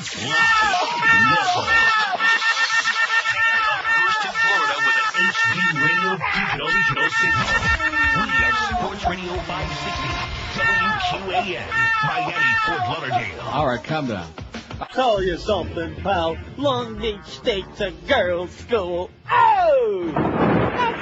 First in Florida with an HD radio digital signal. We are Sports Radio 560, WQAM, Miami, Fort Lauderdale. All right, calm down. I'll tell you something, pal. Long Beach State's a girls' school. Oh! The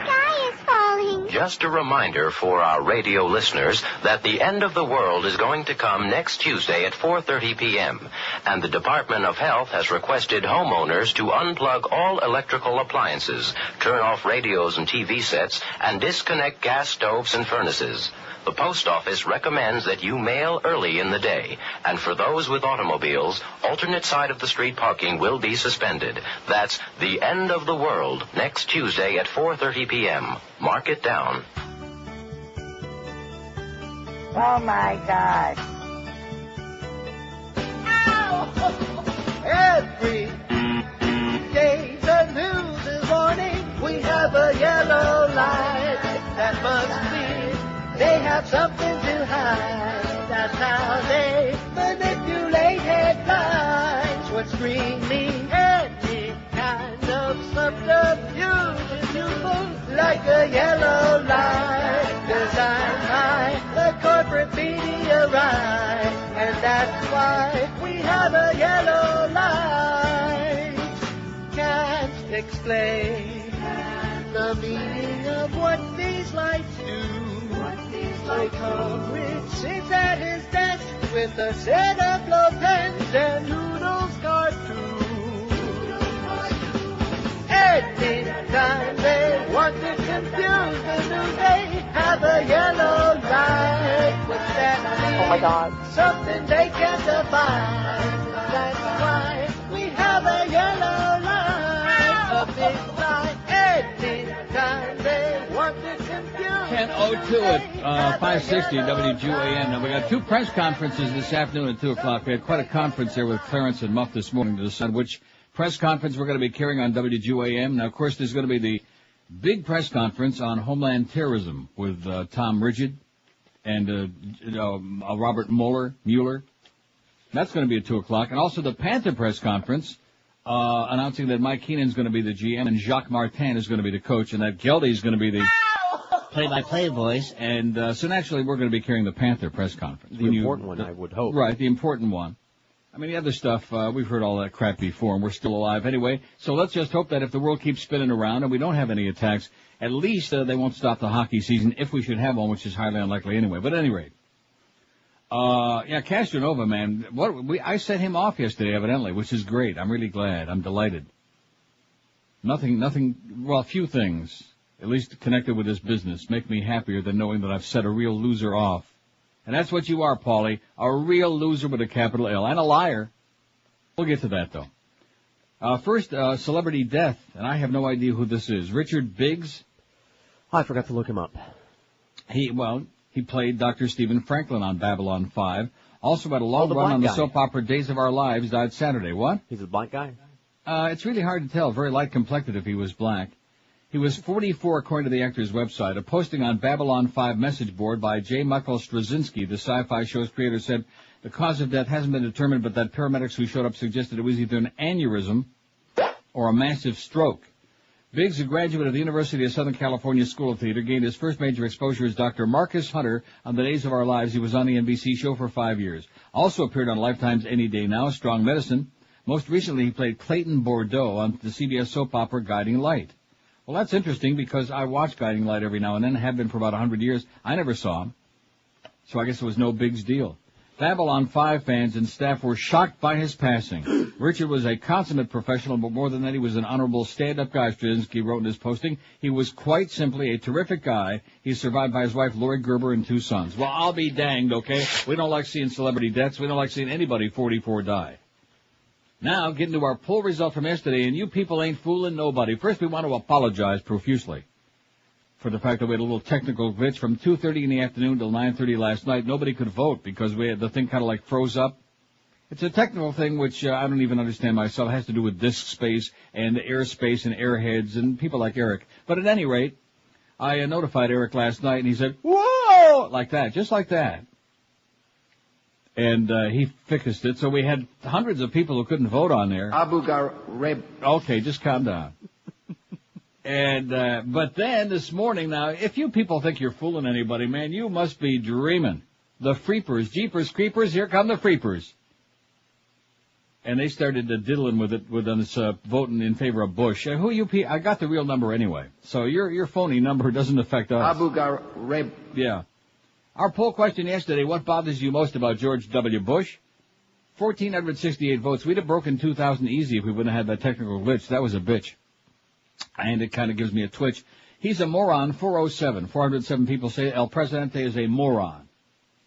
sky is falling. Just a reminder for our radio listeners that the end of the world is going to come next Tuesday at 4:30 p.m. And the Department of Health has requested homeowners to unplug all electrical appliances, turn off radios and TV sets, and disconnect gas stoves and furnaces. The post office recommends that you mail early in the day. And for those with automobiles, alternate side of the street parking will be suspended. That's the end of the world next Tuesday at 4:30 p.m. Mark it down. Oh, my God. Every day the news is warning we have a yellow light. That must be they have something to hide. That's how they manipulate headlines. What's screaming any kind of subterfuge is useful, like a yellow light designed by the corporate media right. And that's why we have a yellow light. Can't explain the meaning of what these lights do. My comrade sits at his desk with a set of blow pens and noodles cartoons. Anytime they want to confuse the news, they have a yellow light. What's that mean? Oh, my God. Something they can't define. That's why we have a yellow light. A big light. Anytime they want to confuse. 10:02 at 560 WQAM. Now, we got two press conferences this afternoon at 2 o'clock. We had quite a conference there with Clarence and Muff this morning to decide which press conference we're going to be carrying on WQAM. Now, of course, there's going to be the big press conference on Homeland Terrorism with Tom Rigid and Robert Mueller. That's going to be at 2 o'clock. And also the Panther press conference announcing that Mike Keenan's going to be the GM and Jacques Martin is going to be the coach and that Geldy's going to be the play-by-play voice. And so naturally we're going to be carrying the Panther press conference. The important one, I would hope. Right, the important one. I mean, the other stuff, we've heard all that crap before, and we're still alive anyway. So let's just hope that if the world keeps spinning around and we don't have any attacks, at least they won't stop the hockey season if we should have one, which is highly unlikely anyway. But at any rate, Castronovo, man, I set him off yesterday, evidently, which is great. I'm really glad. I'm delighted. Well, few things, at least connected with this business, make me happier than knowing that I've set a real loser off. And that's what you are, Paulie, a real loser with a capital L, and a liar. We'll get to that, though. First, celebrity death, and I have no idea who this is. Richard Biggs. Oh, I forgot to look him up. He played Dr. Stephen Franklin on Babylon 5. Also had a long run on the soap opera Days of Our Lives, died Saturday. What? He's a black guy? It's really hard to tell. Very light-complected if he was black. He was 44, according to the actor's website. A posting on Babylon 5 message board by J. Michael Straczynski, the sci-fi show's creator, said the cause of death hasn't been determined, but that paramedics who showed up suggested it was either an aneurysm or a massive stroke. Biggs, a graduate of the University of Southern California School of Theater, gained his first major exposure as Dr. Marcus Hunter on The Days of Our Lives. He was on the NBC show for 5 years. Also appeared on Lifetime's Any Day Now, Strong Medicine. Most recently, he played Clayton Bordeaux on the CBS soap opera Guiding Light. Well, that's interesting because I watch Guiding Light every now and then, have been for about 100 years. I never saw him, so I guess it was no big deal. Babylon 5 fans and staff were shocked by his passing. Richard was a consummate professional, but more than that, he was an honorable stand-up guy, Straczynski wrote in his posting. He was quite simply a terrific guy. He's survived by his wife, Lori Gerber, and 2 sons. Well, I'll be danged, okay? We don't like seeing celebrity deaths. We don't like seeing anybody 44 die. Now, getting to our poll result from yesterday, and you people ain't fooling nobody. First, we want to apologize profusely for the fact that we had a little technical glitch from 2:30 in the afternoon till 9:30 last night. Nobody could vote because the thing kind of like froze up. It's a technical thing which I don't even understand myself. It has to do with disk space and airspace and airheads and people like Eric. But at any rate, I notified Eric last night, and he said, "Whoa!" like that, just like that. And he fixed it, so we had hundreds of people who couldn't vote on there. Abu Ghraib. Okay, just calm down. And but then this morning, now, if you people think you're fooling anybody, man, you must be dreaming. The Freepers, Jeepers Creepers, here come the Freepers. And they started diddling with it, with us voting in favor of Bush. Who you? I got the real number anyway, so your phony number doesn't affect us. Abu Ghraib. Yeah. Our poll question yesterday: what bothers you most about George W. Bush? 1,468 votes. We'd have broken 2,000 easy if we wouldn't have had that technical glitch. That was a bitch, and it kind of gives me a twitch. He's a moron. 407. 407 people say El Presidente is a moron.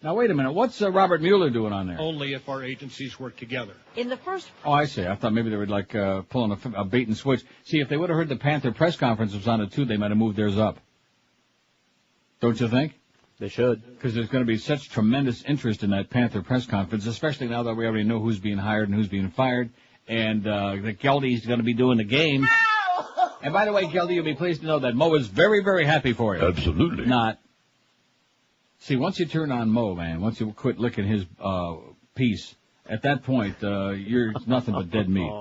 Now, wait a minute. What's Robert Mueller doing on there? Only if our agencies work together. In the first... Oh, I see. I thought maybe they were pulling a bait and switch. See, if they would have heard the Panther press conference was on it, too, they might have moved theirs up. Don't you think? They should. Because there's going to be such tremendous interest in that Panther press conference, especially now that we already know who's being hired and who's being fired, and that Geldy's going to be doing the game. No! And by the way, Geldy, you'll be pleased to know that Mo is very, very happy for you. Absolutely. Not. See, once you turn on Mo, man, once you quit licking his piece, at that point, you're nothing but dead meat.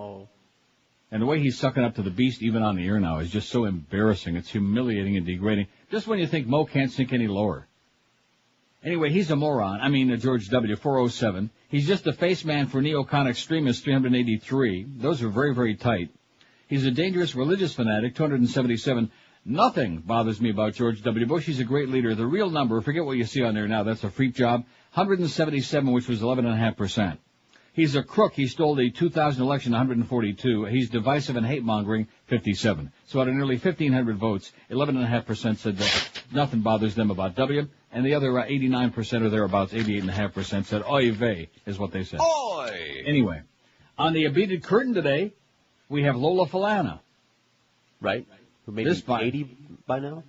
And the way he's sucking up to the beast, even on the air now, is just so embarrassing. It's humiliating and degrading. Just when you think Mo can't sink any lower. Anyway, he's a moron. I mean, George W., 407. He's just a face man for neocon extremists, 383. Those are very, very tight. He's a dangerous religious fanatic, 277. Nothing bothers me about George W. Bush. He's a great leader. The real number, forget what you see on there now, that's a freak job, 177, which was 11.5%. He's a crook. He stole the 2000 election, 142. He's divisive and hate-mongering, 57. So out of nearly 1,500 votes, 11.5% said that nothing bothers them about W, and the other 89% or thereabouts, 88.5% said oy vey, is what they said. Oy! Anyway, on the beaded curtain today, we have Lola Falana. Right? Who may be 80 by now?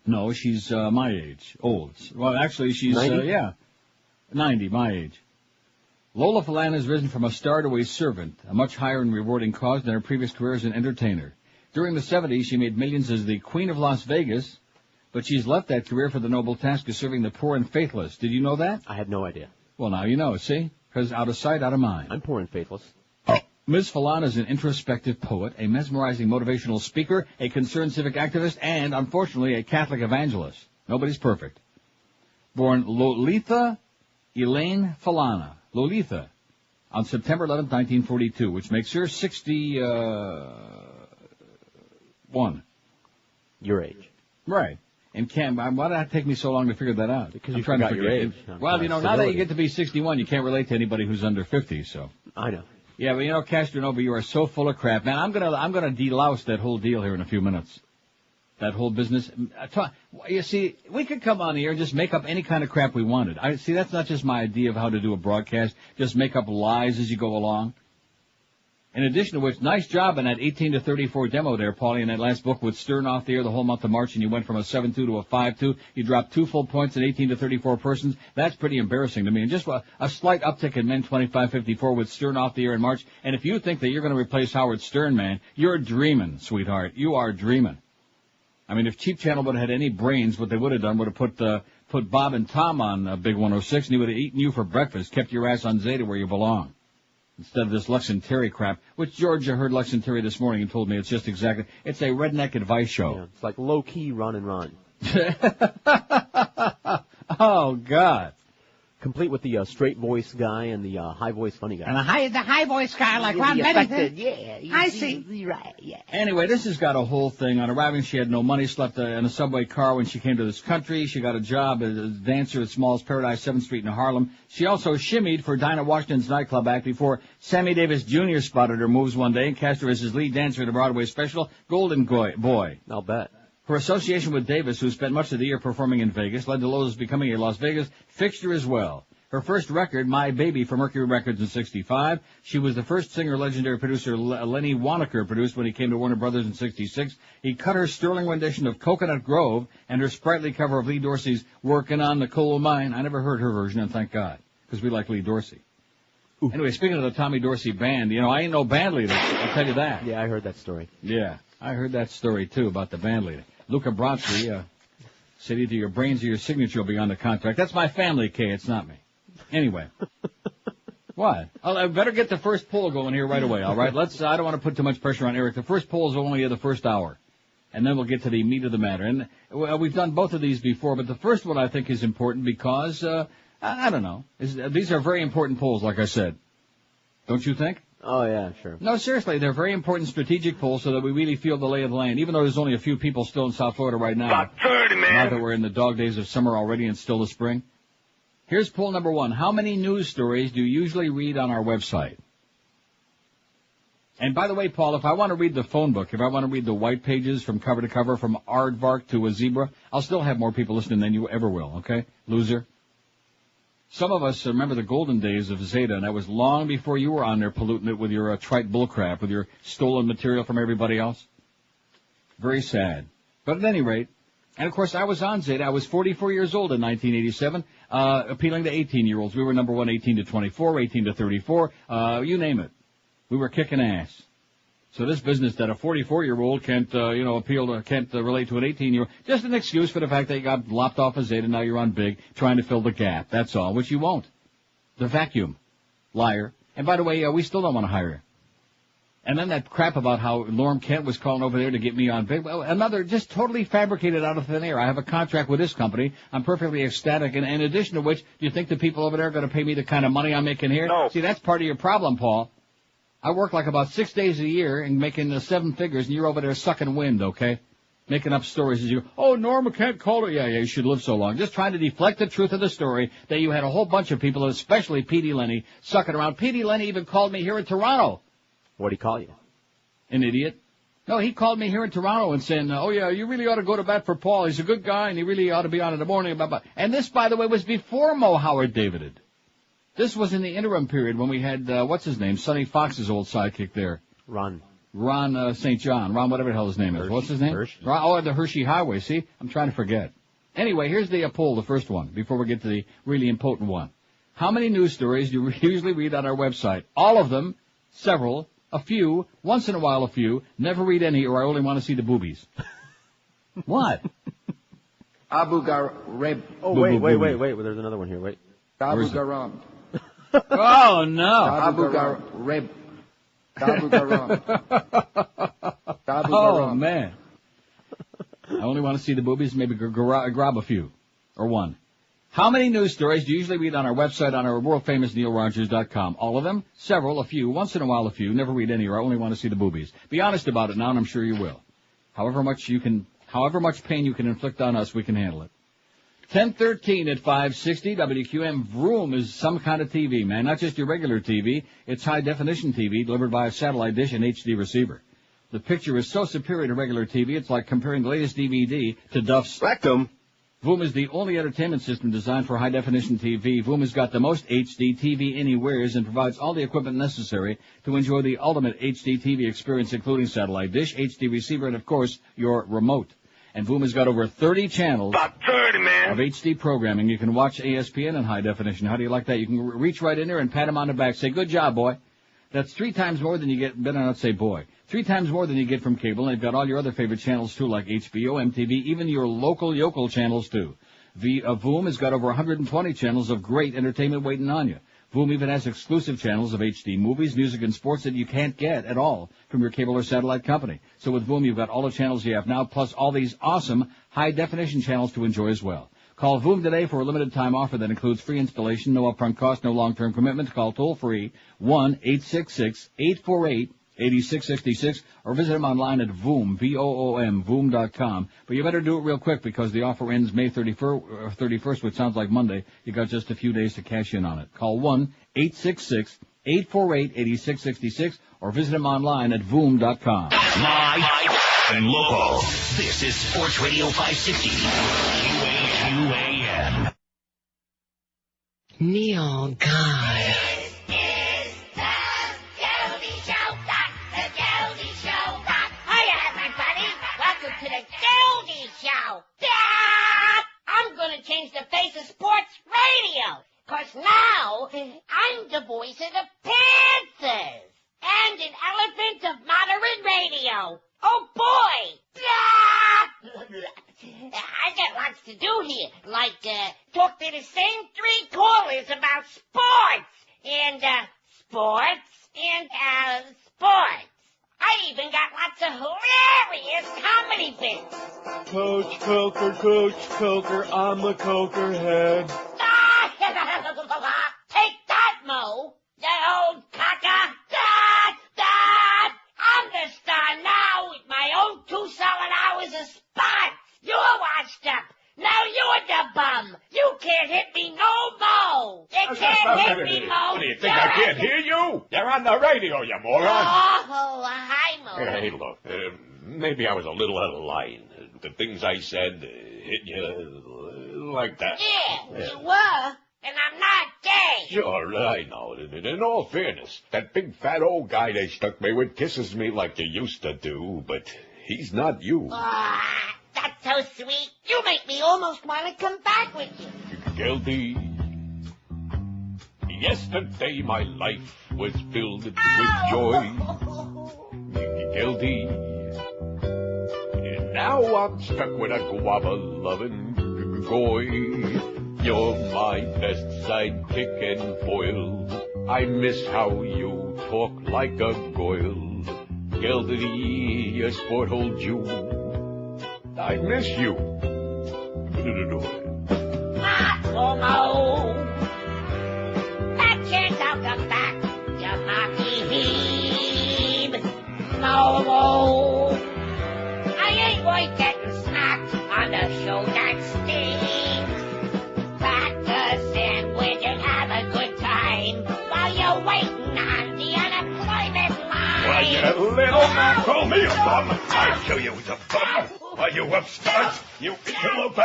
No, she's my age. Old. Well, actually, she's 90? 90, my age. Lola Falana has risen from a star to a servant, a much higher and rewarding cause than her previous career as an entertainer. During the 70s, she made millions as the Queen of Las Vegas, but she's left that career for the noble task of serving the poor and faithless. Did you know that? I had no idea. Well, now you know, see? Because out of sight, out of mind. I'm poor and faithless. Ms. Falana is an introspective poet, a mesmerizing motivational speaker, a concerned civic activist, and, unfortunately, a Catholic evangelist. Nobody's perfect. Born Lolita Elaine Falana, Lolita, on September 11, 1942, which makes her 61. Your age. Right. And why did it take me so long to figure that out? Because you forgot your age. Well, you know, now that you get to be 61, you can't relate to anybody who's under 50, so. I know. Yeah, but you know, Castronovo, you are so full of crap. Man, I'm gonna delouse that whole deal here in a few minutes. That whole business. You see, we could come on the air and just make up any kind of crap we wanted. See, that's not just my idea of how to do a broadcast. Just make up lies as you go along. In addition to which, nice job in that 18 to 34 demo there, Paulie, in that last book with Stern off the air the whole month of March, and you went from a 7-2 to a 5-2. You dropped 2 full points in 18 to 34 persons. That's pretty embarrassing to me. And just a slight uptick in men 25-54 with Stern off the air in March. And if you think that you're going to replace Howard Stern, man, you're dreaming, sweetheart. You are dreaming. I mean, if Cheap Channel would have had any brains, what they would have done would have put Bob and Tom on Big 106, and he would have eaten you for breakfast, kept your ass on Zeta where you belong. Instead of this Lux and Terry crap, which Georgia heard Lux and Terry this morning and told me it's just exactly, it's a redneck advice show. Yeah, it's like low-key run and run. Oh, God. Complete with the straight voice guy and the high voice funny guy. And the high voice guy like Ron Bennington. Yeah, I see. Right, yeah. Anyway, this has got a whole thing. On arriving, she had no money, slept in a subway car when she came to this country. She got a job as a dancer at Small's Paradise, 7th Street in Harlem. She also shimmied for Dinah Washington's nightclub act before Sammy Davis Jr. spotted her moves one day and cast her as his lead dancer in the Broadway special, Golden Boy. I'll bet. Her association with Davis, who spent much of the year performing in Vegas, led to Lola's becoming a Las Vegas fixture as well. Her first record, My Baby, for Mercury Records in '65. She was the first singer legendary producer Lenny Waronker produced when he came to Warner Brothers in '66. He cut her sterling rendition of Coconut Grove and her sprightly cover of Lee Dorsey's Working on the Coal Mine. I never heard her version, and thank God, because we like Lee Dorsey. Ooh. Anyway, speaking of the Tommy Dorsey band, you know, I ain't no band leader, I'll tell you that. Yeah, I heard that story. Yeah, I heard that story, too, about the band leader. Luca Brasi said either your brains or your signature will be on the contract. That's my family, Kay, it's not me. Anyway, What? I better get the first poll going here right away, all right? I don't want to put too much pressure on Eric. The first poll is only the first hour. And then we'll get to the meat of the matter. And we've done both of these before, but the first one I think is important because, I don't know. These are very important polls, like I said. Don't you think? Oh, yeah, sure. No, seriously, they're very important strategic polls so that we really feel the lay of the land, even though there's only a few people still in South Florida right now. About 30, man. Now that we're in the dog days of summer already and still the spring. Here's poll number 1. How many news stories do you usually read on our website? And by the way, Paul, if I want to read the phone book, if I want to read the white pages from cover to cover, from aardvark to a zebra, I'll still have more people listening than you ever will, okay? Loser. Some of us remember the golden days of Zeta, and that was long before you were on there polluting it with your trite bullcrap, with your stolen material from everybody else. Very sad. But at any rate, and of course I was on Zeta. I was 44 years old in 1987, appealing to 18-year-olds. We were number 1, 18 to 24, 18 to 34, you name it. We were kicking ass. So this business that a 44-year-old can't, can't relate to an 18-year-old, just an excuse for the fact that you got lopped off a Zeta, now you're on Big, trying to fill the gap. That's all, which you won't. The vacuum. Liar. And by the way, we still don't want to hire you. And then that crap about how Norm Kent was calling over there to get me on Big. Well, another just totally fabricated out of thin air. I have a contract with this company. I'm perfectly ecstatic. And in addition to which, do you think the people over there are going to pay me the kind of money I'm making here? No. See, that's part of your problem, Paul. I work like about 6 days a year and making 7 figures, and you're over there sucking wind, okay? Making up stories as you go, oh, Norma can't call her. Yeah, you should live so long. Just trying to deflect the truth of the story that you had a whole bunch of people, especially Petey Lenny, sucking around. Petey Lenny even called me here in Toronto. What'd he call you? An idiot. No, he called me here in Toronto and saying, oh, yeah, you really ought to go to bat for Paul. He's a good guy, and he really ought to be on in the morning. Blah, blah. And this, by the way, was before Mo Howard Davided. This was in the interim period when we had, what's his name, Sonny Fox's old sidekick there. Ron St. John. Ron, whatever the hell his name is. What's his name? Hershey. The Hershey Highway. See? I'm trying to forget. Anyway, here's the poll, the first one, before we get to the really important one. How many news stories do you usually read on our website? All of them, several, a few, once in a while a few, never read any or I only want to see the boobies. What? Abu Ghraib. Oh, wait. There's another one here. Wait. Abu Ghraib. Oh, no. Abu Ghraib. Abu Ghraib. Oh, man. I only want to see the boobies, maybe grab a few. Or one. How many news stories do you usually read on our website on our world-famous NeilRogers.com? All of them? Several, a few, once in a while a few, never read any or I only want to see the boobies. Be honest about it now and I'm sure you will. However much pain you can inflict on us, we can handle it. 10:13 at 560 WQM. Vroom is some kind of TV, man. Not just your regular TV. It's high-definition TV delivered by a satellite dish and HD receiver. The picture is so superior to regular TV, it's like comparing the latest DVD to Duff's Rectum. Voom is the only entertainment system designed for high-definition TV. Voom has got the most HD TV anywheres and provides all the equipment necessary to enjoy the ultimate HD TV experience, including satellite dish, HD receiver, and, of course, your remote. And Voom has got over 30 channels About 30, man. of HD programming. You can watch ESPN in high definition. How do you like that? You can reach right in there and pat him on the back. Say, good job, boy. That's 3 times more than you get, better not say boy. 3 times more than you get from cable, and they've got all your other favorite channels, too, like HBO, MTV, even your local yokel channels, too. Voom has got over 120 channels of great entertainment waiting on you. Voom even has exclusive channels of HD movies, music, and sports that you can't get at all from your cable or satellite company. So with Voom, you've got all the channels you have now, plus all these awesome high-definition channels to enjoy as well. Call Voom today for a limited-time offer that includes free installation, no upfront cost, no long-term commitment. Call toll-free 1-866-848-8666 or visit them online at Voom, V-O-O-M, Voom.com. But you better do it real quick because the offer ends May 31st, which sounds like Monday. You got just a few days to cash in on it. Call 1-866-848-8666 or visit them online at Voom.com. Live and local. This is Sports Radio 560. QAM. Neil, God. To the Goldie Show. I'm gonna change the face of sports radio. 'Cause now, I'm the voice of the Panthers. And an elephant of modern radio. Oh boy! I got lots to do here. Like, talk to the same 3 callers about sports. And, and sports. I even got lots of hilarious comedy bits. Coach Coker, I'm the Coker head. Take that, Mo. You old cocker. I'm the star now with my own 2 solid hours of spots. You're washed up. Now you're the bum. You can't hit me no more. You can't hit me, Mo. What do you think, I can't hear you? You're on the radio, you moron. Oh, hi, Mo. Hey, look, maybe I was a little out of line. The things I said hit you like that. Yeah, you were. And I'm not gay. Sure, I know. In all fairness, that big fat old guy they stuck me with kisses me like you used to do, but he's not you. That's so sweet. You make me almost want to come back with you. Guilty. Yesterday my life was filled with joy. Guilty. And now I'm stuck with a guava-loving goy. You're my best sidekick and foil. I miss how you talk like a goyle. Guilty, a sport-hole Jew. I miss you. Homo. That chance I'll come back. You monkey heeb. No. I ain't worth getting smacked on the show that stinks. Pack the sandwich and have a good time while you're waiting on the unemployment line. Why, you little man, call me a bum. I'll show you who's a bum. Are you upstart, you interloper?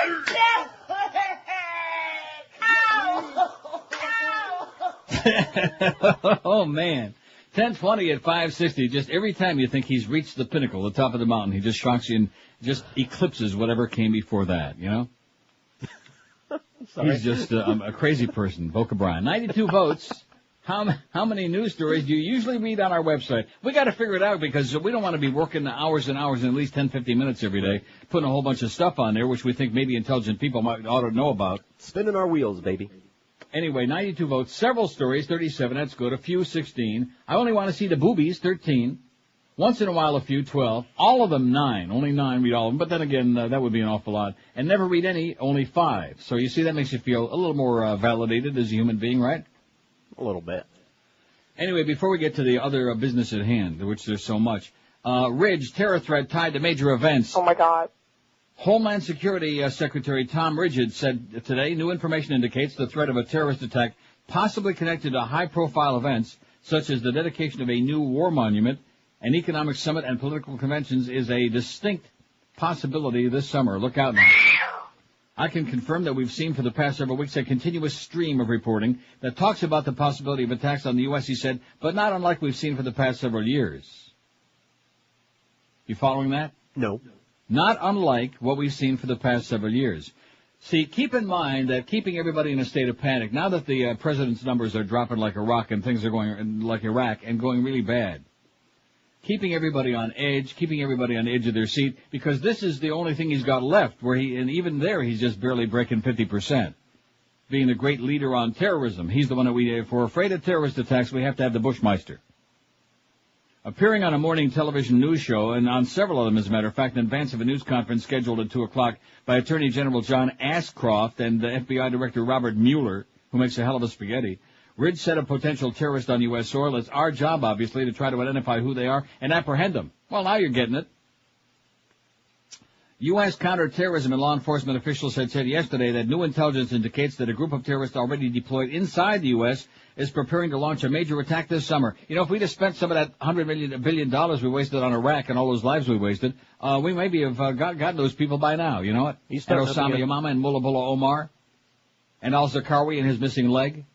Oh, man. 10:20 at 560. Just every time you think he's reached the pinnacle, the top of the mountain, he just shocks you and just eclipses whatever came before that, you know? He's just a crazy person, Boca Brian. 92 votes. How many news stories do you usually read on our website? We got to figure it out because we don't want to be working hours and hours and at least 10, 15 minutes every day, putting a whole bunch of stuff on there, which we think maybe intelligent people ought to know about. Spinning our wheels, baby. Anyway, 92 votes, several stories, 37, that's good, a few, 16. I only want to see the boobies, 13. Once in a while, a few, 12. All of them, 9. Only 9, read all of them. But then again, that would be an awful lot. And never read any, only 5. So you see, that makes you feel a little more validated as a human being, right? A little bit. Anyway, before we get to the other business at hand, which there's so much, Ridge, terror threat tied to major events. Oh, my God. Homeland Security Secretary Tom Ridge said today new information indicates the threat of a terrorist attack possibly connected to high-profile events such as the dedication of a new war monument, an economic summit, and political conventions is a distinct possibility this summer. Look out now. I can confirm that we've seen for the past several weeks a continuous stream of reporting that talks about the possibility of attacks on the U.S., he said, but not unlike we've seen for the past several years. You following that? No. Not unlike what we've seen for the past several years. See, keep in mind that keeping everybody in a state of panic, now that the president's numbers are dropping like a rock and things are going like Iraq and going really bad, keeping everybody on edge, keeping everybody on the edge of their seat, because this is the only thing he's got left, and even there he's just barely breaking 50%. Being the great leader on terrorism, he's the one that if we're afraid of terrorist attacks, we have to have the Bushmeister. Appearing on a morning television news show, and on several of them, as a matter of fact, in advance of a news conference scheduled at 2 o'clock by Attorney General John Ashcroft and FBI Director Robert Mueller, who makes a hell of a spaghetti, Ridge said a potential terrorist on U.S. soil. It's our job, obviously, to try to identify who they are and apprehend them. Well, now you're getting it. U.S. counterterrorism and law enforcement officials had said yesterday that new intelligence indicates that a group of terrorists already deployed inside the U.S. is preparing to launch a major attack this summer. You know, if we'd have spent some of that $100 billion we wasted on Iraq and all those lives we wasted, we maybe have gotten those people by now, you know what? And Osama Yamama and Mullah Omar and al-Zarqawi and his missing leg.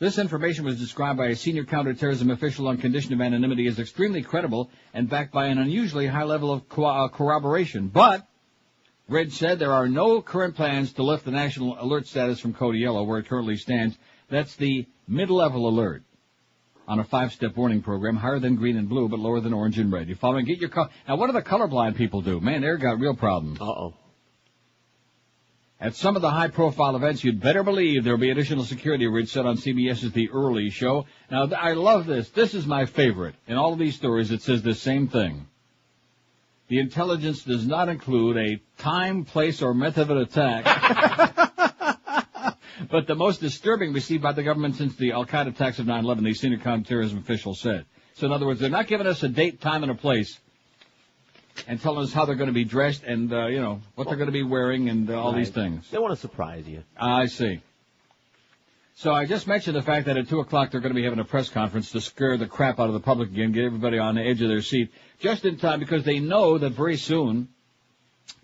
This information was described by a senior counterterrorism official on condition of anonymity as extremely credible and backed by an unusually high level of corroboration. But Ridge said there are no current plans to lift the national alert status from code yellow where it currently stands. That's the mid-level alert on a 5-step warning program, higher than green and blue, but lower than orange and red. You following? Get your Now, what do the colorblind people do? Man, they've got real problems. Uh-oh. At some of the high-profile events, you'd better believe there'll be additional security, Rich said on CBS's The Early Show. Now, I love this. This is my favorite. In all of these stories, it says the same thing. The intelligence does not include a time, place, or method of attack. But the most disturbing received by the government since the Al-Qaeda attacks of 9/11, the senior counterterrorism official said. So in other words, they're not giving us a date, time, and a place and telling us how they're going to be dressed and, what they're going to be wearing and all these things. They want to surprise you. I see. So I just mentioned the fact that at 2 o'clock they're going to be having a press conference to scare the crap out of the public again, get everybody on the edge of their seat, just in time because they know that very soon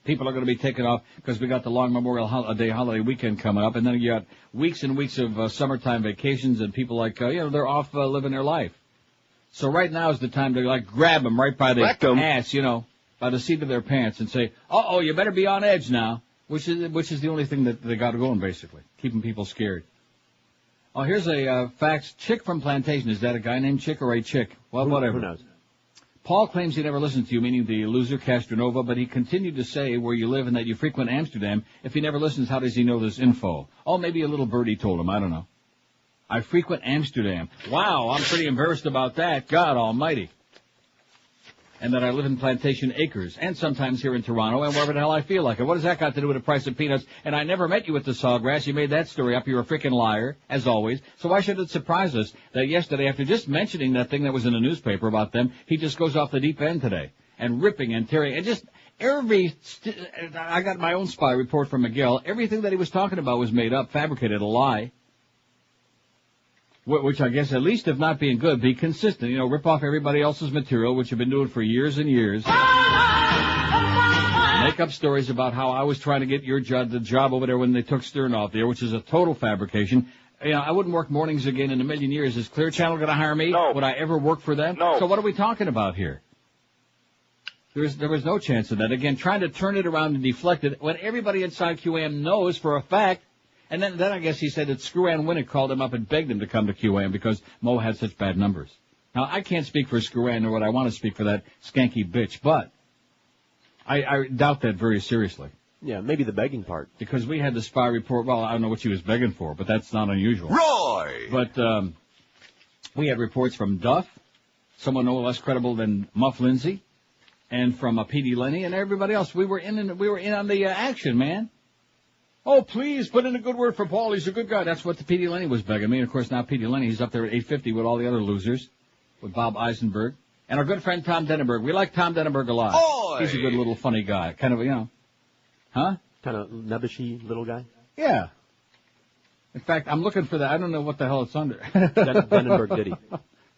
people are going to be taken off because we got the long Memorial Day holiday weekend coming up, and then you got weeks and weeks of summertime vacations, and people they're off living their life. So right now is the time to grab them right by the ass, by the seat of their pants, and say, "Uh-oh, you better be on edge now," which is the only thing that they got going basically, keeping people scared. Oh, here's a fax. Chick from Plantation. Is that a guy named Chick or a chick? Well, whatever. Who knows? Paul claims he never listened to you, meaning the loser Castronovo, but he continued to say where you live and that you frequent Amsterdam. If he never listens, how does he know this info? Oh, maybe a little birdie told him. I don't know. I frequent Amsterdam. Wow, I'm pretty embarrassed about that. God almighty. And that I live in Plantation Acres, and sometimes here in Toronto, and wherever the hell I feel like it. What does that got to do with the price of peanuts? And I never met you at the Sawgrass. You made that story up. You're a freaking liar, as always. So why should it surprise us that yesterday, after just mentioning that thing that was in the newspaper about them, he just goes off the deep end today, and ripping and tearing, and just I got my own spy report from Miguel. Everything that he was talking about was made up, fabricated, a lie. Which I guess, at least if not being good, be consistent. Rip off everybody else's material, which you've been doing for years and years. Make up stories about how I was trying to get the job over there when they took Stern off there, which is a total fabrication. I wouldn't work mornings again in a million years. Is Clear Channel going to hire me? No. Would I ever work for them? No. So what are we talking about here? There was no chance of that. Again, trying to turn it around and deflect it when everybody inside QAM knows for a fact. And then I guess he said that Screw Ann Winnick called him up and begged him to come to QAM because Mo had such bad numbers. Now, I can't speak for Screw Ann, nor would I want to speak for that skanky bitch, but I doubt that very seriously. Yeah, maybe the begging part. Because we had the spy report. Well, I don't know what she was begging for, but that's not unusual. Roy! But we had reports from Duff, someone no less credible than Muff Lindsay, and from P.D. Lenny and everybody else. We were in on the action, man. Oh, please, put in a good word for Paul. He's a good guy. That's what the P.D. Lenny was begging me. And, of course, now P.D. Lenny, he's up there at 850 with all the other losers, with Bob Eisenberg. And our good friend Tom Denenberg. We like Tom Denenberg a lot. Oy! He's a good little funny guy. Kind of, Huh? Kind of nebbishy little guy? Yeah. In fact, I'm looking for that. I don't know what the hell it's under. Denenberg Diddy.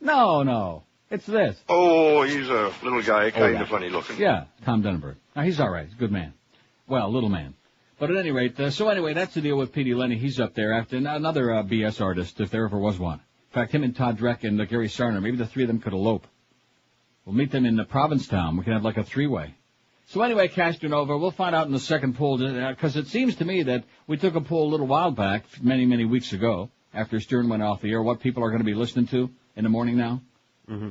No. It's this. Oh, he's a little guy, kind of funny looking. Yeah, Tom Denenberg. Now, he's all right. He's a good man. Well, little man. But at any rate, that's the deal with P.D. Lenny. He's up there after another BS artist, if there ever was one. In fact, him and Todd Dreck and Gary Sarner, maybe the three of them could elope. We'll meet them in the Provincetown. We can have like a three-way. So anyway, Castronovo, we'll find out in the second poll, because it seems to me that we took a poll a little while back, many, many weeks ago, after Stern went off the air, what people are going to be listening to in the morning now. Mm-hmm.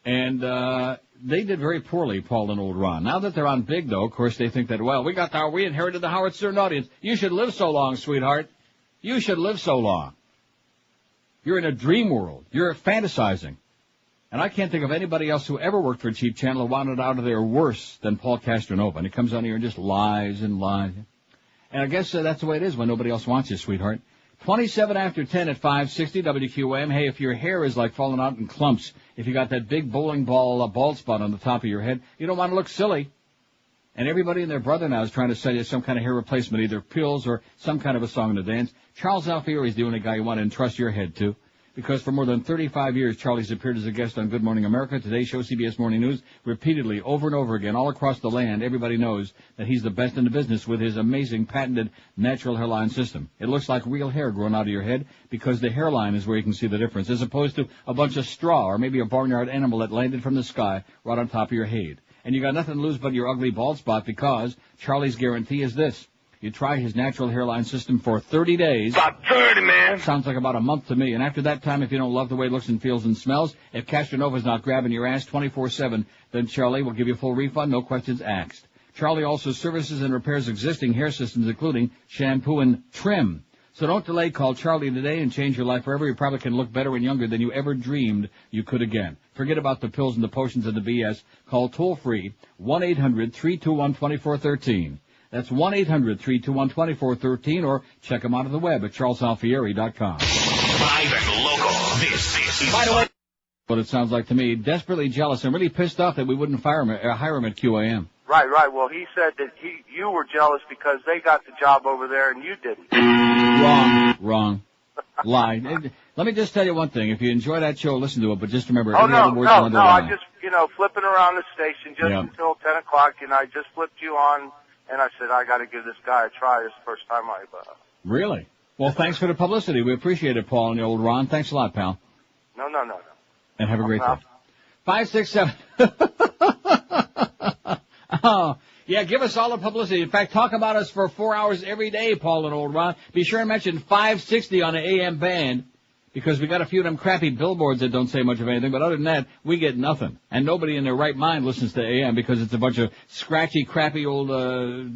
And they did very poorly, Paul and old Ron. Now that they're on big, though, of course, they think that, well, we inherited the Howard Stern audience. You should live so long, sweetheart. You should live so long. You're in a dream world. You're fantasizing. And I can't think of anybody else who ever worked for a cheap channel who wanted out of there worse than Paul Castronovo. And he comes on here and just lies and lies. And I guess that's the way it is when nobody else wants you, sweetheart. 27 after 10 at 560 WQAM. Hey, if your hair is like falling out in clumps, if you got that big bowling ball bald spot on the top of your head, you don't want to look silly. And everybody and their brother now is trying to sell you some kind of hair replacement, either pills or some kind of a song and a dance. Charles Alfieri is the only guy you want to entrust your head to. Because for more than 35 years, Charlie's appeared as a guest on Good Morning America, Today Show, CBS Morning News, repeatedly, over and over again, all across the land. Everybody knows that he's the best in the business with his amazing patented natural hairline system. It looks like real hair growing out of your head because the hairline is where you can see the difference, as opposed to a bunch of straw or maybe a barnyard animal that landed from the sky right on top of your head. And you got nothing to lose but your ugly bald spot because Charlie's guarantee is this. You try his natural hairline system for 30 days. About 30, man. Sounds like about a month to me. And after that time, if you don't love the way it looks and feels and smells, if Castronova's not grabbing your ass 24/7, then Charlie will give you a full refund, no questions asked. Charlie also services and repairs existing hair systems, including shampoo and trim. So don't delay. Call Charlie today and change your life forever. You probably can look better and younger than you ever dreamed you could again. Forget about the pills and the potions and the BS. Call toll-free 1-800-321-2413. That's 1-800-321-2413, or check them out on the web at charlesalfieri.com. Live and local. This is... By the way, what it sounds like to me, desperately jealous and really pissed off that we wouldn't hire him at QAM. Right. Well, he said that you were jealous because they got the job over there and you didn't. Wrong. Lie. Let me just tell you one thing. If you enjoy that show, listen to it, but just remember, I just, flipping around the station until 10 o'clock, and I just flipped you on, and I said, I got to give this guy a try. This is the first time I've... Really? Well, thanks for the publicity. We appreciate it, Paul and the old Ron. Thanks a lot, pal. No. And have a great day. 567. Oh, yeah, give us all the publicity. In fact, talk about us for 4 hours every day, Paul and old Ron. Be sure and mention 560 on the AM band, because we got a few of them crappy billboards that don't say much of anything, but other than that, we get nothing. And nobody in their right mind listens to AM because it's a bunch of scratchy, crappy old,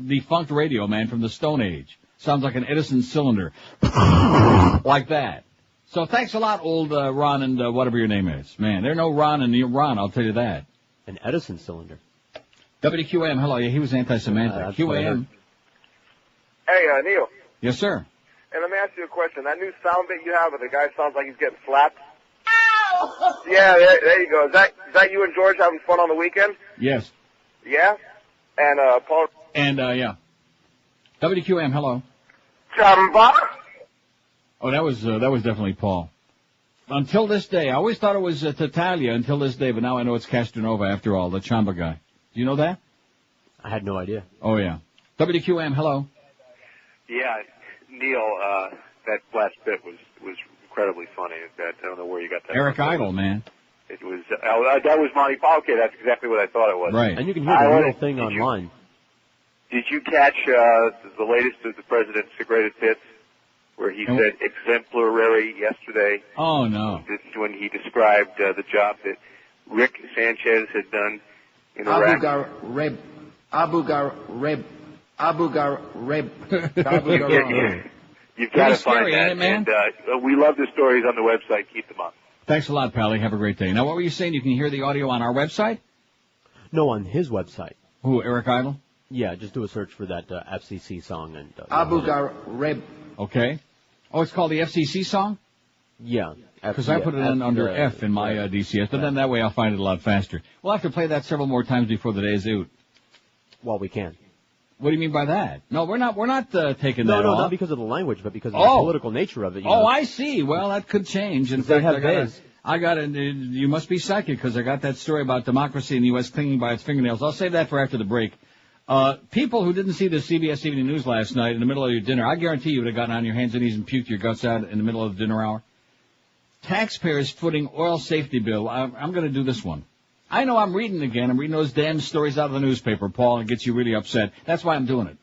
defunct radio, man, from the Stone Age. Sounds like an Edison cylinder. Like that. So thanks a lot, old Ron and whatever your name is. Man, there are no Ron and Ron, I'll tell you that. An Edison cylinder. WQAM, hello. Yeah, he was anti-Semitic. QAM. Hey, Neil. Yes, sir. Hey, let me ask you a question. That new sound bit you have where the guy sounds like he's getting slapped? Ow! Yeah, there you go. Is that you and George having fun on the weekend? Yes. Yeah? And, Paul? And, yeah. WQAM, hello. Chamba? Oh, that was definitely Paul. Until this day, I always thought it was Tatalia until this day, but now I know it's Castronovo after all, the Chamba guy. Do you know that? I had no idea. Oh, yeah. WQAM, hello. Yeah, Neil, that last bit was incredibly funny. I don't know where you got that. Eric Idle, man. It was, that was Monty Paul. Okay, that's exactly what I thought it was. Right. And you can hear the real thing online. Did you catch the latest of the President's greatest hits, where he said exemplary yesterday? Oh, no. When he described the job that Rick Sanchez had done in Iraq. Abu Ghraib. You've got to find that, man? And we love the stories on the website. Keep them up. Thanks a lot, Pally. Have a great day. Now, what were you saying? You can hear the audio on our website? No, on his website. Who, Eric Idle? Yeah, just do a search for that FCC song. And Abu Ghraib. Okay. Oh, it's called the FCC song? Yeah. Because I put it in under F in my DCS, but then that way I'll find it a lot faster. We'll have to play that several more times before the day is out. Well, we can. What do you mean by that? No, we're not taking that off. No, not because of the language, but because of the political nature of it. I see. Well, that could change. In fact, I got it. You must be psychic because I got that story about democracy in the U.S. clinging by its fingernails. I'll save that for after the break. People who didn't see the CBS Evening News last night in the middle of your dinner, I guarantee you would have gotten on your hands and knees and puked your guts out in the middle of the dinner hour. Taxpayers footing oil safety bill. I'm going to do this one. I know I'm reading again. I'm reading those damn stories out of the newspaper, Paul, and it gets you really upset. That's why I'm doing it.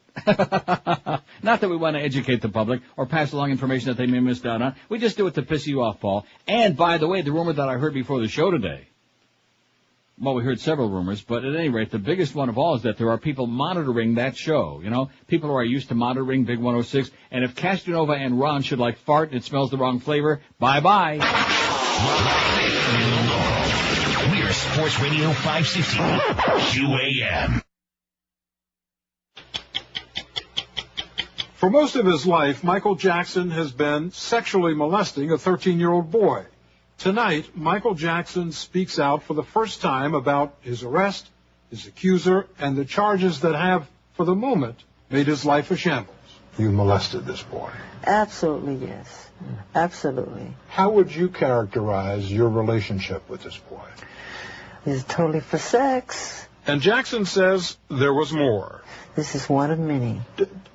Not that we want to educate the public or pass along information that they may miss out on. We just do it to piss you off, Paul. And, by the way, the rumor that I heard before the show today, well, we heard several rumors, but at any rate, the biggest one of all is that there are people monitoring that show. You know, people who are used to monitoring Big 106. And if Castronovo and Ron should fart and it smells the wrong flavor, bye-bye. We're Sports Radio 560 QAM. For most of his life, Michael Jackson has been sexually molesting a 13-year-old boy. Tonight, Michael Jackson speaks out for the first time about his arrest, his accuser, and the charges that have, for the moment, made his life a shambles. You molested this boy. Absolutely, yes. Absolutely. How would you characterize your relationship with this boy? It's totally for sex. And Jackson says there was more. This is one of many.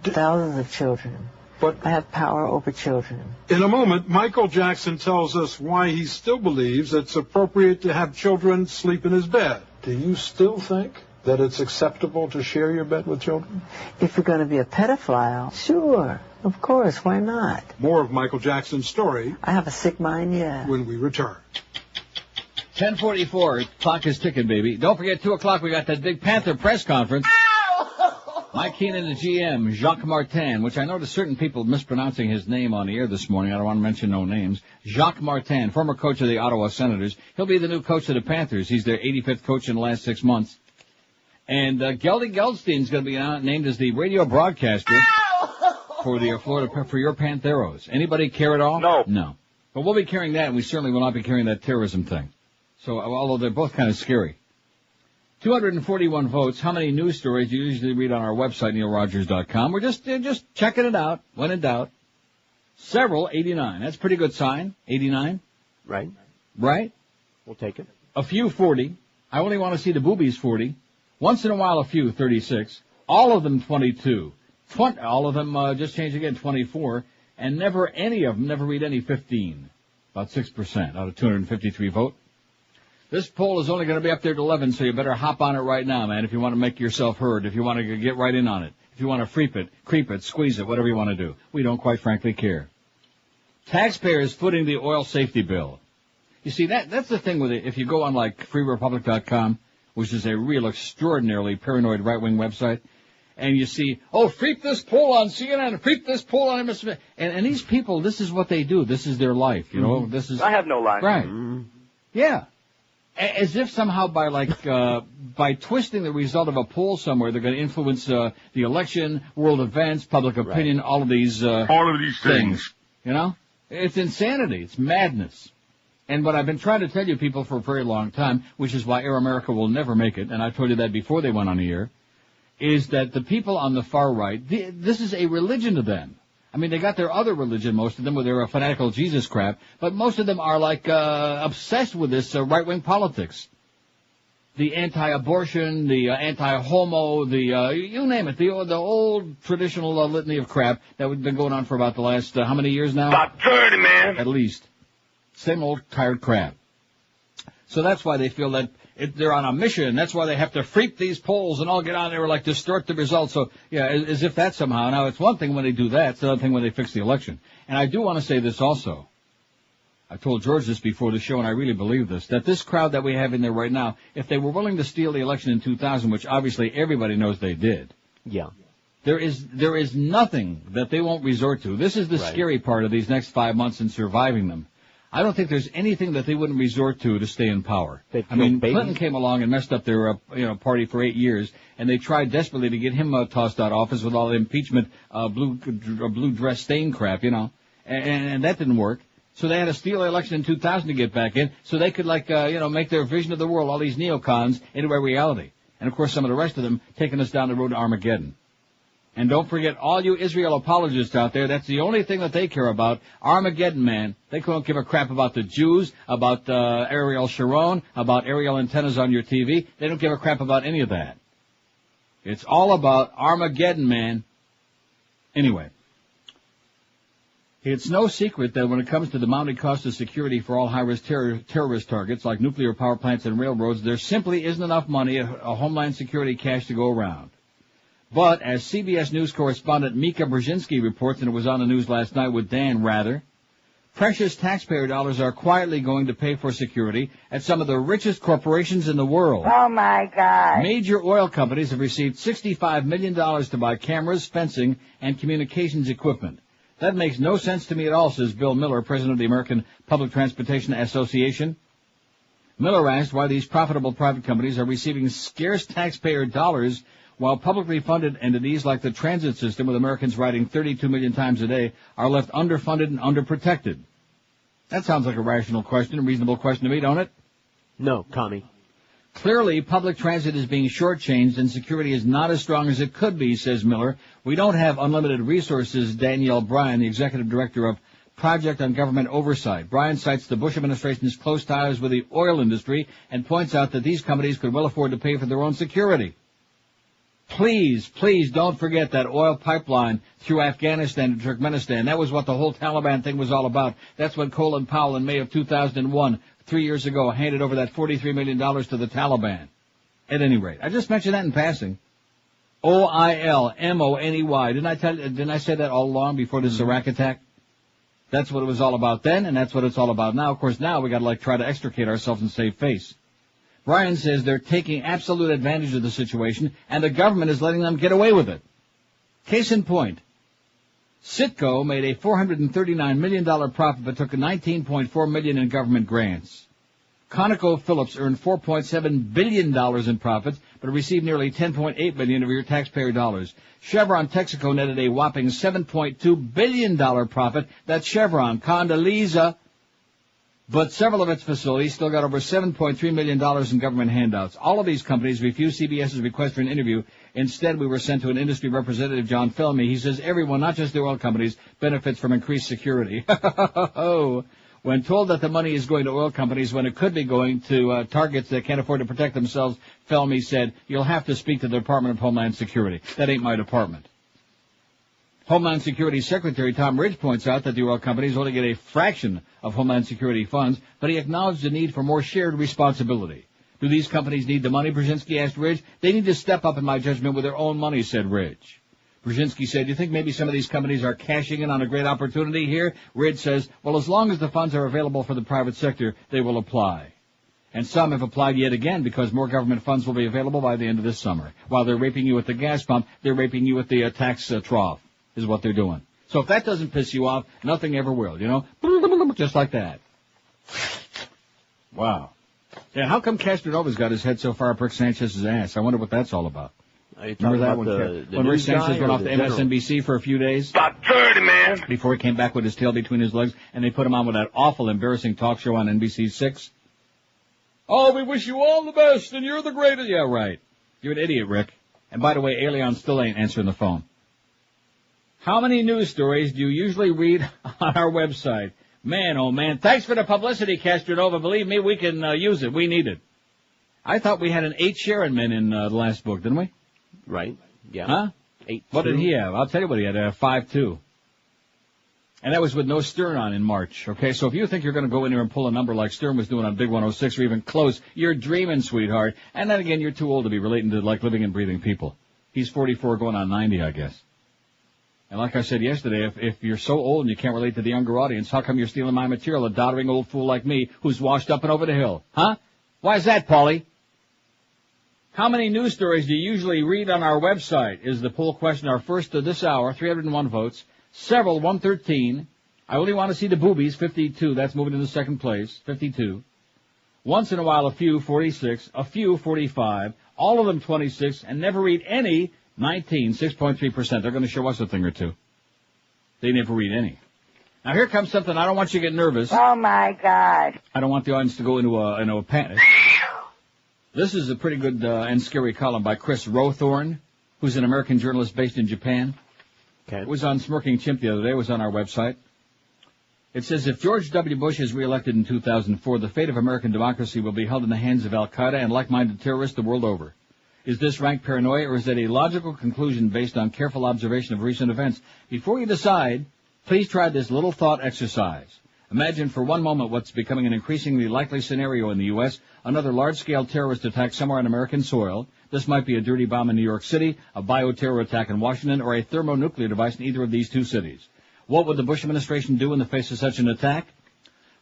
Thousands of children. But I have power over children. In a moment, Michael Jackson tells us why he still believes it's appropriate to have children sleep in his bed. Do you still think that it's acceptable to share your bed with children? If you're going to be a pedophile, sure. Of course, why not? More of Michael Jackson's story. I have a sick mind, yeah. When we return. 10:44, clock is ticking, baby. Don't forget, 2 o'clock, we got that big Panther press conference. Ow! Mike Keenan, the GM, Jacques Martin, which I noticed certain people mispronouncing his name on the air this morning. I don't want to mention no names. Jacques Martin, former coach of the Ottawa Senators. He'll be the new coach of the Panthers. He's their 85th coach in the last 6 months. And Geldy Geldstein's going to be named as the radio broadcaster for the for your Pantheros. Anybody care at all? No. But we'll be carrying that, and we certainly will not be carrying that terrorism thing. So, although they're both kind of scary. 241 votes. How many news stories do you usually read on our website, neilrogers.com? We're just checking it out. When in doubt. Several, 89. That's a pretty good sign. 89. Right. We'll take it. A few, 40. I only want to see the boobies, 40. Once in a while, a few, 36. All of them, 22. All of them just changed again, 24. And never any of them, never read any, 15. About 6% out of 253 vote. This poll is only going to be up there at 11, so you better hop on it right now, man, if you want to make yourself heard, if you want to get right in on it, if you want to creep it, squeeze it, whatever you want to do. We don't quite frankly care. Taxpayers footing the oil safety bill. You see, that's the thing with it. If you go on like freerepublic.com, which is a real extraordinarily paranoid right-wing website, and you see, freep this poll on CNN, freep this poll on MSNBC. And these people, this is what they do. This is their life, you know. This is. I have no life. Right. Yeah. As if somehow by twisting the result of a poll somewhere, they're going to influence the election, world events, public opinion, all of these things. You know? It's insanity. It's madness. And what I've been trying to tell you people for a very long time, which is why Air America will never make it, and I told you that before they went on the air, is that the people on the far right, this is a religion to them. I mean, they got their other religion, most of them, where they're a fanatical Jesus crap, but most of them are like obsessed with this right-wing politics. The anti-abortion, the anti-homo, you name it, the old traditional litany of crap that we've been going on for about the last, how many years now? About 30, man. At least. Same old tired crap. So that's why they feel that they're on a mission. That's why they have to freak these polls and all get on there and like distort the results. So, yeah, as if that somehow. Now, it's one thing when they do that. It's another thing when they fix the election. And I do want to say this also. I told George this before the show, and I really believe this, that this crowd that we have in there right now, if they were willing to steal the election in 2000, which obviously everybody knows they did. Yeah. There is nothing that they won't resort to. This is the scary part of these next 5 months and surviving them. I don't think there's anything that they wouldn't resort to stay in power. I mean, Clinton came along and messed up their, party for 8 years, and they tried desperately to get him tossed out of office with all the impeachment, blue dress stain crap, and that didn't work. So they had to steal the election in 2000 to get back in, so they could make their vision of the world, all these neocons, into a reality. And of course, some of the rest of them taking us down the road to Armageddon. And don't forget, all you Israel apologists out there, that's the only thing that they care about. Armageddon, man. They don't give a crap about the Jews, about Ariel Sharon, about aerial antennas on your TV. They don't give a crap about any of that. It's all about Armageddon, man. Anyway, it's no secret that when it comes to the mounting cost of security for all high-risk terrorist targets like nuclear power plants and railroads, there simply isn't enough money, a Homeland Security cash to go around. But as CBS News correspondent Mika Brzezinski reports, and it was on the news last night with Dan Rather, precious taxpayer dollars are quietly going to pay for security at some of the richest corporations in the world. Oh, my God. Major oil companies have received $65 million to buy cameras, fencing, and communications equipment. That makes no sense to me at all, says Bill Miller, president of the American Public Transportation Association. Miller asked why these profitable private companies are receiving scarce taxpayer dollars while publicly funded entities like the transit system, with Americans riding 32 million times a day, are left underfunded and underprotected. That sounds like a rational question, a reasonable question to me, don't it? No, Connie. Clearly, public transit is being shortchanged and security is not as strong as it could be, says Miller. We don't have unlimited resources, Danielle Bryan, the executive director of Project on Government Oversight. Bryan cites the Bush administration's close ties with the oil industry and points out that these companies could well afford to pay for their own security. Please don't forget that oil pipeline through Afghanistan and Turkmenistan. That was what the whole Taliban thing was all about. That's when Colin Powell in May of 2001, 3 years ago, handed over that $43 million to the Taliban. At any rate, I just mentioned that in passing. OILMONEY. Didn't I say that all along before this Iraq attack? That's what it was all about then, and that's what it's all about now. Of course, now we got to try to extricate ourselves and save face. Brian says they're taking absolute advantage of the situation, and the government is letting them get away with it. Case in point, Citgo made a $439 million profit but took $19.4 million in government grants. ConocoPhillips earned $4.7 billion in profits, but received nearly $10.8 billion of your taxpayer dollars. Chevron Texaco netted a whopping $7.2 billion profit. That's Chevron. Condoleezza. But several of its facilities still got over $7.3 million in government handouts. All of these companies refused CBS's request for an interview. Instead, we were sent to an industry representative, John Felmy. He says everyone, not just the oil companies, benefits from increased security. When told that the money is going to oil companies when it could be going to targets that can't afford to protect themselves, Felmy said, you'll have to speak to the Department of Homeland Security. That ain't my department. Homeland Security Secretary Tom Ridge points out that the oil companies only get a fraction of Homeland Security funds, but he acknowledged the need for more shared responsibility. Do these companies need the money, Brzezinski asked Ridge. They need to step up, in my judgment, with their own money, said Ridge. Brzezinski said, do you think maybe some of these companies are cashing in on a great opportunity here? Ridge says, well, as long as the funds are available for the private sector, they will apply. And some have applied yet again because more government funds will be available by the end of this summer. While they're raping you at the gas pump, they're raping you at the tax trough, is what they're doing. So if that doesn't piss you off, nothing ever will, you know? Just like that. Wow. Yeah, how come Castronovo's got his head so far up Rick Sanchez's ass? I wonder what that's all about. Remember that when Rick Sanchez went off to MSNBC for a few days? About 30, man. Before he came back with his tail between his legs, and they put him on with that awful, embarrassing talk show on NBC6. Oh, we wish you all the best, and you're the greatest. Yeah, right. You're an idiot, Rick. And by the way, Elion still ain't answering the phone. How many news stories do you usually read on our website? Man, oh man, thanks for the publicity, Castronova. Believe me, we can use it. We need it. I thought we had an 8 Sharon men in the last book, didn't we? Right. Yeah. Huh? 8-2. What did he have? I'll tell you what he had. 5-2. And that was with no Stern on in March. Okay, so if you think you're going to go in there and pull a number like Stern was doing on Big 106 or even close, you're dreaming, sweetheart. And then again, you're too old to be relating to like living and breathing people. He's 44 going on 90, I guess. And like I said yesterday, if you're so old and you can't relate to the younger audience, how come you're stealing my material, a doddering old fool like me who's washed up and over the hill? Huh? Why is that, Paulie? How many news stories do you usually read on our website is the poll question. Our first of this hour, 301 votes. Several, 113. I only want to see the boobies, 52. That's moving into second place, 52. Once in a while, a few, 46. A few, 45. All of them, 26. And never read any, 19, 6.3%. They're going to show us a thing or two. They never read any. Now here comes something. I don't want you to get nervous. Oh my God. I don't want the audience to go into a panic. This is a pretty good and scary column by Chris Rowthorne, who's an American journalist based in Japan. Okay. It was on Smirking Chimp the other day. It was on our website. It says, if George W. Bush is reelected in 2004, the fate of American democracy will be held in the hands of al-Qaeda and like-minded terrorists the world over. Is this rank paranoia, or is it a logical conclusion based on careful observation of recent events? Before you decide, please try this little thought exercise. Imagine for one moment what's becoming an increasingly likely scenario in the U.S., another large-scale terrorist attack somewhere on American soil. This might be a dirty bomb in New York City, a bioterror attack in Washington, or a thermonuclear device in either of these two cities. What would the Bush administration do in the face of such an attack?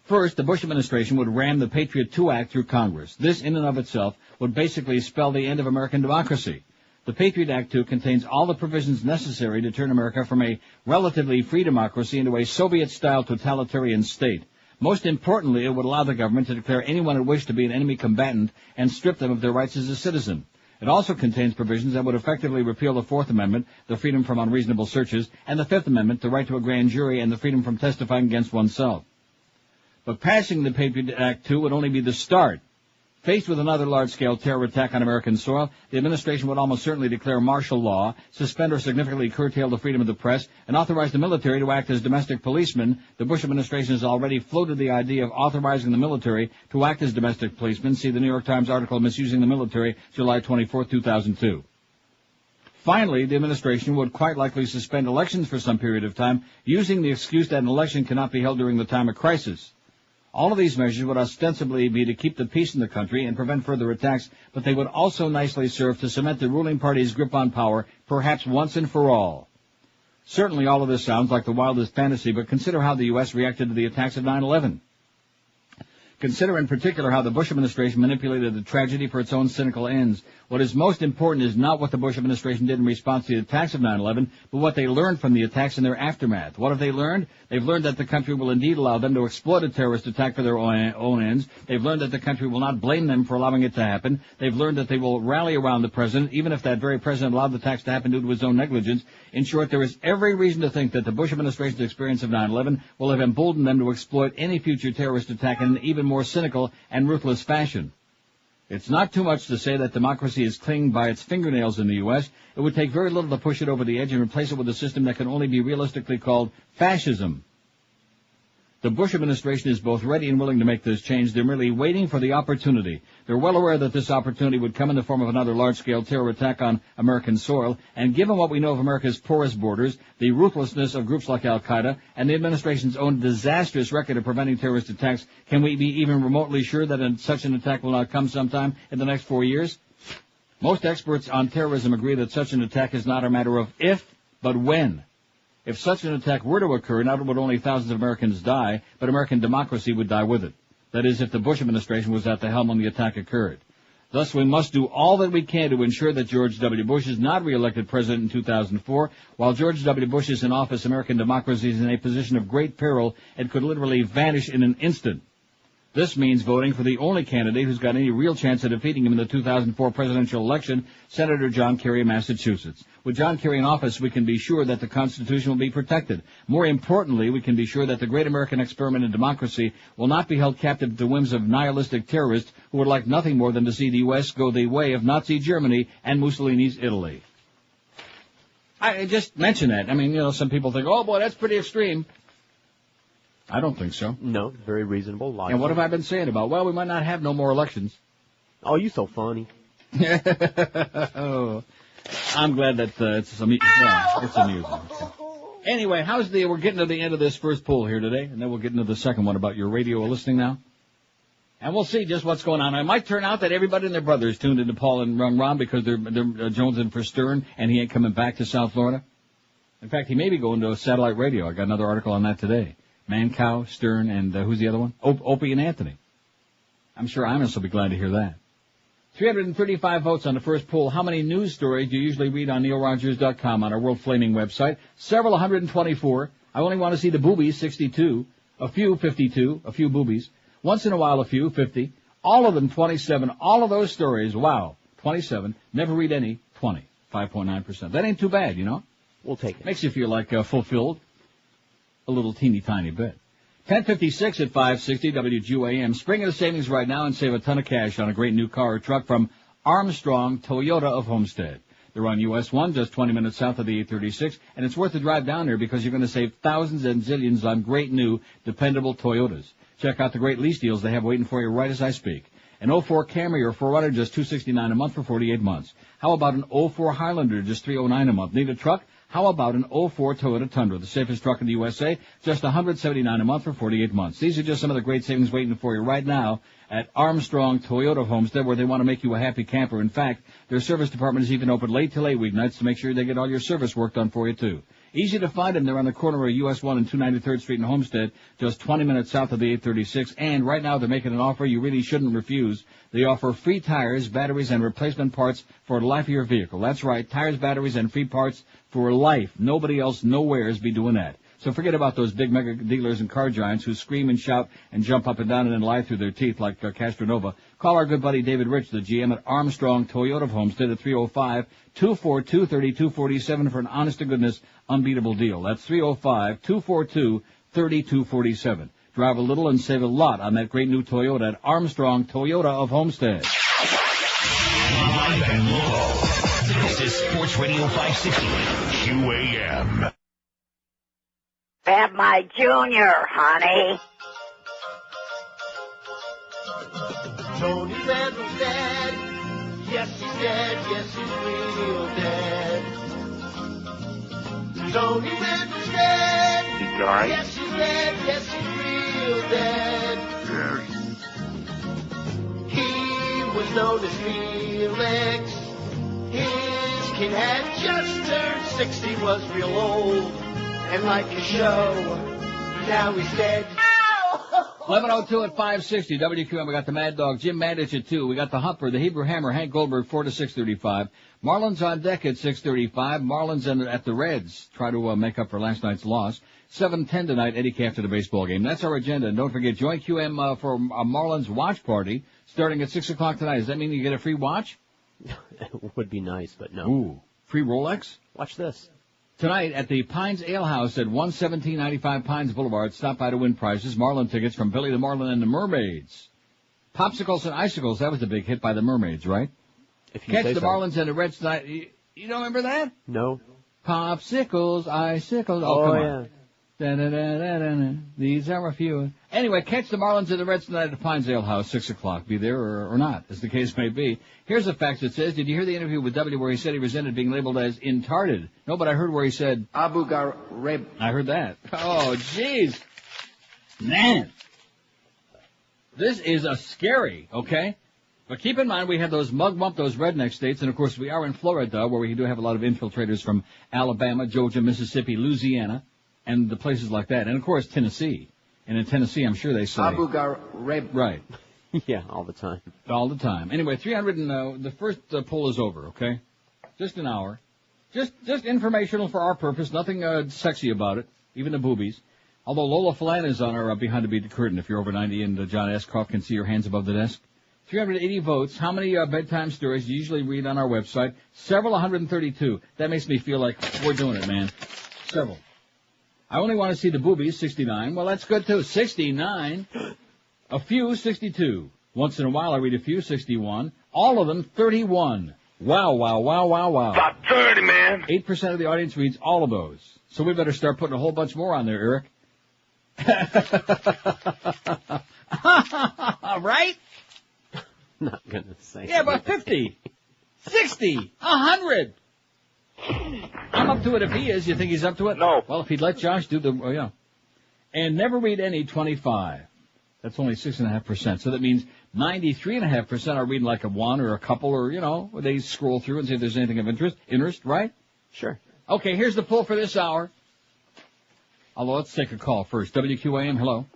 First, the Bush administration would ram the Patriot II Act through Congress. This, in and of itself, would basically spell the end of American democracy. The Patriot Act II contains all the provisions necessary to turn America from a relatively free democracy into a Soviet-style totalitarian state. Most importantly, it would allow the government to declare anyone who wished to be an enemy combatant and strip them of their rights as a citizen. It also contains provisions that would effectively repeal the Fourth Amendment, the freedom from unreasonable searches, and the Fifth Amendment, the right to a grand jury and the freedom from testifying against oneself. But passing the Patriot Act II would only be the start. Faced with another large-scale terror attack on American soil, the administration would almost certainly declare martial law, suspend or significantly curtail the freedom of the press, and authorize the military to act as domestic policemen. The Bush administration has already floated the idea of authorizing the military to act as domestic policemen. See the New York Times article, Misusing the Military, July 24, 2002. Finally, the administration would quite likely suspend elections for some period of time, using the excuse that an election cannot be held during the time of crisis. All of these measures would ostensibly be to keep the peace in the country and prevent further attacks, but they would also nicely serve to cement the ruling party's grip on power, perhaps once and for all. Certainly all of this sounds like the wildest fantasy, but consider how the U.S. reacted to the attacks of 9/11. Consider in particular how the Bush administration manipulated the tragedy for its own cynical ends. What is most important is not what the Bush administration did in response to the attacks of 9/11, but what they learned from the attacks and their aftermath. What have they learned? They've learned that the country will indeed allow them to exploit a terrorist attack for their own ends. They've learned that the country will not blame them for allowing it to happen. They've learned that they will rally around the president, even if that very president allowed the attacks to happen due to his own negligence. In short, there is every reason to think that the Bush administration's experience of 9/11 will have emboldened them to exploit any future terrorist attack in an even more cynical and ruthless fashion. It's not too much to say that democracy is clinging by its fingernails in the U.S. It would take very little to push it over the edge and replace it with a system that can only be realistically called fascism. The Bush administration is both ready and willing to make this change. They're merely waiting for the opportunity. They're well aware that this opportunity would come in the form of another large-scale terror attack on American soil, and given what we know of America's porous borders, the ruthlessness of groups like Al-Qaeda, and the administration's own disastrous record of preventing terrorist attacks, can we be even remotely sure that such an attack will not come sometime in the next 4 years? Most experts on terrorism agree that such an attack is not a matter of if, but when. If such an attack were to occur, not would only thousands of Americans die, but American democracy would die with it. That is, if the Bush administration was at the helm when the attack occurred. Thus, we must do all that we can to ensure that George W. Bush is not re-elected president in 2004. While George W. Bush is in office, American democracy is in a position of great peril and could literally vanish in an instant. This means voting for the only candidate who's got any real chance of defeating him in the 2004 presidential election, Senator John Kerry of Massachusetts. With John Kerry in office, we can be sure that the Constitution will be protected. More importantly, we can be sure that the great American experiment in democracy will not be held captive to the whims of nihilistic terrorists who would like nothing more than to see the U.S. go the way of Nazi Germany and Mussolini's Italy. I just mention that. I mean, some people think, oh boy, that's pretty extreme. I don't think so. No, very reasonable. Logical. And what have I been saying about? Well, we might not have no more elections. Oh, you're so funny. Oh, I'm glad that it's amusing. Anyway, we're getting to the end of this first poll here today, and then we'll get into the second one about your radio listening now. And we'll see just what's going on. It might turn out that everybody and their brother is tuned into Paul and Ron because they're jonesing for Stern, and he ain't coming back to South Florida. In fact, he may be going to satellite radio. I got another article on that today. Mancow, Stern, and who's the other one? Opie and Anthony. I'm sure Imus will be glad to hear that. 335 votes on the first poll. How many news stories do you usually read on neilrogers.com on our World Flaming website? Several 124. I only want to see the boobies, 62. A few, 52. A few boobies. Once in a while, a few, 50. All of them, 27. All of those stories, wow, 27. Never read any, 20. 5.9%. That ain't too bad, We'll take it. Makes you feel like fulfilled. A little teeny tiny bit. 10:56 at 560 WQAM. Spring into savings right now and save a ton of cash on a great new car or truck from Armstrong Toyota of Homestead. They're on US 1, just 20 minutes south of the 836, and it's worth the drive down there because you're going to save thousands and zillions on great new, dependable Toyotas. Check out the great lease deals they have waiting for you right as I speak. An 04 Camry or 4Runner, just $269 a month for 48 months. How about an 04 Highlander, just $309 a month? Need a truck? How about an 04 Toyota Tundra, the safest truck in the USA, just $179 a month for 48 months. These are just some of the great savings waiting for you right now at Armstrong Toyota of Homestead, where they want to make you a happy camper. In fact, their service department is even open late till 8 weeknights to make sure they get all your service work done for you, too. Easy to find them. They're on the corner of US 1 and 293rd Street in Homestead, just 20 minutes south of the 836. And right now they're making an offer you really shouldn't refuse. They offer free tires, batteries, and replacement parts for the life of your vehicle. That's right, tires, batteries, and free parts for life. Nobody else nowheres be doing that. So forget about those big mega dealers and car giants who scream and shout and jump up and down and then lie through their teeth like Castronovo. Call our good buddy David Rich, the GM at Armstrong Toyota of Homestead at 305-242-3247 for an honest-to-goodness unbeatable deal. That's 305-242-3247. Drive a little and save a lot on that great new Toyota at Armstrong Toyota of Homestead. Live and local. This is Sports Radio 560 QAM. Have my junior, honey. Tony Randall's dead. Yes, he's dead. Yes, he's real dead. Tony Randall's dead. He died? Yes, he's dead. Yes, he's real dead. Yes. He was known as Felix. His kid had just turned 60, was real old. And like a show, now he's dead. Ow! 11:02 at 560 WQM. We got the Mad Dog, Jim Mandich at 2. We got the Humper, the Hebrew Hammer, Hank Goldberg, 4 to 6:35. Marlins on deck at 6:35. Marlins at the Reds try to make up for last night's loss. 7:10 tonight. Eddie K after the baseball game. That's our agenda. And don't forget, join QM for a Marlins watch party starting at 6 o'clock tonight. Does that mean you get a free watch? It would be nice, but no. Ooh, free Rolex? Watch this. Tonight at the Pines Ale House at 11795 Pines Boulevard. Stop by to win prizes. Marlin tickets from Billy the Marlin and the Mermaids. Popsicles and Icicles. That was the big hit by the Mermaids, right? If you Catch say the so. Marlins and the Reds tonight. You don't remember that? No. Popsicles, Icicles. Oh, come on. Yeah. Da-da-da-da-da-da. These are a few. Anyway, catch the Marlins and the Reds tonight at the Pines Ale House, 6 o'clock. Be there or not, as the case may be. Here's a fact that says, did you hear the interview with W where he said he resented being labeled as intarded? No, but I heard where he said... Abu Ghraib. I heard that. Oh, jeez. Man. This is a scary, okay? But keep in mind, we have those mug-bump, those redneck states, and of course we are in Florida, where we do have a lot of infiltrators from Alabama, Georgia, Mississippi, Louisiana, and the places like that. And of course, Tennessee. And in Tennessee, I'm sure they say... Abu Ghraib. Right. Yeah, all the time. All the time. Anyway, 300 and, the first poll is over, okay? Just an hour. Just informational for our purpose. Nothing, sexy about it. Even the boobies. Although Lola Falan is on our behind the beat curtain if you're over 90 and John Ashcroft can see your hands above the desk. 380 votes. How many bedtime stories do you usually read on our website? Several, 132. That makes me feel like we're doing it, man. Several. I only want to see the boobies, 69. Well, that's good, too. 69. A few, 62. Once in a while, I read a few, 61. All of them, 31. Wow, wow, wow, wow, wow. About 30, man. 8% of the audience reads all of those. So we better start putting a whole bunch more on there, Eric. Right? Not gonna say. Yeah, but 50, 60, 100. I'm up to it if he is. You think he's up to it? No. Well, if he'd let Josh do the, yeah. And never read any, 25. That's only 6.5%. So that means 93.5% are reading like a one or a couple or, where they scroll through and see if there's anything of interest, right? Sure. Okay, here's the poll for this hour. Although, let's take a call first. WQAM, hello.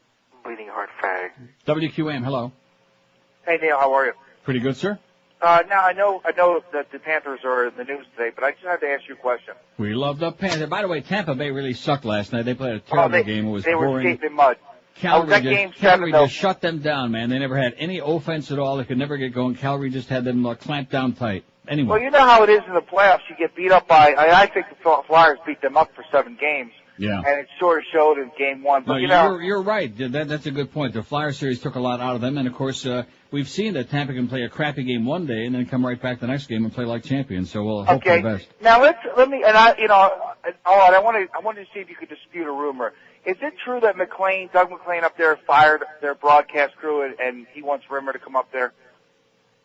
Bleeding heart fag. WQAM, hello. Hey, Neil, how are you? Pretty good, sir. Now, I know that the Panthers are in the news today, but I just have to ask you a question. We love the Panthers. By the way, Tampa Bay really sucked last night. They played a terrible game. It was they boring. Were skating in mud. Calgary just shut them down, man. They never had any offense at all. They could never get going. Calgary just had them clamped down tight. Anyway. Well, you know how it is in the playoffs. You get beat up by, I think the Flyers beat them up for 7 games. Yeah. And it sort of showed in game 1. But no, you're right. That's a good point. The Flyer series took a lot out of them. And of course, we've seen that Tampa can play a crappy game one day and then come right back the next game and play like champions. So we'll hope for the best. Now let me, and I wanted to see if you could dispute a rumor. Is it true that Doug McLean up there fired their broadcast crew and he wants Rimmer to come up there?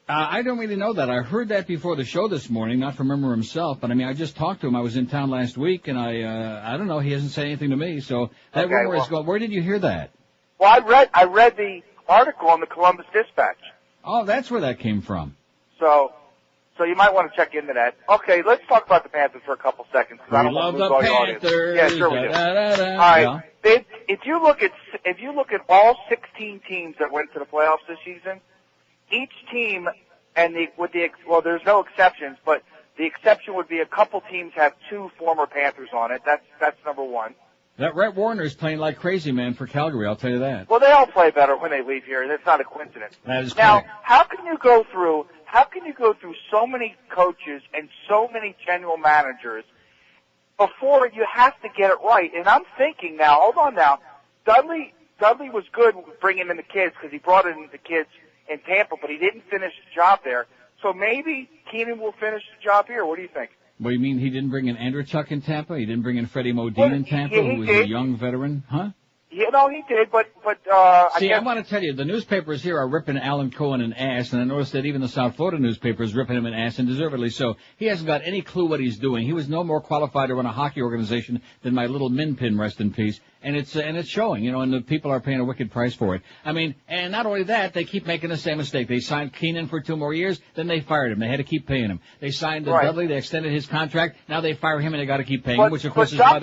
I don't really know that. I heard that before the show this morning, not from Rimmer himself, but I mean, I just talked to him. I was in town last week and I don't know, he hasn't said anything to me. So that rumor is going, where did you hear that? Well, I read the article in the Columbus Dispatch. Oh, that's where that came from. So you might want to check into that. Okay, let's talk about the Panthers for a couple seconds. We love the Panthers. Yeah, sure we do. Da, da, da. All right. Yeah. If you look at all 16 teams that went to the playoffs this season, each team, there's no exceptions, but the exception would be a couple teams have 2 former Panthers on it. That's number 1. That Rhett Warner's playing like crazy, man, for Calgary, I'll tell you that. Well, they all play better when they leave here. That's not a coincidence. That is now, correct. how can you go through so many coaches and so many general managers before you have to get it right? And I'm thinking now, hold on now, Dudley was good bringing in the kids because he brought in the kids in Tampa, but he didn't finish the job there. So maybe Keenan will finish the job here. What do you think? Well, you mean he didn't bring in Andrechuk in Tampa? He didn't bring in Freddie Modine in Tampa, who was a young veteran? Huh? Yeah, no, he did, but See, I want to tell you, the newspapers here are ripping Alan Cohen an ass, and I noticed that even the South Florida newspaper is ripping him an ass, and deservedly so. He hasn't got any clue what he's doing. He was no more qualified to run a hockey organization than my little min pin, rest in peace. And it's showing, and the people are paying a wicked price for it. I mean, and not only that, they keep making the same mistake. They signed Keenan for 2 more years, then they fired him. They had to keep paying him. They signed Dudley, they extended his contract, now they fire him and they got to keep paying him, which of course is why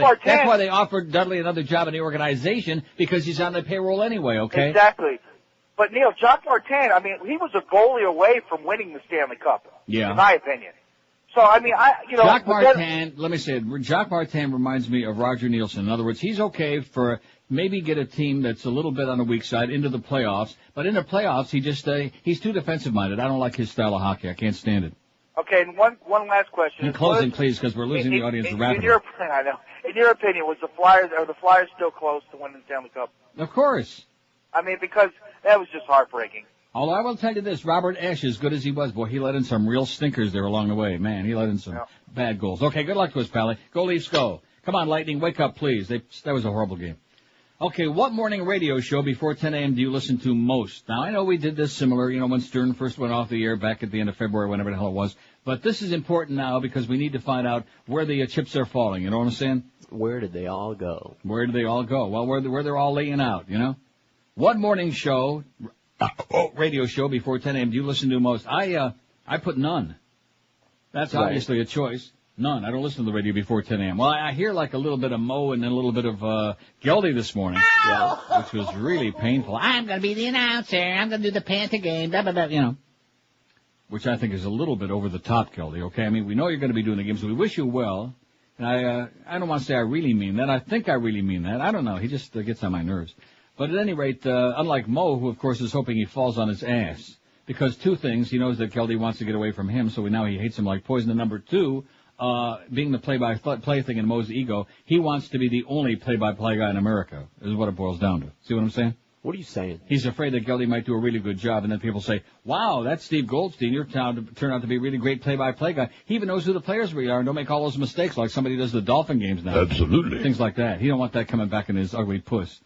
they offered Dudley another job in the organization in because he's on the payroll anyway, okay? Exactly. But, Neil, Jacques Martin, I mean, he was a goalie away from winning the Stanley Cup, Yeah. in my opinion. So, I mean, Jacques Martin, let me say it, Jacques Martin reminds me of Roger Nielsen. In other words, he's okay for maybe get a team that's a little bit on the weak side into the playoffs, but in the playoffs, he's too defensive-minded. I don't like his style of hockey. I can't stand it. Okay, and one last question. In closing, please, because we're losing the audience rapidly. I know. In your opinion, are the Flyers still close to winning the Stanley Cup? Of course. I mean, because that was just heartbreaking. Although I will tell you this, Robert Ashe, as good as he was, boy, he let in some real stinkers there along the way. Man, he let in some bad goals. Okay, good luck to us, Pally. Go Leafs, go. Come on, Lightning, wake up, please. That was a horrible game. Okay, what morning radio show before 10 a.m. do you listen to most? Now, I know we did this similar, when Stern first went off the air back at the end of February, whenever the hell it was. But this is important now because we need to find out where the chips are falling. You know what I'm saying? Where did they all go? Where did they all go? Well, where they're all laying out, What morning show, radio show before 10 a.m. do you listen to most? I put none. That's obviously a choice. None. I don't listen to the radio before 10 a.m. Well, I hear like a little bit of Mo and then a little bit of Geldy this morning, which was really painful. I'm going to be the announcer. I'm going to do the Panther game, blah, blah, blah, which I think is a little bit over the top, Geldy, okay? I mean, we know you're going to be doing the game, so we wish you well. And I don't want to say I really mean that. I think I really mean that. I don't know. He just gets on my nerves. But at any rate, unlike Mo, who, of course, is hoping he falls on his ass, because two things, he knows that Geldy wants to get away from him, so now he hates him like poison. And number two, being the play-by-play thing in Mo's ego, he wants to be the only play-by-play guy in America, is what it boils down to. See what I'm saying? What are you saying? He's afraid that Geldy might do a really good job, and then people say, wow, that's Steve Goldstein. You're turned out to be a really great play-by-play guy. He even knows who the players we are, and don't make all those mistakes like somebody does the Dolphin games now. Absolutely. Things like that. He don't want that coming back in his ugly puss.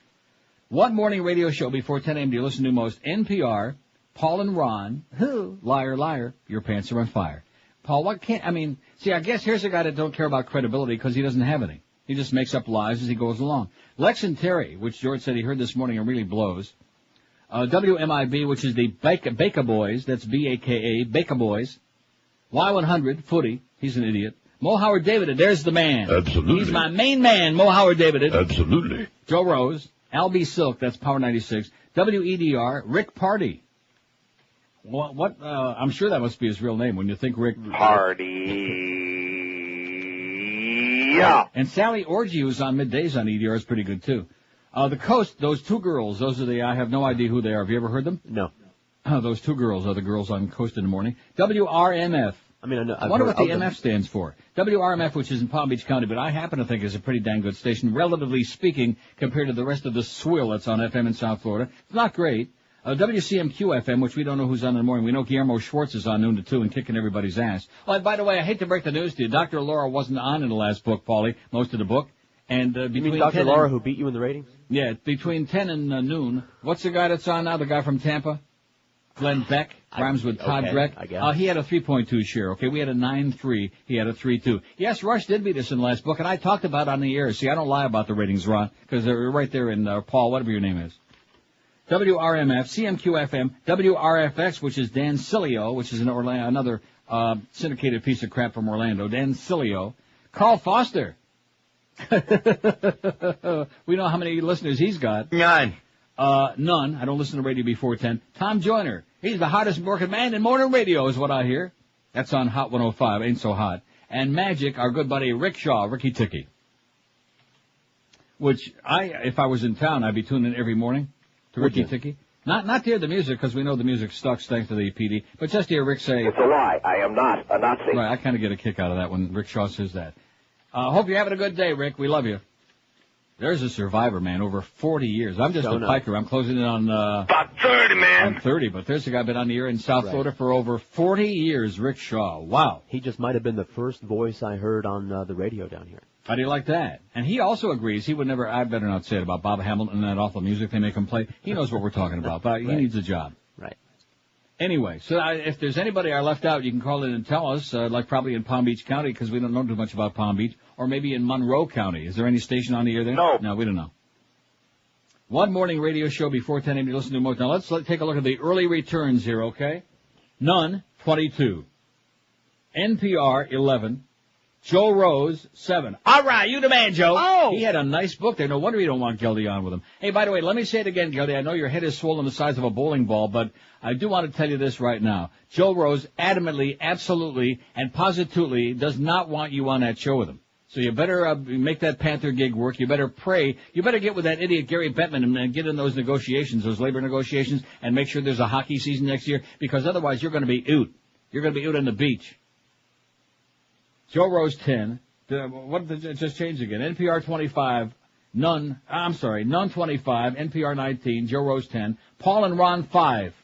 What morning radio show before 10 a.m. do you listen to most? NPR, Paul and Ron. Who? Liar, liar. Your pants are on fire. Paul, I guess here's a guy that don't care about credibility because he doesn't have any. He just makes up lies as he goes along. Lex and Terry, which George said he heard this morning and really blows. WMIB, which is the Baker Boys, that's B-A-K-A, Baker Boys. Y100, Footy, he's an idiot. Mo Howard David, there's the man. Absolutely. He's my main man, Mo Howard David. Absolutely. Joe Rose, Al B. Silk, that's Power 96. WEDR, Rick Party. I'm sure that must be his real name when you think Rick Party. Yeah. And Sally Orgy, who's on middays on EDR, is pretty good too. The Coast, those two girls, I have no idea who they are. Have you ever heard them? No. Those two girls are the girls on Coast in the Morning. WRMF. I mean, I wonder what the MF stands for. WRMF, which is in Palm Beach County, but I happen to think is a pretty dang good station, relatively speaking, compared to the rest of the swill that's on FM in South Florida. It's not great. WCMQ FM, which we don't know who's on in the morning. We know Guillermo Schwartz is on noon to 2 and kicking everybody's ass. Oh, and by the way, I hate to break the news to you. Dr. Laura wasn't on in the last book, Paulie, most of the book. And between you mean Dr. Laura, who beat you in the ratings? Yeah, between 10 and noon. What's the guy that's on now? The guy from Tampa? Glenn Beck. Rhymes with Todd Dreck. I guess. He had a 3.2 share. Okay, we had a 9.3. He had a 3.2. Yes, Rush did beat us in the last book, and I talked about it on the air. See, I don't lie about the ratings, Ron, because they're right there in Paul, whatever your name is. WRMF, CMQ-FM, WRFX, which is Dan Cilio, which is in Orlando, another syndicated piece of crap from Orlando. Dan Cilio. Carl Foster. We know how many listeners he's got. None. None. I don't listen to radio before 10. Tom Joyner. He's the hottest working man in morning radio is what I hear. That's on Hot 105. Ain't so hot. And Magic, our good buddy Rick Shaw, Ricky Ticky. Which if I was in town, I'd be tuning in every morning to Ricky Ticky. Not to hear the music, because we know the music sucks thanks to the PD, but just to hear Rick say... It's a lie. I am not a Nazi. Right, I kind of get a kick out of that when Rick Shaw says that. Hope you're having a good day, Rick. We love you. There's a survivor, man, over 40 years. I'm just a piker. I'm closing in on... about 30, man. On 30, but there's a guy been on the air in South Florida for over 40 years, Rick Shaw. Wow. He just might have been the first voice I heard on the radio down here. How do you like that? And he also agrees. He would never... I better not say it about Bob Hamilton and that awful music they make him play. He knows what we're talking about, but he needs a job. Right. Anyway, so if there's anybody I left out, you can call in and tell us, like probably in Palm Beach County, because we don't know too much about Palm Beach, or maybe in Monroe County. Is there any station on the air there? No, we don't know. One morning radio show before 10 a.m. you listen to most. Now let's take a look at the early returns here, okay? None, 22. NPR, 11. Joe Rose, 7. All right, you the man, Joe. Oh! He had a nice book there. No wonder you don't want Gildy on with him. Hey, by the way, let me say it again, Gildy. I know your head is swollen the size of a bowling ball, but I do want to tell you this right now. Joe Rose adamantly, absolutely, and positively does not want you on that show with him. So you better make that Panther gig work. You better pray. You better get with that idiot Gary Bettman and get in those negotiations, those labor negotiations, and make sure there's a hockey season next year, because otherwise you're going to be out. You're going to be out on the beach. Joe Rose 10. What did it just change again? NPR 25. None 25. NPR 19. Joe Rose 10. Paul and Ron 5.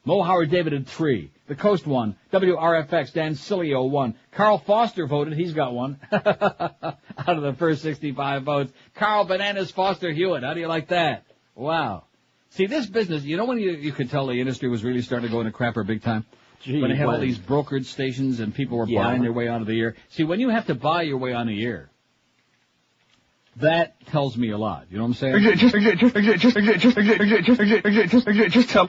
Mo Howard David at 3. The Coast 1. WRFX Dan Cilio 1. Carl Foster voted. He's got 1. Out of the first 65 votes. Carl Bananas Foster Hewitt. How do you like that? Wow. See, this business, you know when you could tell the industry was really starting to go into crapper big time? Gee, when they had all these brokerage stations and people were buying their way onto the air. See, when you have to buy your way on the air, that tells me a lot. You know what I'm saying? Just tell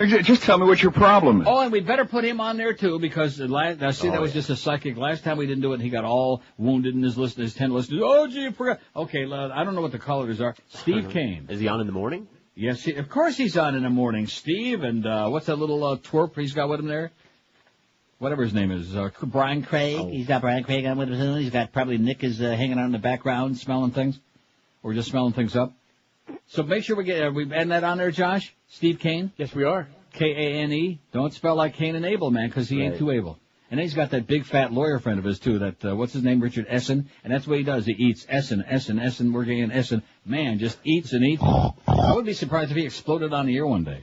me what your problem is. Oh, and we better put him on there too, because that was just a psychic. Last time we didn't do it, he got all wounded in his 10 listeners. Oh, gee, I forgot. Okay, I don't know what the callers are. Steve Kane. Is he on in the morning? Yes, of course he's on in the morning. Steve, and what's that little twerp he's got with him there? Whatever his name is, Brian Craig. Oh. He's got Brian Craig on with him. He's got probably Nick is hanging out in the background smelling things. Or just smelling things up. So make sure we add that on there, Josh? Steve Kane? Yes, we are. K-A-N-E. Don't spell like Cain and Abel, man, because he ain't too able. And then he's got that big fat lawyer friend of his, too, that, what's his name, Richard Essen? And that's what he does. He eats Essen, we're getting Essen. Man, just eats and eats. I would be surprised if he exploded on the air one day.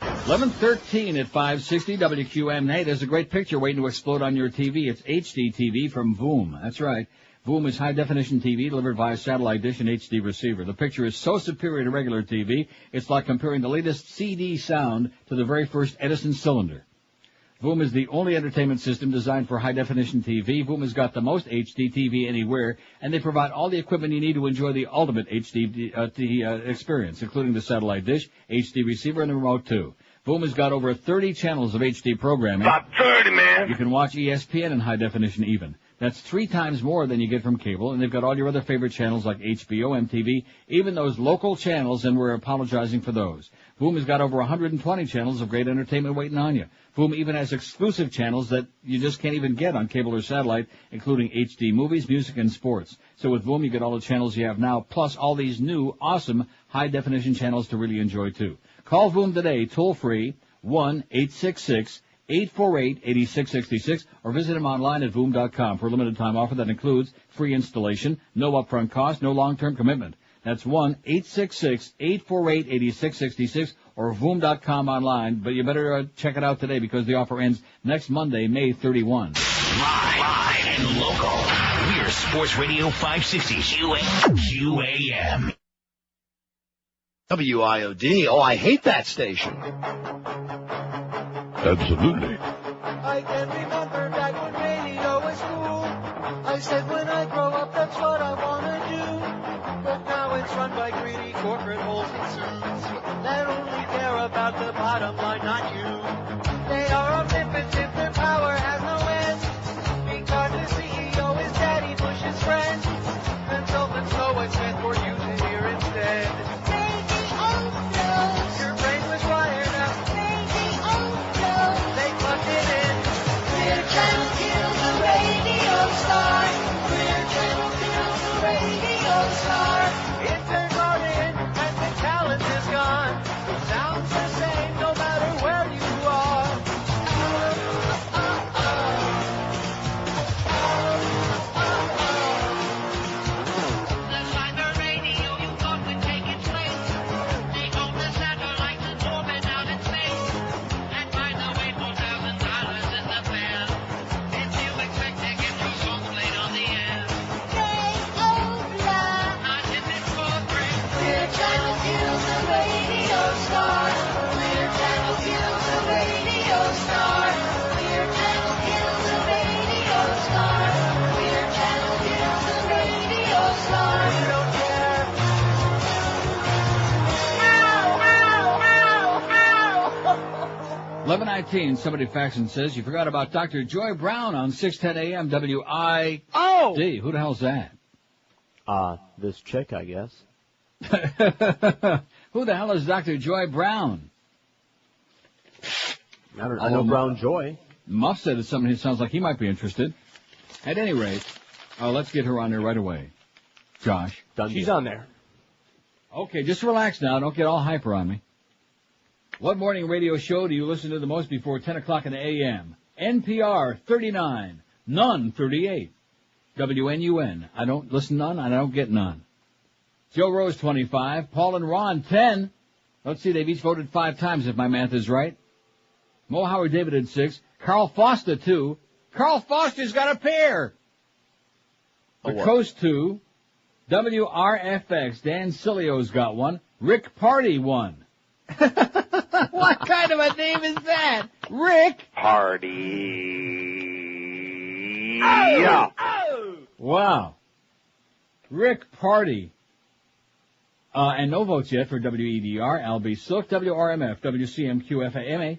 11:13 at 560 WQAM. Hey, there's a great picture waiting to explode on your TV. It's HD TV from Voom. That's right. Voom is high-definition TV delivered via satellite dish and HD receiver. The picture is so superior to regular TV, it's like comparing the latest CD sound to the very first Edison cylinder. Voom is the only entertainment system designed for high-definition TV. Voom has got the most HD TV anywhere, and they provide all the equipment you need to enjoy the ultimate HD experience, including the satellite dish, HD receiver, and the remote, too. Voom has got over 30 channels of HD programming. About 30, man. You can watch ESPN in high definition even. That's 3 times more than you get from cable, and they've got all your other favorite channels like HBO, MTV, even those local channels, and we're apologizing for those. Voom has got over 120 channels of great entertainment waiting on you. Voom even has exclusive channels that you just can't even get on cable or satellite, including HD movies, music, and sports. So with Voom, you get all the channels you have now, plus all these new, awesome, high-definition channels to really enjoy, too. Call Voom today, toll-free, 1-866-848-8666, or visit them online at Voom.com for a limited time offer that includes free installation, no upfront cost, no long-term commitment. That's 1-866-848-8666 or Voom.com online, but you better check it out today because the offer ends next Monday, May 31. Live and local. We're Sports Radio 560 QAM. WIOD. Oh, I hate that station. Absolutely. I can remember back when radio was cool. I said when I grow up, that's what I want to do. But now it's run by greedy corporate holes and suits that only care about the bottom line, not you. They are omnipotent, their power has no end. Because the CEO is Daddy Bush's friend. Consultants know what's meant for you to hear instead. Your brain was wired up. They plugged it in. Clear Channel kills the radio star. Clear Channel kills the radio star. It turns on in and the talent is gone. It sounds the same no matter where you are. 7:19, somebody faxes and says, you forgot about Dr. Joy Brown on 610 AM WID. Oh! Who the hell's that? This chick, I guess. Who the hell is Dr. Joy Brown? I know Brown Joy. Muff said it's something. It sounds like he might be interested. At any rate, let's get her on there right away. Josh. She's on there. Okay, just relax now. Don't get all hyper on me. What morning radio show do you listen to the most before 10 o'clock in the a.m.? NPR, 39. None, 38. WNUN. I don't listen none. I don't get none. Joe Rose, 25. Paul and Ron, 10. Let's see, they've each voted 5 times if my math is right. Mo Howard David had 6. Carl Foster, 2. Carl Foster's got a pair. The Coast, 2. WRFX, Dan Cilio's got 1. Rick Party, 1. What kind of a name is that? Rick Party. Yeah. Oh. Wow. Rick Party. And no votes yet for WEDR, LB Silk, WRMF, WCMQ-FAMA,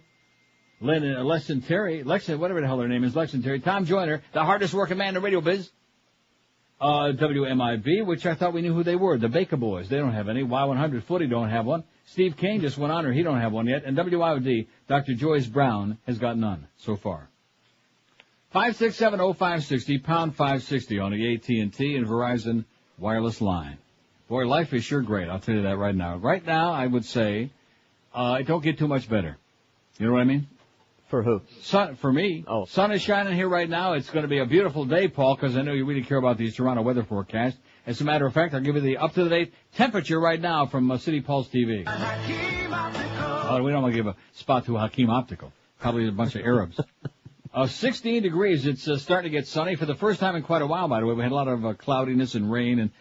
Lexington Terry, whatever the hell her name is, Lexington Terry, Tom Joyner, the hardest working man in the radio biz, WMIB, which I thought we knew who they were, the Baker Boys. They don't have any. Y100 Footy don't have one. Steve Kane just went on, or he don't have one yet. And WIOD, Dr. Joyce Brown, has got none so far. 5670560, pound 560 on the AT&T and Verizon wireless line. Boy, life is sure great. I'll tell you that right now. Right now, I would say, it don't get too much better. You know what I mean? For who? Sun, for me. Oh. Sun is shining here right now. It's going to be a beautiful day, Paul, because I know you really care about these Toronto weather forecasts. As a matter of fact, I'll give you the up-to-the-date temperature right now from City Pulse TV. Oh, we don't want to give a spot to Hakeem Optical. Probably a bunch of Arabs. 16 degrees. It's starting to get sunny for the first time in quite a while, by the way. We had a lot of cloudiness and rain and,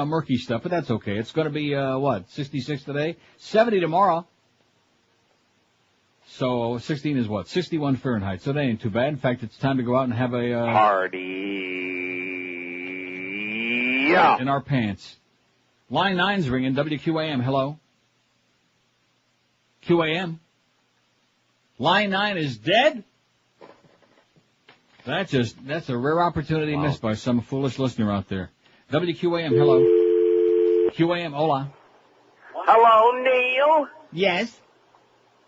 murky stuff, but that's okay. It's going to be, 66 today? 70 tomorrow. So 16 is what? 61 Fahrenheit. So that ain't too bad. In fact, it's time to go out and have a party in our pants. Line 9's ringing. WQAM. Hello. QAM. Line 9 is dead? That's a rare opportunity missed by some foolish listener out there. WQAM. Hello. QAM. Hola. Hello, Neil. Yes.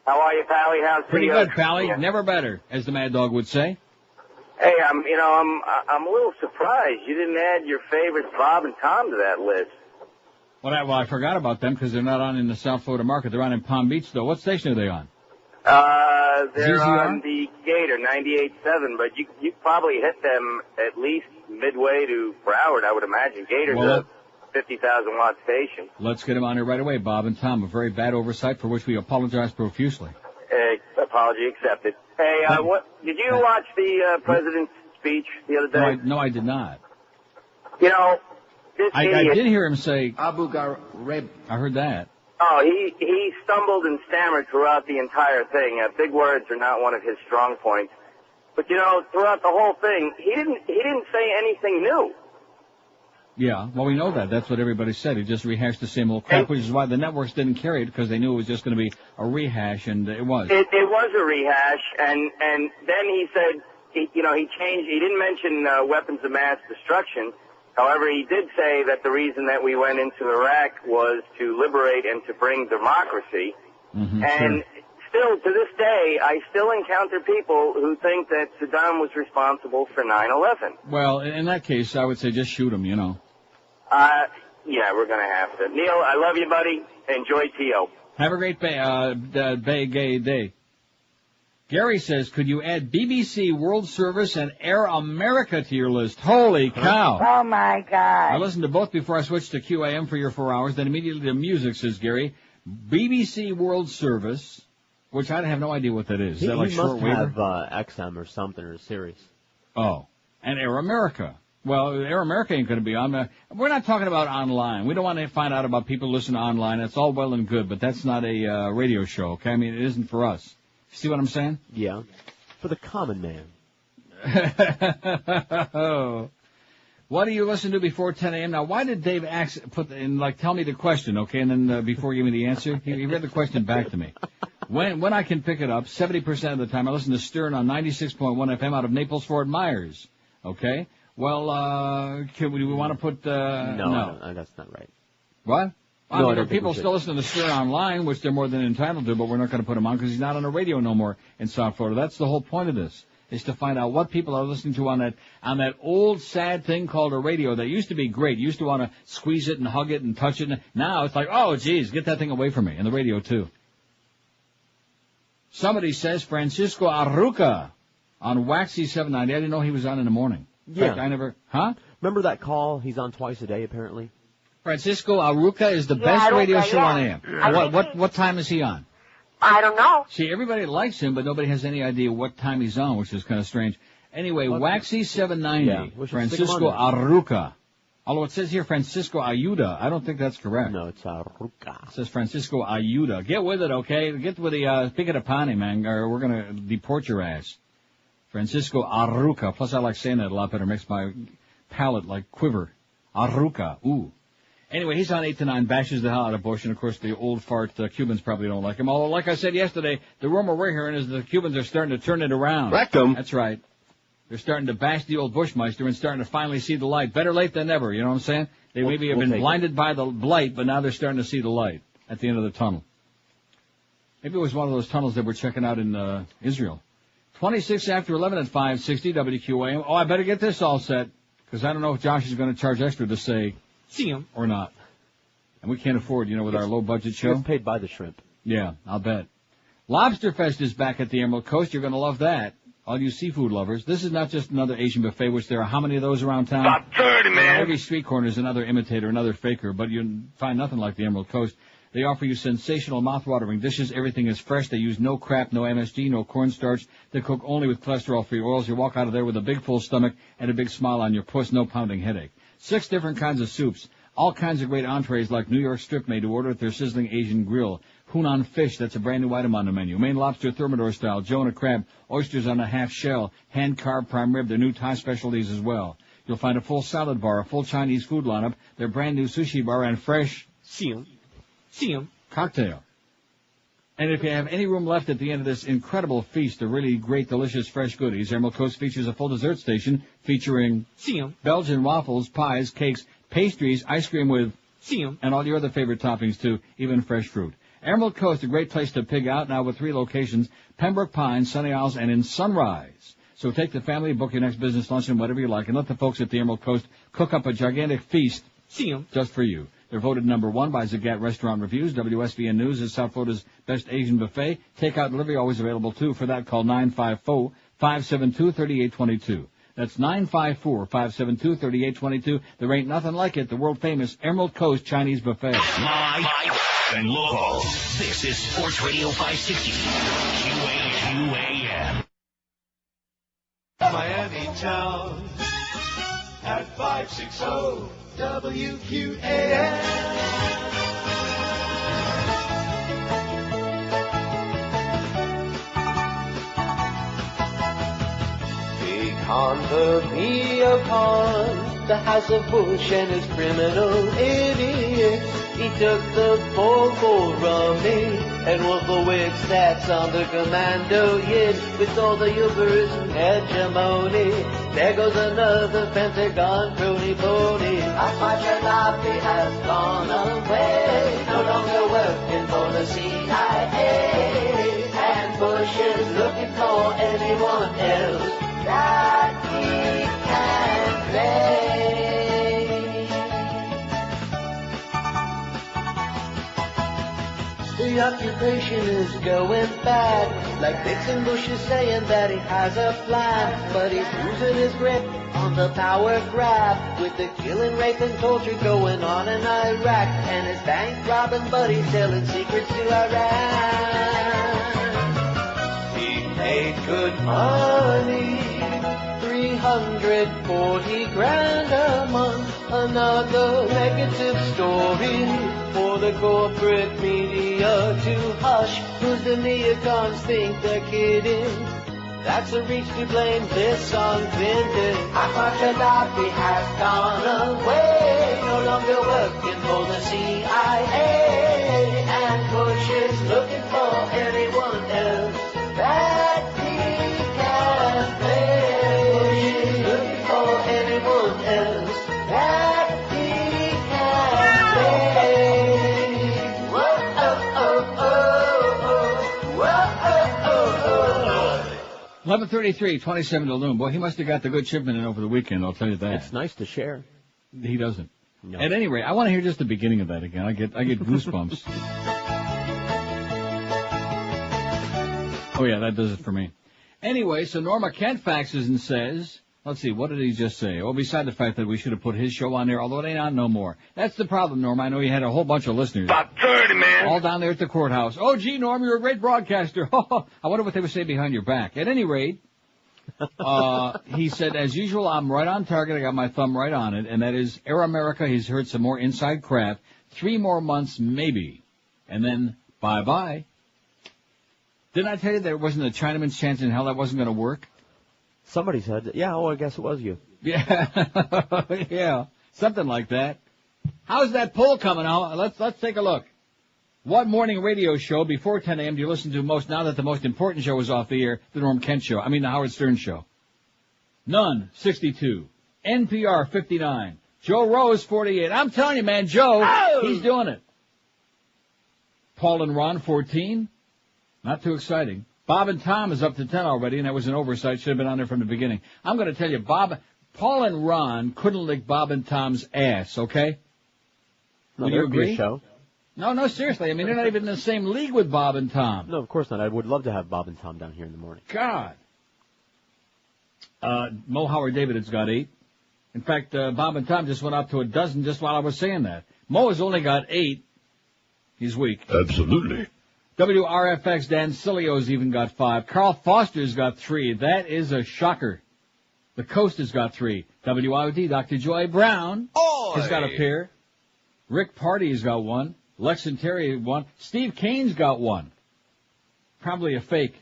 How are you, Pally? How's Pretty good, Pally. Yeah. Never better, as the Mad Dog would say. Hey, I'm a little surprised you didn't add your favorites, Bob and Tom, to that list. Well, I forgot about them because they're not on in the South Florida market. They're on in Palm Beach, though. What station are they on? They're ZZR? on the Gator, 98.7, but you probably hit them at least midway to Broward, I would imagine. Gator's a 50,000-watt station. Let's get them on here right away, Bob and Tom. A very bad oversight for which we apologize profusely. Apology accepted. Hey, did you watch the president's speech the other day? No, I did not. This I idiot... did hear him say... Abu Ghraib. I heard that. Oh, he stumbled and stammered throughout the entire thing. Big words are not one of his strong points. But throughout the whole thing, he didn't say anything new. Yeah, well, we know that. That's what everybody said. He just rehashed the same old crap, which is why the networks didn't carry it, because they knew it was just going to be a rehash, and it was. It was a rehash, and then he said, he changed. He didn't mention weapons of mass destruction. However, he did say that the reason that we went into Iraq was to liberate and to bring democracy. Mm-hmm, and still, to this day, I still encounter people who think that Saddam was responsible for 9/11. Well, in that case, I would say just shoot him, Yeah, we're going to have to. Neil, I love you, buddy. Enjoy T.O. Have a great gay day. Gary says, could you add BBC World Service and Air America to your list? Holy cow. Oh, my God. I listened to both before I switched to QAM for your 4 hours, then immediately to music, says Gary. BBC World Service, which I have no idea what that is. Is that like shortwave? He must have XM or something, or Sirius. Oh, and Air America. Well, Air America ain't going to be on. We're not talking about online. We don't want to find out about people listening online. That's all well and good, but that's not a radio show, okay? I mean, it isn't for us. See what I'm saying? Yeah. For the common man. What do you listen to before 10 a.m.? Now, why did Dave tell me the question, okay, and then before he gave me the answer? He read the question back to me. When I can pick it up, 70% of the time I listen to Stern on 96.1 FM out of Naples, Fort Myers. Okay? Well, do we want to put, No, that's not right. What? No, I I don't mean, think people we should. still listen to Stern online, which they're more than entitled to, but we're not going to put him on because he's not on the radio no more in South Florida. That's the whole point of this, is to find out what people are listening to on that old sad thing called a radio that used to be great. You used to want to squeeze it and hug it and touch it. And now it's like, oh, geez, get that thing away from me. And the radio, too. Somebody says Francisco Arruca on Waxy 790. I didn't know he was on in the morning. In fact, I never, Remember that call? He's on twice a day, apparently. Francisco Arruca is the Yeah, best Arruca, radio show yeah. on AM. What time is he on? I don't know. See, everybody likes him, but nobody has any idea what time he's on, which is kind of strange. Anyway, Waxy 790, we should stick him Francisco on Arruca. Although it says here Francisco Ayuda. I don't think that's correct. No, it's Arruca. It says Francisco Ayuda. Get with it, okay? Get with the pick it upon him, man, or we're going to deport your ass. Francisco Arruca. Plus, I like saying that a lot better. Makes my palate like quiver. Arruca. Ooh. Anyway, he's on 8 to 9, bashes the hell out of Bush, and of course the old fart Cubans probably don't like him. Although, like I said yesterday, the rumor we're hearing is the Cubans are starting to turn it around. Wreck 'em. That's right. They're starting to bash the old Bushmeister and starting to finally see the light. Better late than never, you know what I'm saying? They maybe have been blinded by the light, but now they're starting to see the light at the end of the tunnel. Maybe it was one of those tunnels that we're checking out in Israel. 26 after 11 at 560 WQAM. Oh, I better get this all set, because I don't know if Josh is going to charge extra to say see him or not. And we can't afford, with our low-budget show. It's paid by the shrimp. Yeah, I'll bet. Lobster Fest is back at the Emerald Coast. You're going to love that. All you seafood lovers. This is not just another Asian buffet, which there are how many of those around town? About 30, man. Every street corner is another imitator, another faker, but you find nothing like the Emerald Coast. They offer you sensational mouth-watering dishes. Everything is fresh. They use no crap, no MSG, no cornstarch. They cook only with cholesterol-free oils. You walk out of there with a big full stomach and a big smile on your puss, no pounding headache. 6 different kinds of soups. All kinds of great entrees like New York strip made to order at their sizzling Asian grill. Hunan fish, that's a brand new item on the menu. Maine lobster thermidor style, Jonah crab, oysters on a half shell, hand-carved prime rib, their new Thai specialties as well. You'll find a full salad bar, a full Chinese food lineup, their brand new sushi bar, and fresh cocktail. And if you have any room left at the end of this incredible feast of really great, delicious, fresh goodies, Emerald Coast features a full dessert station featuring Belgian waffles, pies, cakes, pastries, ice cream with and all your other favorite toppings too, even fresh fruit. Emerald Coast, a great place to pig out, now with 3 locations, Pembroke Pines, Sunny Isles, and in Sunrise. So take the family, book your next business luncheon, whatever you like, and let the folks at the Emerald Coast cook up a gigantic feast just for you. They're voted number 1 by Zagat Restaurant Reviews. WSVN News is South Florida's best Asian buffet. Takeout delivery always available too. For that, call 954-572-3822. That's 954-572-3822. There ain't nothing like it. The world-famous Emerald Coast Chinese Buffet. Live and local. This is Sports Radio 560. QAM. Miami town at 560 WQAM. Big Honda Neocon, the house of Bush and his criminal idiots. He took the ball for Romney and Wolfowitz, that's under commando, yes, with all the hubris and hegemony. There goes another Pentagon crony pony. Gaddafi has gone away, no longer working for the CIA. And Bush is looking for anyone else that he can play. The occupation is going bad, like Dixon Bush is saying that he has a plan, but he's losing his grip on the power grab, with the killing, rape, and torture going on in Iraq, and his bank robbing buddies selling secrets to Iran. He made good money, 340 grand a month, another negative story for the corporate media to hush, who's the neocons think they're kidding. That's a reach to blame this song vintage. Gaddafi has gone away, no longer working for the CIA, and Bush is looking for anyone 11:33, 27 to noon. Boy, he must have got the good shipment in over the weekend, I'll tell you that. It's nice to share. He doesn't. No. At any rate, I want to hear just the beginning of that again. I get goosebumps. Oh yeah, that does it for me. Anyway, so Norma Kent faxes and says, let's see, what did he just say? Well, beside the fact that we should have put his show on there, although it ain't on no more. That's the problem, Norma. I know you had a whole bunch of listeners. About 30, man. All down there at the courthouse. Oh, gee, Norm, you're a great broadcaster. I wonder what they would say behind your back. At any rate, he said, as usual, I'm right on target. I got my thumb right on it, and that is Air America. He's heard some more inside crap. 3 more months, maybe. And then, bye-bye. Didn't I tell you there wasn't a Chinaman's chance in hell that wasn't going to work? Somebody said, I guess it was you. Yeah, yeah, something like that. How's that poll coming out? Let's take a look. What morning radio show before 10 a.m. do you listen to most now that the most important show is off the air, the Norm Kent show? I mean, the Howard Stern show. None, 62. NPR, 59. Joe Rose, 48. I'm telling you, man, Joe, he's doing it. Paul and Ron, 14. Not too exciting. Bob and Tom is up to 10 already, and that was an oversight. Should have been on there from the beginning. I'm going to tell you, Paul and Ron couldn't lick Bob and Tom's ass, okay? No, Would you agree? Show. No, seriously. I mean, they're not even in the same league with Bob and Tom. No, of course not. I would love to have Bob and Tom down here in the morning. God. Mo Howard David has got 8. In fact, Bob and Tom just went up to a dozen just while I was saying that. Mo has only got 8. He's weak. Absolutely. WRFX Dan Cilio's even got 5. Carl Foster's got 3. That is a shocker. The Coast has got 3. WIOD Dr. Joy Brown has got a pair. Rick Party's got 1. Lex and Terry 1. Steve Kane's got 1. Probably a fake.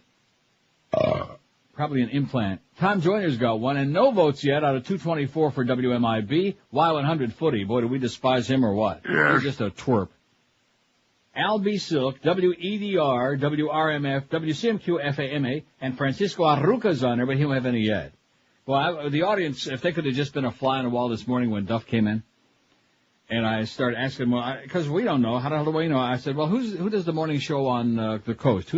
Probably an implant. Tom Joyner's got 1, and no votes yet out of 224 for WMIB. Y100 Footy. Boy, do we despise him or what? He's just a twerp. Al B. Silk, WEDR, WRMF, WCMQ FAMA, and Francisco Arruca's on there, but he don't have any yet. Well, the audience, if they could have just been a fly on the wall this morning when Duff came in, and I started asking, well, because we don't know, how the hell do we know? I said, well, who does the morning show on the Coast?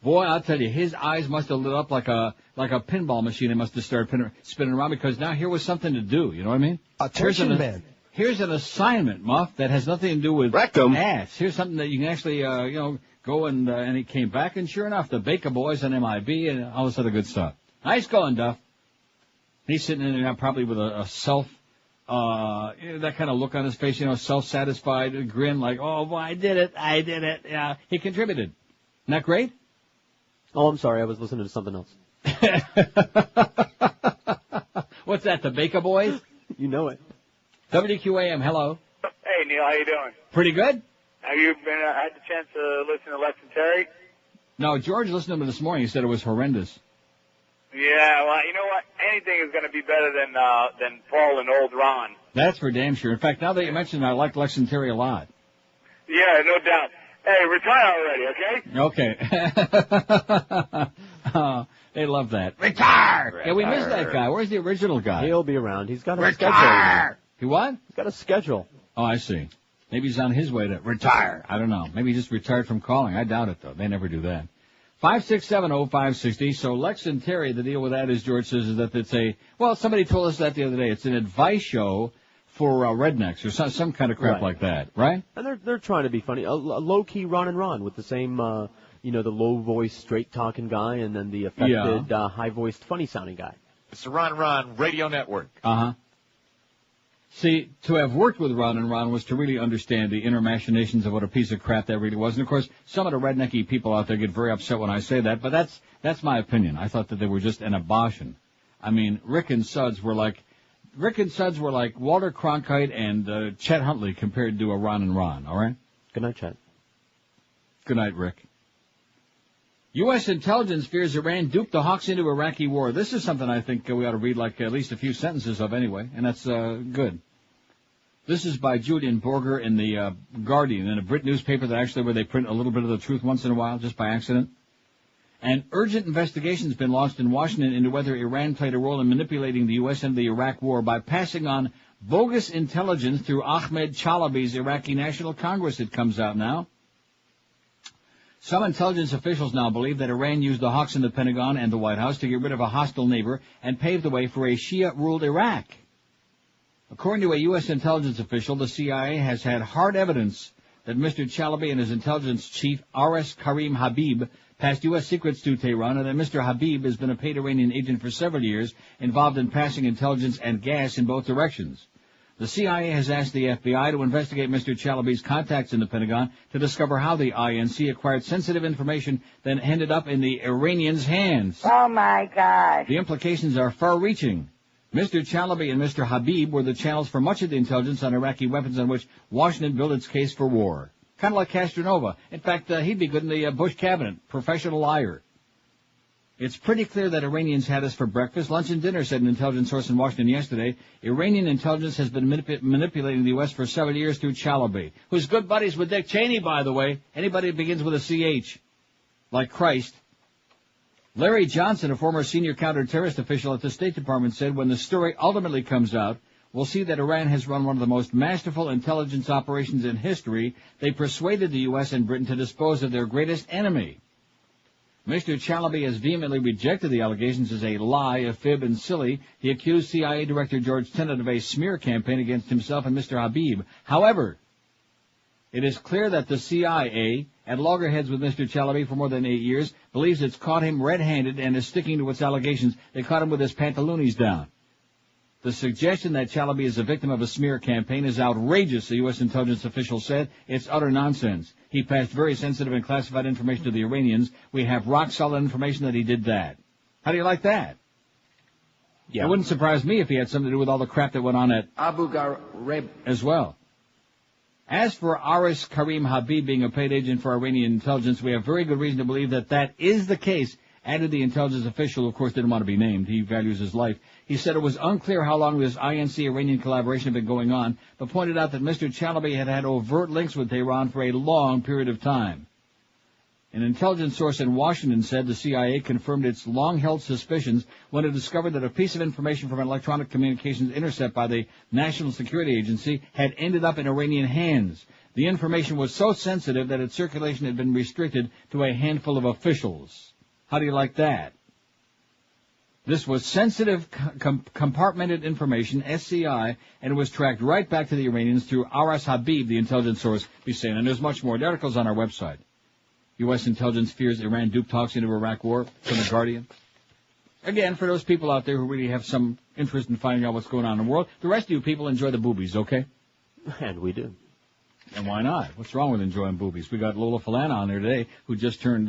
Boy, I'll tell you, his eyes must have lit up like a pinball machine. It must have started spinning around, because now here was something to do, you know what I mean? Attention, man. Here's an assignment, Muff, that has nothing to do with Rectum. ass. Here's something that you can actually, go and he came back, and sure enough, the Baker Boys on MIB and all this other good stuff. Nice going, Duff. He's sitting in there now probably with a that kind of look on his face, self-satisfied grin like, oh, boy, I did it. Yeah, he contributed. Isn't that great? Oh, I'm sorry, I was listening to something else. What's that, the Baker Boys? You know it. WQAM, hello. Hey, Neil, how you doing? Pretty good. Have you had the chance to listen to Lex and Terry? No, George listened to him this morning. He said it was horrendous. Yeah, well, you know what? Anything is going to be better than Paul and old Ron. That's for damn sure. In fact, now that you mentioned it, I like Lex and Terry a lot. Yeah, no doubt. Hey, retire already, okay? Okay. They love that. Retire! Yeah, we missed that guy. Where's the original guy? He'll be around. He's got a schedule. He what? He's got a schedule. Oh, I see. Maybe he's on his way to retire. I don't know. Maybe he just retired from calling. I doubt it, though. They never do that. 5670560. So Lex and Terry, the deal with that is, George says, is that it's somebody told us that the other day. It's an advice show for rednecks or some kind of crap like that, right? And they're trying to be funny. A low-key Ron and Ron with the same, the low-voiced, straight-talking guy and then the affected, high-voiced, funny-sounding guy. It's the Ron Ron Radio Network. Uh-huh. See, to have worked with Ron and Ron was to really understand the inner machinations of what a piece of crap that really was. And, of course, some of the rednecky people out there get very upset when I say that, but that's my opinion. I thought that they were just an abortion. I mean, Rick and Suds were like Walter Cronkite and Chet Huntley compared to a Ron and Ron, all right? Good night, Chet. Good night, Rick. U.S. intelligence fears Iran duped the Hawks into Iraqi war. This is something I think we ought to read at least a few sentences of anyway, and that's good. This is by Julian Borger in the Guardian, in a Brit newspaper where they print a little bit of the truth once in a while, just by accident. An urgent investigation has been launched in Washington into whether Iran played a role in manipulating the U.S. into the Iraq war by passing on bogus intelligence through Ahmed Chalabi's Iraqi National Congress, it comes out now. Some intelligence officials now believe that Iran used the hawks in the Pentagon and the White House to get rid of a hostile neighbor and pave the way for a Shia-ruled Iraq. According to a U.S. intelligence official, the CIA has had hard evidence that Mr. Chalabi and his intelligence chief, R.S. Karim Habib, passed U.S. secrets to Tehran, and that Mr. Habib has been a paid Iranian agent for several years, involved in passing intelligence and gas in both directions. The CIA has asked the FBI to investigate Mr. Chalabi's contacts in the Pentagon to discover how the INC acquired sensitive information that ended up in the Iranians' hands. Oh, my God. The implications are far-reaching. Mr. Chalabi and Mr. Habib were the channels for much of the intelligence on Iraqi weapons on which Washington built its case for war. Kind of like Castronovo. In fact, he'd be good in the Bush cabinet. Professional liar. It's pretty clear that Iranians had us for breakfast, lunch, and dinner, said an intelligence source in Washington yesterday. Iranian intelligence has been manipulating the U.S. for several years through Chalabi, who's good buddies with Dick Cheney, by the way. Anybody that begins with a CH, like Christ. Larry Johnson, a former senior counter-terrorist official at the State Department, said when the story ultimately comes out, we'll see that Iran has run one of the most masterful intelligence operations in history. They persuaded the U.S. and Britain to dispose of their greatest enemy. Mr. Chalabi has vehemently rejected the allegations as a lie, a fib, and silly. He accused CIA Director George Tenet of a smear campaign against himself and Mr. Habib. However, it is clear that the CIA, at loggerheads with Mr. Chalabi for more than 8 years, believes it's caught him red-handed and is sticking to its allegations. They caught him with his pantaloonies down. The suggestion that Chalabi is a victim of a smear campaign is outrageous, the U.S. intelligence official said. It's utter nonsense. He passed very sensitive and classified information to the Iranians. We have rock-solid information that he did that. How do you like that? Yeah. It wouldn't surprise me if he had something to do with all the crap that went on at Abu Ghraib as well. As for Aris Karim Habib being a paid agent for Iranian intelligence, we have very good reason to believe that that is the case, added the intelligence official, who of course didn't want to be named. He values his life. He said it was unclear how long this INC-Iranian collaboration had been going on, but pointed out that Mr. Chalabi had had overt links with Tehran for a long period of time. An intelligence source in Washington said the CIA confirmed its long-held suspicions when it discovered that a piece of information from an electronic communications intercept by the National Security Agency had ended up in Iranian hands. The information was so sensitive that its circulation had been restricted to a handful of officials. How do you like that? This was sensitive, compartmented information, SCI, and it was tracked right back to the Iranians through Aras Habib, the intelligence source, be saying. And there's much more. The article's on our website. U.S. intelligence fears Iran dupe talks into Iraq war from The Guardian. Again, for those people out there who really have some interest in finding out what's going on in the world, the rest of you people enjoy the boobies, okay? And we do. And why not? What's wrong with enjoying boobies? We got Lola Falana on there today, who just turned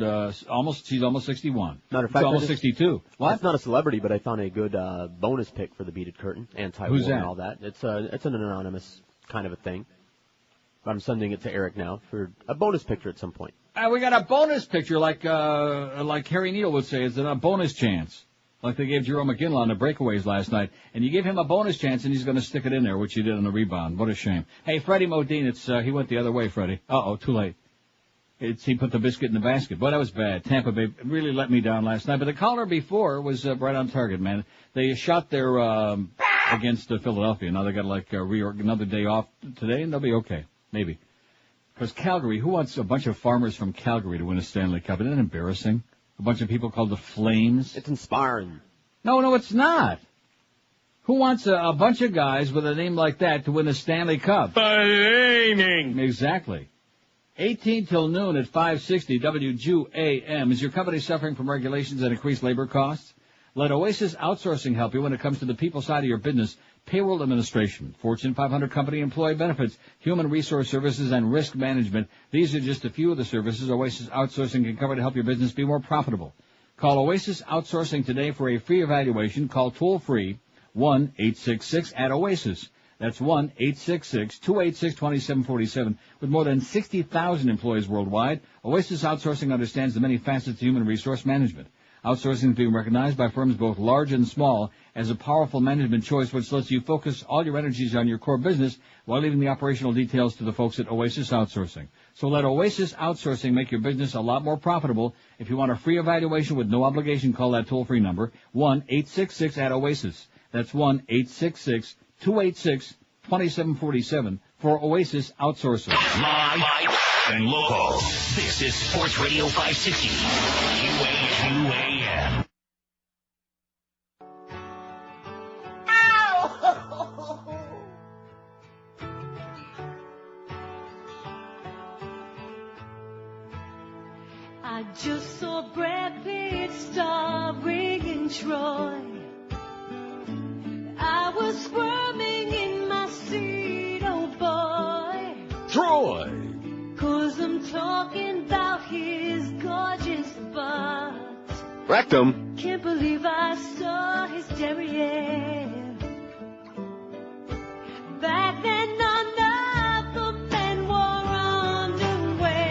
she's almost 61. Matter of fact, she's almost 62. What? That's not a celebrity, but I found a good bonus pick for the beaded curtain, anti-war Who's that? and all that. It's an anonymous kind of a thing. I'm sending it to Eric now for a bonus picture at some point. We got a bonus picture, like Harry Neal would say, it's a bonus chance. Like they gave Jerome McGinley on the breakaways last night. And you give him a bonus chance and he's going to stick it in there, which he did on the rebound. What a shame. Hey, Freddie Modine, he went the other way, Freddie. Uh-oh, too late. He put the biscuit in the basket. Boy, that was bad. Tampa Bay really let me down last night. But the caller before was right on target, man. They shot their against Philadelphia. Now they got another day off today and they'll be okay. Maybe. Because Calgary, who wants a bunch of farmers from Calgary to win a Stanley Cup? Isn't that embarrassing? A bunch of people called the Flames. It's inspiring. No, it's not. Who wants a bunch of guys with a name like that to win a Stanley Cup? Blaming. Exactly. 18 till noon at 560 WQAM. Is your company suffering from regulations that increase labor costs? Let Oasis Outsourcing help you when it comes to the people side of your business. Payroll administration, Fortune 500 company employee benefits, human resource services, and risk management. These are just a few of the services Oasis Outsourcing can cover to help your business be more profitable. Call Oasis Outsourcing today for a free evaluation. Call toll-free 1-866-OASIS. That's 1-866-286-2747. With more than 60,000 employees worldwide, Oasis Outsourcing understands the many facets of human resource management. Outsourcing is being recognized by firms both large and small as a powerful management choice which lets you focus all your energies on your core business while leaving the operational details to the folks at Oasis Outsourcing. So let Oasis Outsourcing make your business a lot more profitable. If you want a free evaluation with no obligation, call that toll-free number, 1-866-OASIS. That's 1-866-286-2747 for Oasis Outsourcing. Live and local. This is Sports Radio 560. QAQAM. I just saw Brad Pitt starring in Troy. I was squirming in my seat, oh boy. Troy! 'Cause I'm talking about his gorgeous butt. Rectum. Can't believe I saw his derriere. Back then none of the men wore underwear.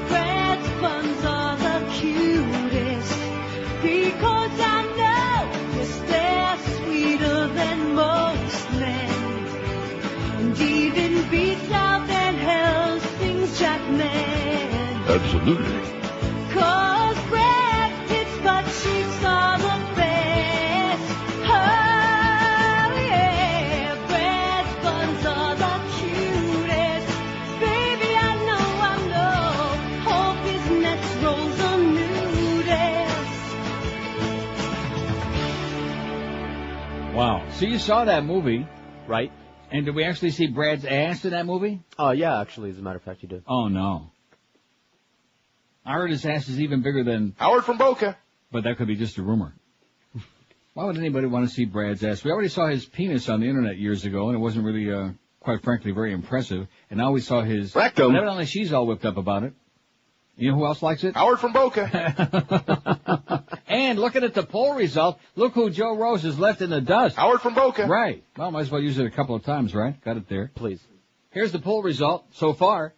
Brad's buns are the cutest, because I know yes, they're sweeter than most men, and even beats out than Helsing's Jackman. Absolutely. 'Cause Brad Pitt's butt cheeks are the best. Oh yeah, Brad's buns are the cutest. Baby, I know. Hope his next rolls a nudist. Wow. So you saw that movie, right? And did we actually see Brad's ass in that movie? Yeah, actually, as a matter of fact, you did. Oh, no. I heard his ass is even bigger than... Howard from Boca. But that could be just a rumor. Why would anybody want to see Brad's ass? We already saw his penis on the internet years ago, and it wasn't really, quite frankly, very impressive. And now we saw his... Rectum. And evidently she's all whipped up about it. You know who else likes it? Howard from Boca. And looking at the poll result, look who Joe Rose has left in the dust. Howard from Boca. Right. Well, might as well use it a couple of times, right? Got it there. Please. Here's the poll result so far.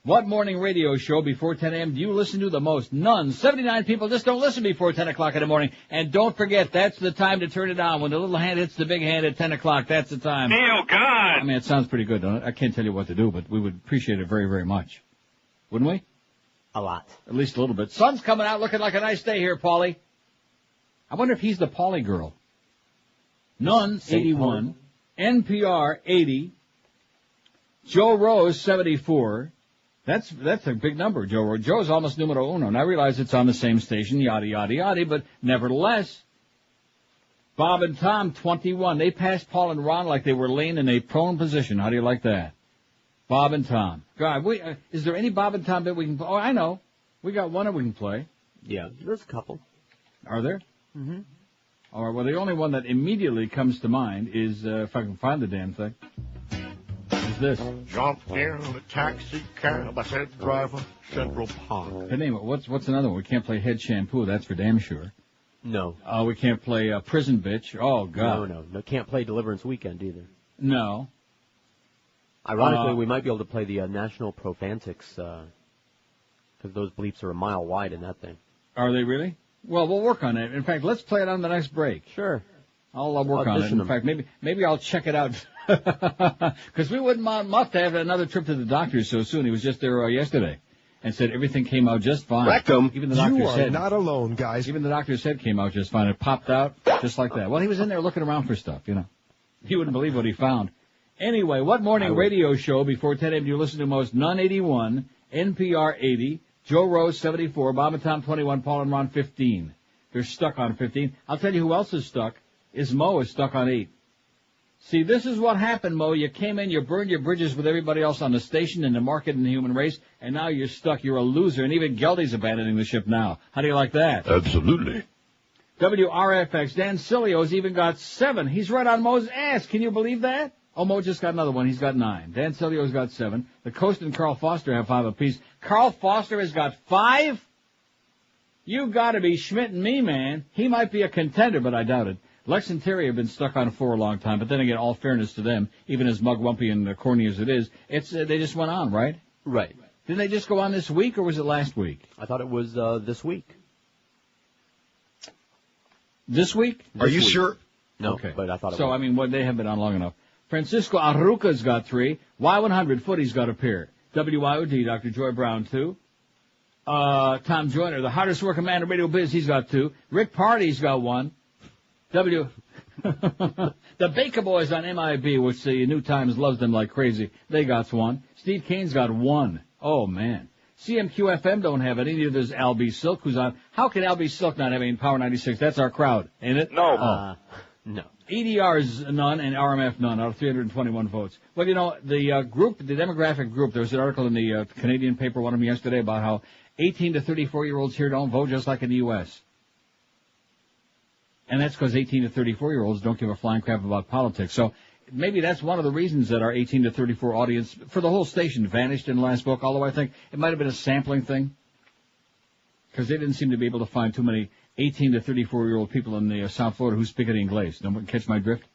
What morning radio show before 10 a.m. do you listen to the most? None. 79 people just don't listen before 10 o'clock in the morning. And don't forget, that's the time to turn it on. When the little hand hits the big hand at 10 o'clock, that's the time. Oh, God. I mean, it sounds pretty good, don't it? I can't tell you what to do, but we would appreciate it very, very much. Wouldn't we? A lot. At least a little bit. Sun's coming out looking like a nice day here, Paulie. I wonder if he's the Paulie girl. None, 81. NPR, 80. Joe Rose, 74. That's a big number, Joe Rose. Joe's almost numero uno. And I realize it's on the same station, yada, yada, yada, but nevertheless. Bob and Tom, 21. They passed Paul and Ron like they were laying in a prone position. How do you like that? Bob and Tom. God, is there any Bob and Tom that we can play? Oh, I know. We got one that we can play. Yeah, there's a couple. Are there? Mm-hmm. All right, well, the only one that immediately comes to mind is, if I can find the damn thing, is this. Jumped in a taxi cab. I said, driver, Central Park. Hey, name it. What's another one? We can't play Head Shampoo. That's for damn sure. No. We can't play Prison Bitch. Oh, God. No. Can't play Deliverance Weekend either. No. Ironically, we might be able to play the National Profantics, because those bleeps are a mile wide in that thing. Are they really? Well, we'll work on it. In fact, let's play it on the next break. Sure. I'll work on it. In fact, maybe I'll check it out. Because we wouldn't want Muff to have another trip to the doctor so soon. He was just there yesterday and said everything came out just fine. Rectum. Even the doctor said. You are not alone, guys. Even the doctor said came out just fine. It popped out just like that. Well, he was in there looking around for stuff, you know. He wouldn't believe what he found. Anyway, what morning radio show before 10 a.m. do you listen to most? None 81, NPR 80, Joe Rose 74, Bob and Tom 21, Paul and Ron 15. They're stuck on 15. I'll tell you who else is stuck. Mo is stuck on 8. See, this is what happened, Mo. You came in, you burned your bridges with everybody else on the station and the market and the human race, and now you're stuck. You're a loser, and even Geldy's abandoning the ship now. How do you like that? Absolutely. WRFX, Dan Cilio's even got 7. He's right on Mo's ass. Can you believe that? Oh, Mo just got another one. He's got 9. Dan Cilio's got 7. The Coast and Carl Foster have 5 apiece. Carl Foster has got 5? You gotta be Schmidt and me, man. He might be a contender, but I doubt it. Lex and Terry have been stuck on 4 a long time, but then again, all fairness to them, even as mugwumpy and corny as it is, they just went on, right? Right. Didn't they just go on this week, or was it last week? I thought it was this week. This week? Are you sure? No, okay. But I thought it was. So, I mean, they have been on long enough. Francisco Arruca's got 3. Y100 Footy's got a pair. WYOD, Dr. Joy Brown, 2. Tom Joyner, the hardest working man in radio biz, he's got 2. Rick Party's got 1. The Baker Boys on MIB, which the New Times loves them like crazy. They got one. Steve Kane's got one. Oh, man. CMQ-FM don't have it. Neither does Albie Silk, who's on. How can Albie Silk not have any in Power 96? That's our crowd, ain't it? No. No. EDR's none and RMF none out of 321 votes. Well, you know, the demographic group, there was an article in the Canadian paper, one of them yesterday, about how 18 to 34-year-olds here don't vote just like in the U.S. And that's because 18 to 34-year-olds don't give a flying crap about politics. So maybe that's one of the reasons that our 18 to 34 audience for the whole station vanished in the last book, although I think it might have been a sampling thing. Because they didn't seem to be able to find too many 18 to 34-year-old people in the South Florida who speak any Inglés. Don't catch my drift?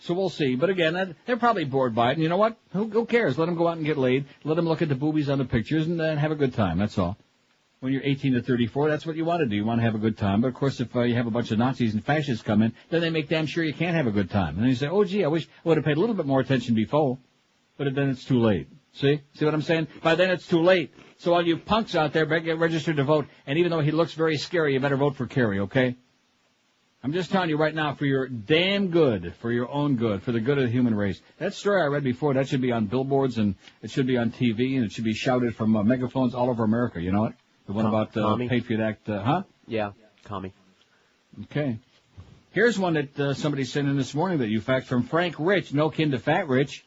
So we'll see. But again, they're probably bored by it. And you know what? Who cares? Let them go out and get laid. Let them look at the boobies on the pictures and have a good time. That's all. When you're 18 to 34, that's what you want to do. You want to have a good time. But, of course, if you have a bunch of Nazis and fascists come in, then they make damn sure you can't have a good time. And then you say, oh, gee, I wish I would have paid a little bit more attention before. But then it's too late. See what I'm saying? By then it's too late. So all you punks out there, get registered to vote. And even though he looks very scary, you better vote for Kerry, okay? I'm just telling you right now, for your damn good, for your own good, for the good of the human race. That story I read before, that should be on billboards and it should be on TV and it should be shouted from megaphones all over America. You know it? The one about the Patriot Act, huh? Yeah, commie. Okay. Here's one that somebody sent in this morning that you faxed from Frank Rich, no kin to Fat Rich.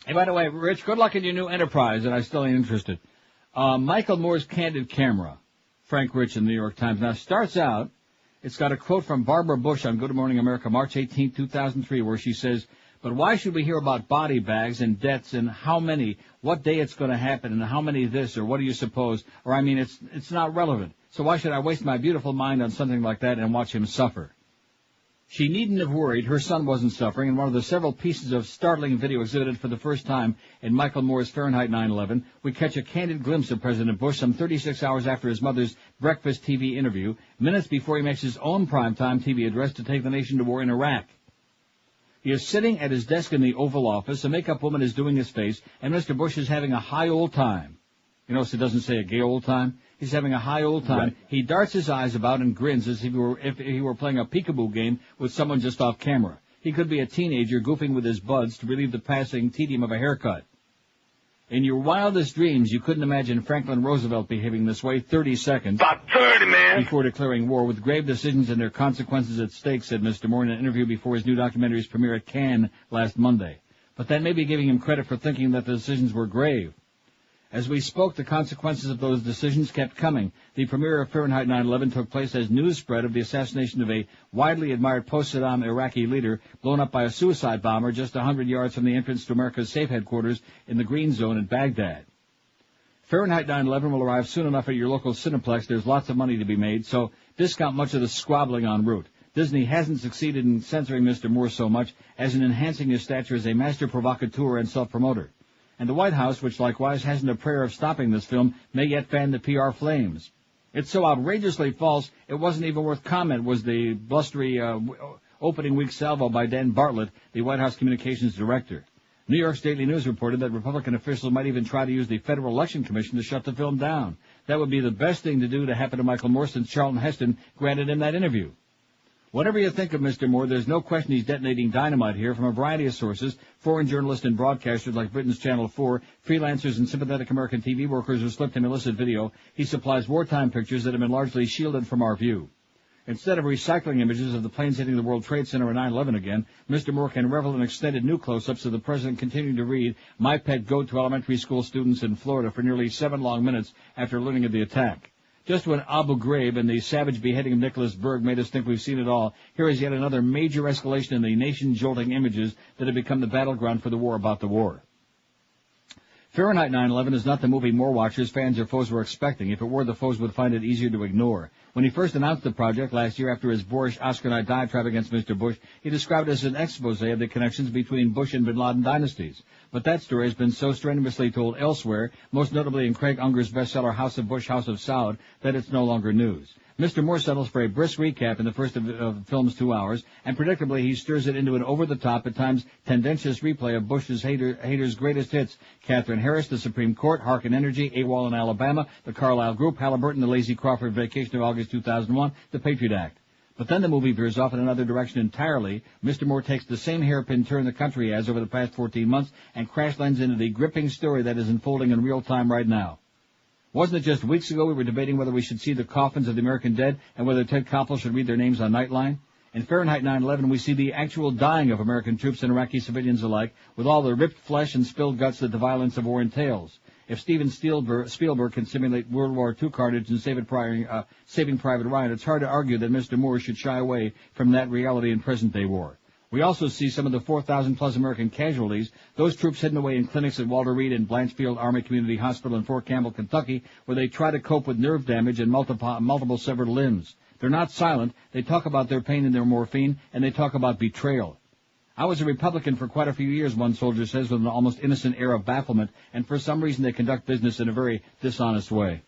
Hey, by the way, Rich, good luck in your new enterprise, and I still ain't interested. Michael Moore's Candid Camera, Frank Rich in the New York Times. Now, starts out, it's got a quote from Barbara Bush on Good Morning America, March 18, 2003, where she says, but why should we hear about body bags and deaths and how many, what day it's going to happen and how many this or what do you suppose? Or, I mean, it's not relevant. So why should I waste my beautiful mind on something like that and watch him suffer? She needn't have worried. Her son wasn't suffering. In one of the several pieces of startling video exhibited for the first time in Michael Moore's Fahrenheit 9/11, we catch a candid glimpse of President Bush some 36 hours after his mother's breakfast TV interview, minutes before he makes his own primetime TV address to take the nation to war in Iraq. He is sitting at his desk in the Oval Office, a makeup woman is doing his face, and Mr. Bush is having a high old time. You notice it doesn't say a gay old time. He's having a high old time. Right. He darts his eyes about and grins as if he were playing a peekaboo game with someone just off camera. He could be a teenager goofing with his buds to relieve the passing tedium of a haircut. In your wildest dreams, you couldn't imagine Franklin Roosevelt behaving this way 30 seconds About 30, man. before declaring war, with grave decisions and their consequences at stake, said Mr. Moore in an interview before his new documentary's premiere at Cannes last Monday. But that may be giving him credit for thinking that the decisions were grave. As we spoke, the consequences of those decisions kept coming. The premiere of Fahrenheit 9/11 took place as news spread of the assassination of a widely admired post-Saddam Iraqi leader blown up by a suicide bomber just 100 yards from the entrance to America's safe headquarters in the Green Zone in Baghdad. Fahrenheit 9/11 will arrive soon enough at your local Cineplex. There's lots of money to be made, so discount much of the squabbling en route. Disney hasn't succeeded in censoring Mr. Moore so much as in enhancing his stature as a master provocateur and self-promoter. And the White House, which likewise hasn't a prayer of stopping this film, may yet fan the PR flames. It's so outrageously false, it wasn't even worth comment, was the blustery opening week salvo by Dan Bartlett, the White House communications director. New York's Daily News reported that Republican officials might even try to use the Federal Election Commission to shut the film down. That would be the best thing to do to happen to Michael Moore since Charlton Heston granted him that interview. Whatever you think of Mr. Moore, there's no question he's detonating dynamite here from a variety of sources. Foreign journalists and broadcasters like Britain's Channel 4, freelancers and sympathetic American TV workers who slipped him illicit video. He supplies wartime pictures that have been largely shielded from our view. Instead of recycling images of the planes hitting the World Trade Center on 9/11 again, Mr. Moore can revel in extended new close-ups of the president continuing to read My Pet Goat to elementary school students in Florida for nearly 7 long minutes after learning of the attack. Just when Abu Ghraib and the savage beheading of Nicholas Berg made us think we've seen it all, here is yet another major escalation in the nation-jolting images that have become the battleground for the war about the war. Fahrenheit 9/11 is not the movie more watchers, fans, or foes were expecting. If it were, the foes would find it easier to ignore. When he first announced the project last year after his boorish Oscar night diatribe against Mr. Bush, he described it as an expose of the connections between Bush and bin Laden dynasties. But that story has been so strenuously told elsewhere, most notably in Craig Unger's bestseller House of Bush, House of Saud, that it's no longer news. Mr. Moore settles for a brisk recap in the first of the film's 2 hours, and predictably he stirs it into an over-the-top, at times tendentious replay of Bush's haters' greatest hits: Katherine Harris, the Supreme Court, Harkin Energy, AWOL in Alabama, the Carlyle Group, Halliburton, the Lazy Crawford Vacation of August 2001, the Patriot Act. But then the movie veers off in another direction entirely. Mr. Moore takes the same hairpin turn the country has over the past 14 months and crash lands into the gripping story that is unfolding in real time right now. Wasn't it just weeks ago we were debating whether we should see the coffins of the American dead and whether Ted Koppel should read their names on Nightline? In Fahrenheit 9/11, we see the actual dying of American troops and Iraqi civilians alike, with all the ripped flesh and spilled guts that the violence of war entails. If Steven Spielberg can simulate World War II carnage and Saving Private Ryan, it's hard to argue that Mr. Moore should shy away from that reality in present-day war. We also see some of the 4,000-plus American casualties, those troops hidden away in clinics at Walter Reed and Blanchfield Army Community Hospital in Fort Campbell, Kentucky, where they try to cope with nerve damage and multiple severed limbs. They're not silent. They talk about their pain and their morphine, and they talk about betrayal. I was a Republican for quite a few years, one soldier says, with an almost innocent air of bafflement, and for some reason they conduct business in a very dishonest way.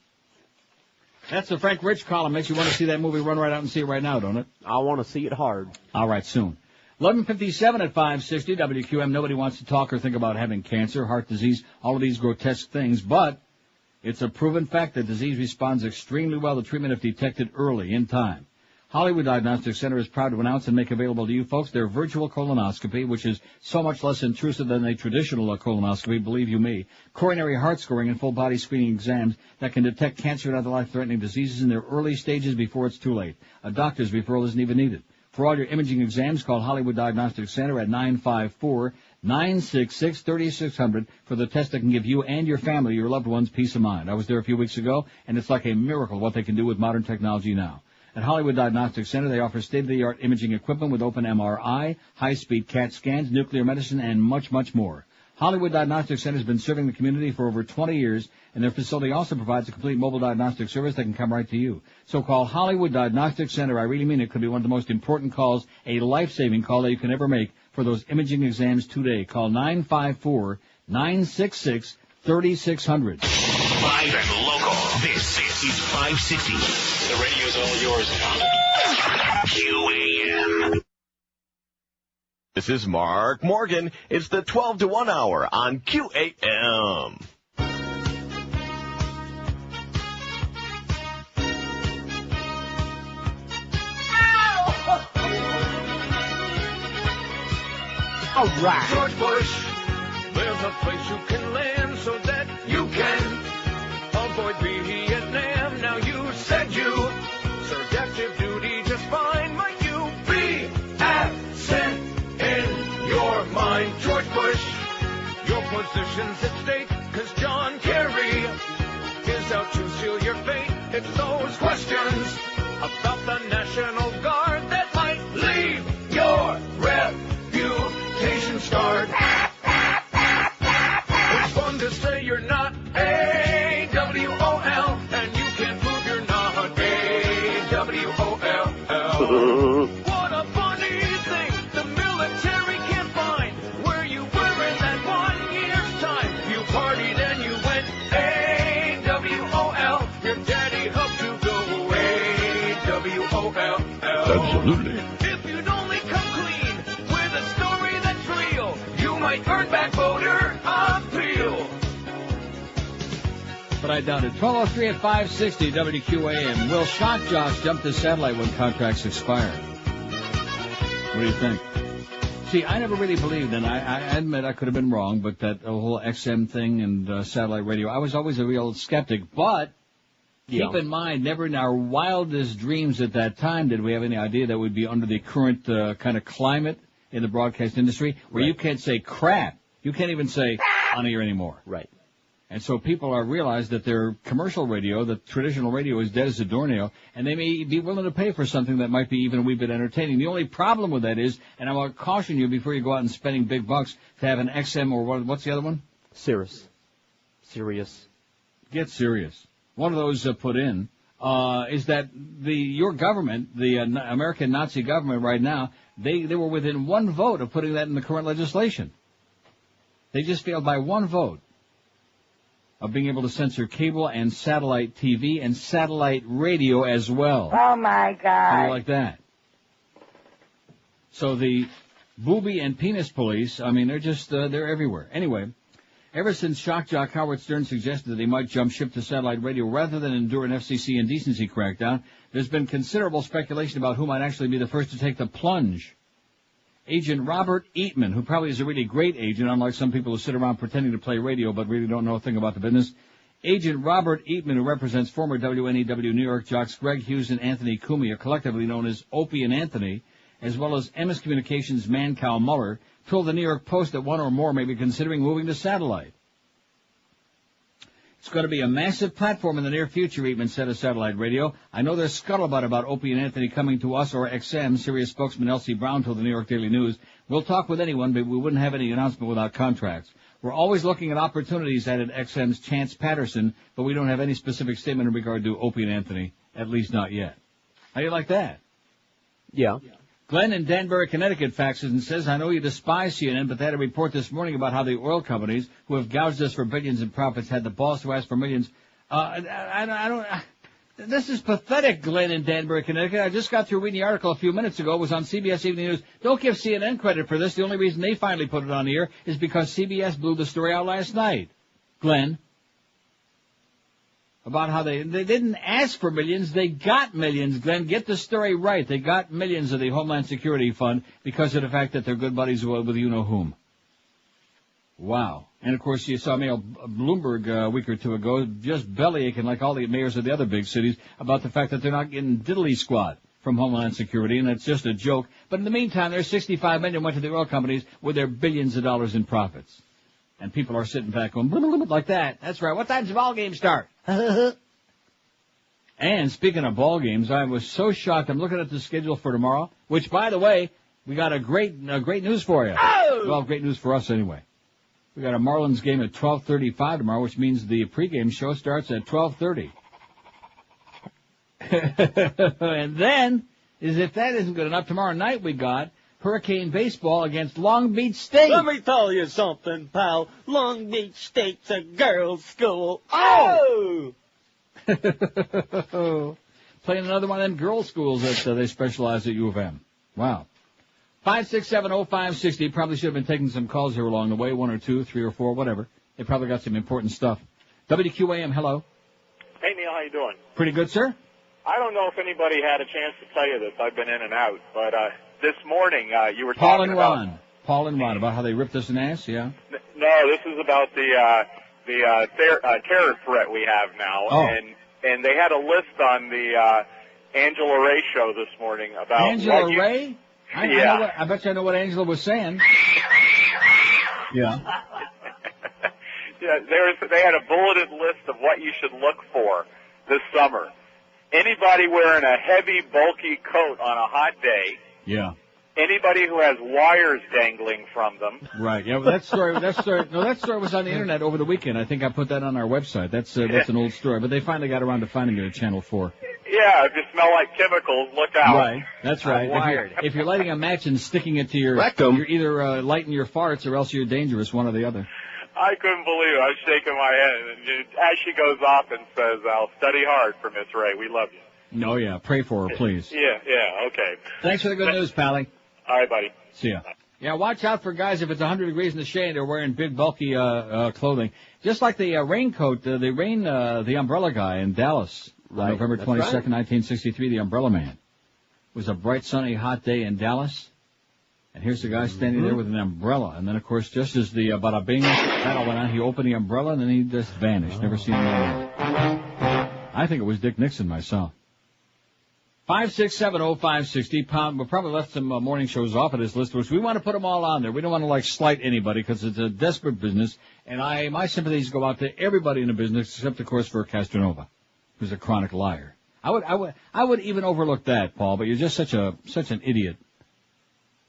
That's the Frank Rich column. Makes you want to see that movie. Run right out and see it right now, don't it? I want to see it hard. All right, soon. 11:57 at 560 WQM. Nobody wants to talk or think about having cancer, heart disease, all of these grotesque things, but it's a proven fact that disease responds extremely well to treatment if detected early, in time. Hollywood Diagnostic Center is proud to announce and make available to you folks their virtual colonoscopy, which is so much less intrusive than a traditional colonoscopy, believe you me. Coronary heart scoring and full-body screening exams that can detect cancer and other life-threatening diseases in their early stages before it's too late. A doctor's referral isn't even needed. For all your imaging exams, call Hollywood Diagnostic Center at 954-966-3600 for the test that can give you and your family, your loved ones, peace of mind. I was there a few weeks ago, and it's like a miracle what they can do with modern technology now. At Hollywood Diagnostic Center, they offer state-of-the-art imaging equipment with open MRI, high-speed CAT scans, nuclear medicine, and much, much more. Hollywood Diagnostic Center has been serving the community for over 20 years, and their facility also provides a complete mobile diagnostic service that can come right to you. So call Hollywood Diagnostic Center. I really mean it. Could be one of the most important calls, a life-saving call that you can ever make for those imaging exams today. Call 954-966-3600. Live and local. This is 560. The radio's all yours, QAM. This is Mark Morgan. It's the 12 to 1 hour on QAM. All right. George Bush, there's a place you can land so that you can avoid Vietnam. Now you said you served active duty just fine. Might you be absent in your mind? George Bush, your position's at stake, 'cause John Kerry is out to seal your fate. It's those questions about the National Guard that might leave your reputation scarred. It's fun to say you're not AWOL, and you can prove you're not AWOL. What a funny thing, the military can't find where you were in that 1 year's time. You partied and you went AWOL. Your daddy helped you go AWOL. Absolutely. If you'd only come clean with a story that's real, you might earn back voter appeal. But I doubt it. 12:03 at 560 WQAM. Will shock Josh jump to satellite when contracts expire? What do you think? See, I never really believed, and I admit I could have been wrong, but that whole XM thing and satellite radio, I was always a real skeptic. But keep in mind, never in our wildest dreams at that time did we have any idea that we'd be under the current kind of climate in the broadcast industry where you can't say crap. You can't even say on air anymore. Right. And so people are realized that their commercial radio, the traditional radio, is dead as a doornail, and they may be willing to pay for something that might be even a wee bit entertaining. The only problem with that is, and I want to caution you before you go out and spending big bucks to have an XM or what's the other one? Sirius. Get serious. One of those put in is that your government, the American Nazi government right now, they were within one vote of putting that in the current legislation. They just failed by one vote of being able to censor cable and satellite TV and satellite radio as well. Oh, my God. How do you like that? So the booby and penis police, I mean, they're just, they're everywhere. Anyway, Ever since shock jock Howard Stern suggested that he might jump ship to satellite radio rather than endure an FCC indecency crackdown, there's been considerable speculation about who might actually be the first to take the plunge. Agent Robert Eatman, who probably is a really great agent, unlike some people who sit around pretending to play radio but really don't know a thing about the business. Agent Robert Eatman, who represents former WNEW New York jocks Greg Hughes and Anthony Cumia, collectively known as Opie and Anthony, as well as MS Communications man Cal Muller, told the New York Post that one or more may be considering moving to satellite. It's going to be a massive platform in the near future, Eatman said of satellite radio. I know there's scuttlebutt about Opie and Anthony coming to us or XM, Sirius spokesman Elsie Brown told the New York Daily News. We'll talk with anyone, but we wouldn't have any announcement without contracts. We're always looking at opportunities, added XM's Chance Patterson, but we don't have any specific statement in regard to Opie and Anthony, at least not yet. How do you like that? Yeah. Glenn in Danbury, Connecticut faxes and says, I know you despise CNN, but they had a report this morning about how the oil companies, who have gouged us for billions in profits, had the balls to ask for millions. This is pathetic, Glenn in Danbury, Connecticut. I just got through reading the article a few minutes ago. It was on CBS Evening News. Don't give CNN credit for this. The only reason they finally put it on the air is because CBS blew the story out last night. Glenn. About how they didn't ask for millions, they got millions, Glenn. Get the story right. They got millions of the Homeland Security Fund because of the fact that they're good buddies with you-know-whom. Wow. And, of course, you saw Mayor Bloomberg a week or two ago just bellyaching like all the mayors of the other big cities about the fact that they're not getting diddly squat from Homeland Security, and it's just a joke. But in the meantime, their $65 million went to the oil companies with their billions of dollars in profits. And people are sitting back going, like that. That's right. What time's the ball game start? And speaking of ball games, I was so shocked. I'm looking at the schedule for tomorrow, which, by the way, we got a great news for you. Oh! Well, great news for us anyway. We got a Marlins game at 12:35 tomorrow, which means the pregame show starts at 12:30. And then, as if that isn't good enough, tomorrow night we got Hurricane Baseball against Long Beach State. Let me tell you something, pal. Long Beach State's a girls' school. Oh! Playing another one of them girls' schools that they specialize at U of M. Wow. 5670560. Probably should have been taking some calls here along the way. 1 or 2, 3 or 4, whatever. They probably got some important stuff. WQAM, hello. Hey, Neil, how you doing? Pretty good, sir. I don't know if anybody had a chance to tell you this. I've been in and out, but this morning you were Paul talking and about Ron. Paul and Ron, about how they ripped us an ass, yeah? No, this is about the terror threat we have now, Oh. and they had a list on the Angela Ray show this morning about Angela what you- Ray? I bet you I know what Angela was saying. Yeah. Yeah, they had a bulleted list of what you should look for this summer. Anybody wearing a heavy, bulky coat on a hot day. Yeah. Anybody who has wires dangling from them. Right. Yeah. Well, that story was on the internet over the weekend. I think I put that on our website. That's an old story, but they finally got around to finding it at Channel 4. Yeah, if you smell like chemicals, look out. Right. That's right. If you're lighting a match and sticking it to your Rectum. you're either lighting your farts or else you're dangerous, one or the other. I couldn't believe it. I was shaking my head. And as she goes off and says, I'll study hard for Miss Ray. We love you. No, yeah. Pray for her, please. Yeah, okay. Thanks for the good news, Pally. All right, buddy. See ya. Yeah, watch out for guys if it's 100 degrees in the shade. They're wearing big, bulky clothing. Just like the raincoat, the umbrella guy in Dallas. Right. November That's 22nd, right. 1963, the umbrella man. It was a bright, sunny, hot day in Dallas. And here's the guy standing there with an umbrella. And then, of course, just as the bada bing battle went on, he opened the umbrella and then he just vanished. Never seen him again. I think it was Dick Nixon myself. 5670560. We probably left some morning shows off of this list, which we want to put them all on there. We don't want to slight anybody because it's a desperate business. And my sympathies go out to everybody in the business, except of course for Castronovo, who's a chronic liar. I would even overlook that, Paul, but you're just such an idiot.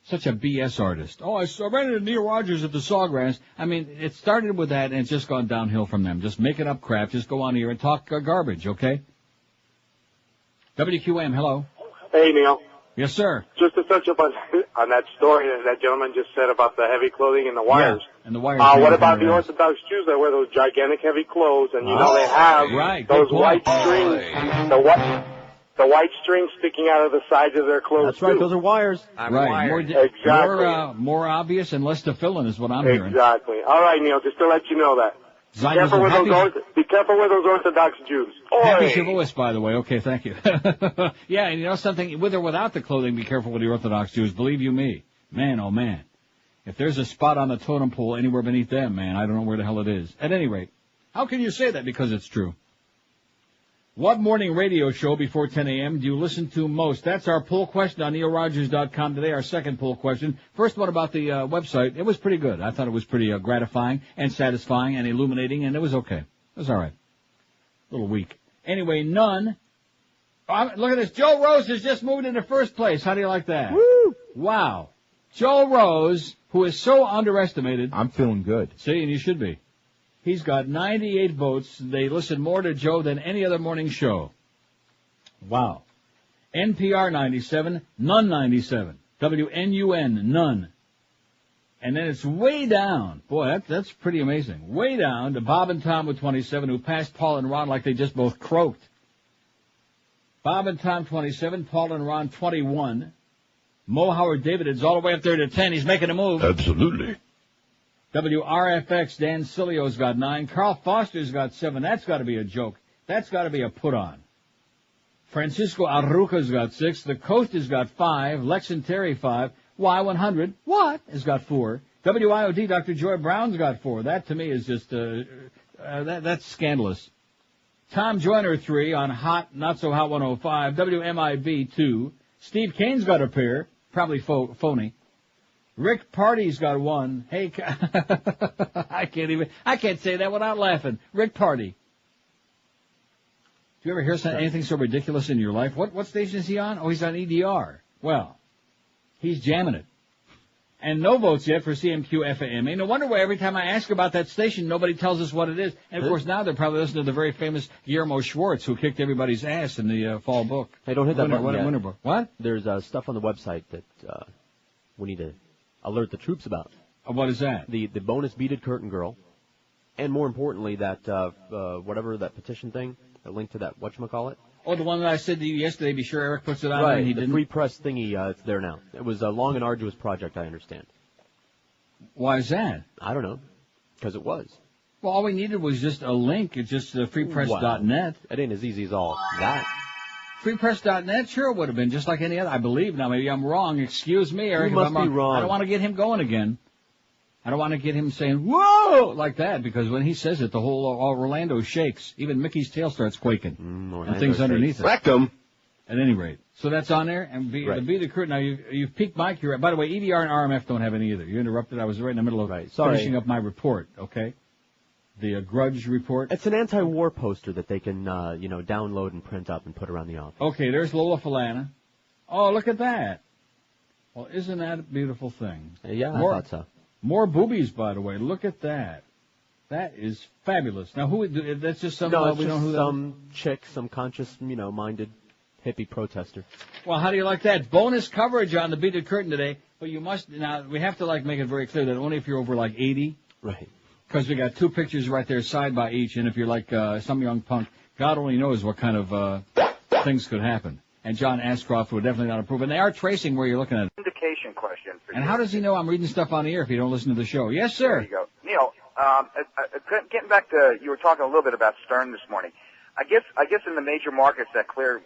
Such a BS artist. Oh, I ran into Neil Rogers at the Sawgrass. I mean, it started with that and it's just gone downhill from them. Just making up crap. Just go on here and talk garbage, okay? WQM, hello. Hey, Neil. Yes, sir. Just to touch up on that story that gentleman just said about the heavy clothing and the wires. Yeah, and the wires. What about the Orthodox Jews that wear those gigantic heavy clothes? And you know they have right, those white strings, the white string sticking out of the sides of their clothes. That's right. too. Those are wires. Exactly. More obvious and less to fill in is what I'm hearing. Exactly. All right, Neil, just to let you know that. Be careful with those Orthodox Jews. Happy Oi! Shavuos, by the way. Okay, thank you. Yeah, and you know something? With or without the clothing, be careful with the Orthodox Jews. Believe you me. Man, oh man. If there's a spot on the totem pole anywhere beneath them, man, I don't know where the hell it is. At any rate, how can you say that? Because it's true. What morning radio show before 10 a.m. do you listen to most? That's our poll question on neilrogers.com today, our second poll question. First one about the website. It was pretty good. I thought it was pretty gratifying and satisfying and illuminating, and it was okay. It was all right. A little weak. Anyway, none. Look at this. Joe Rose has just moved into first place. How do you like that? Woo! Wow. Joe Rose, who is so underestimated. I'm feeling good. See, and you should be. He's got 98 votes. They listen more to Joe than any other morning show. Wow. NPR 97, none 97. WNUN, none. And then it's way down. Boy, that's pretty amazing. Way down to Bob and Tom with 27, who passed Paul and Ron like they just both croaked. Bob and Tom 27, Paul and Ron 21. Mo Howard David is all the way up there to 10. He's making a move. Absolutely. WRFX, Dan Cilio's got 9. Carl Foster's got 7. That's got to be a joke. That's got to be a put-on. Francisco Arruca's got 6. The Coast has got 5. Lex and Terry 5. Y100, what? Has got 4. WIOD, Dr. Joy Brown's got 4. That, to me, is just, that's scandalous. Tom Joyner 3 on Hot, Not So Hot 105. WMIB 2. Steve Kane's got a pair. Probably phony. Rick Party's got 1. Hey, I can't say that without laughing. Rick Party. Do you ever hear anything so ridiculous in your life? What station is he on? Oh, he's on EDR. Well, he's jamming it. And no votes yet for CMQ-FAMA. No wonder why every time I ask about that station, nobody tells us what it is. And, of course, now they're probably listening to the very famous Guillermo Schwartz, who kicked everybody's ass in the fall book. Hey, don't hit that button yet. Winter book. What? There's stuff on the website that we need to alert the troops about. What is that? The bonus beaded curtain girl. And more importantly, that whatever that petition thing, a link to that whatchamacallit. Oh, the one that I said to you yesterday, be sure Eric puts it on right, and he the didn't? free press thingy, it's there now. It was a long and arduous project, I understand. Why is that? I don't know. Because it was. Well, all we needed was just a link. It's just freepress.net. It ain't as easy as all that. Freepress.net, sure it would have been, just like any other. I believe. Now, maybe I'm wrong. Excuse me, Eric. You must be wrong. I don't want to get him going again. I don't want to get him saying, whoa, like that, because when he says it, the whole Orlando shakes. Even Mickey's tail starts quaking. And things underneath it. Wrecked him. At any rate. So that's on there. And the beaded curtain. Now, you've piqued my curiosity. By the way, EDR and RMF don't have any either. You interrupted. I was right in the middle of finishing up my report, okay? The Grudge report. It's an anti-war poster that they can, download and print up and put around the office. Okay, there's Lola Falana. Oh, look at that. Well, isn't that a beautiful thing? Yeah, I thought so. More boobies, by the way. Look at that. That is fabulous. Now, that's just some, no, we don't know who some chick, some conscious, minded hippie protester. Well, how do you like that? Bonus coverage on the beaded curtain today. But you must, now, we have to, make it very clear that only if you're over, 80. Right. Because we got 2 pictures right there, side by each. And if you're like some young punk, God only knows what kind of things could happen. And John Ashcroft would definitely not approve. And they are tracing where you're looking at it. Indication question for you. And how does he know I'm reading stuff on the air if you don't listen to the show? Yes, sir. There you go. Neil, getting back to, you were talking a little bit about Stern this morning. I guess in the major markets that Clear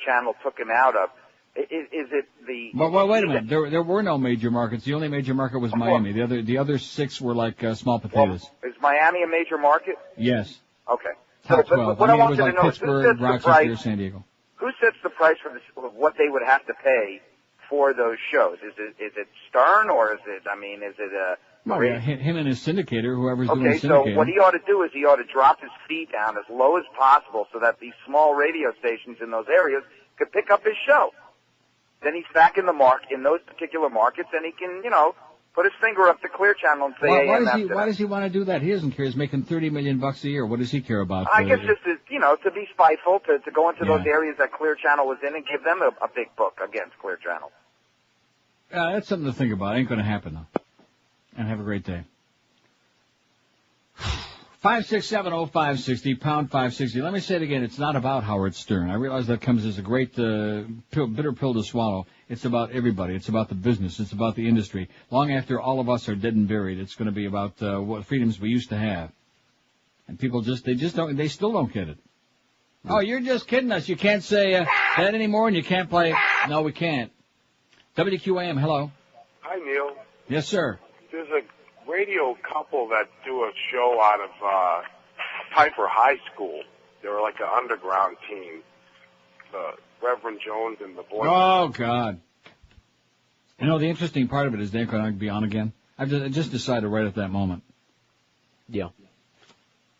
Channel took him out of, is it the... Well, wait a minute. There were no major markets. The only major market was Miami. The other 6 were like small potatoes. Well, is Miami a major market? Yes. Okay. Top 12. What I it want was you like to know Pittsburgh, is Rochester, San Diego. Who sets the price for what they would have to pay for those shows? Is it Stern or is it Well, yeah, him and his syndicator, whoever's doing the syndicator. Okay, so what he ought to do is he ought to drop his fee down as low as possible so that these small radio stations in those areas could pick up his show. Then he's back in those particular markets, and he can, put his finger up the Clear Channel and say, why does he want to do that? He doesn't care. He's making $30 million a year. What does he care about? I guess just to be spiteful, to go into those areas that Clear Channel was in and give them a big book against Clear Channel. That's something to think about. Ain't going to happen, though. And have a great day. 5670560, pound 560. Let me say it again. It's not about Howard Stern. I realize that comes as a great bitter pill to swallow. It's about everybody. It's about the business. It's about the industry. Long after all of us are dead and buried, it's going to be about what freedoms we used to have. And people they still don't get it. Oh, you're just kidding us. You can't say that anymore, and you can't play. No, we can't. WQAM, hello. Hi, Neil. Yes, sir. There's a radio couple that do a show out of Piper High School. They were like an underground team. Reverend Jones and the boys. Oh, God. You know, the interesting part of it is they're going to be on again. I just decided right at that moment. Yeah.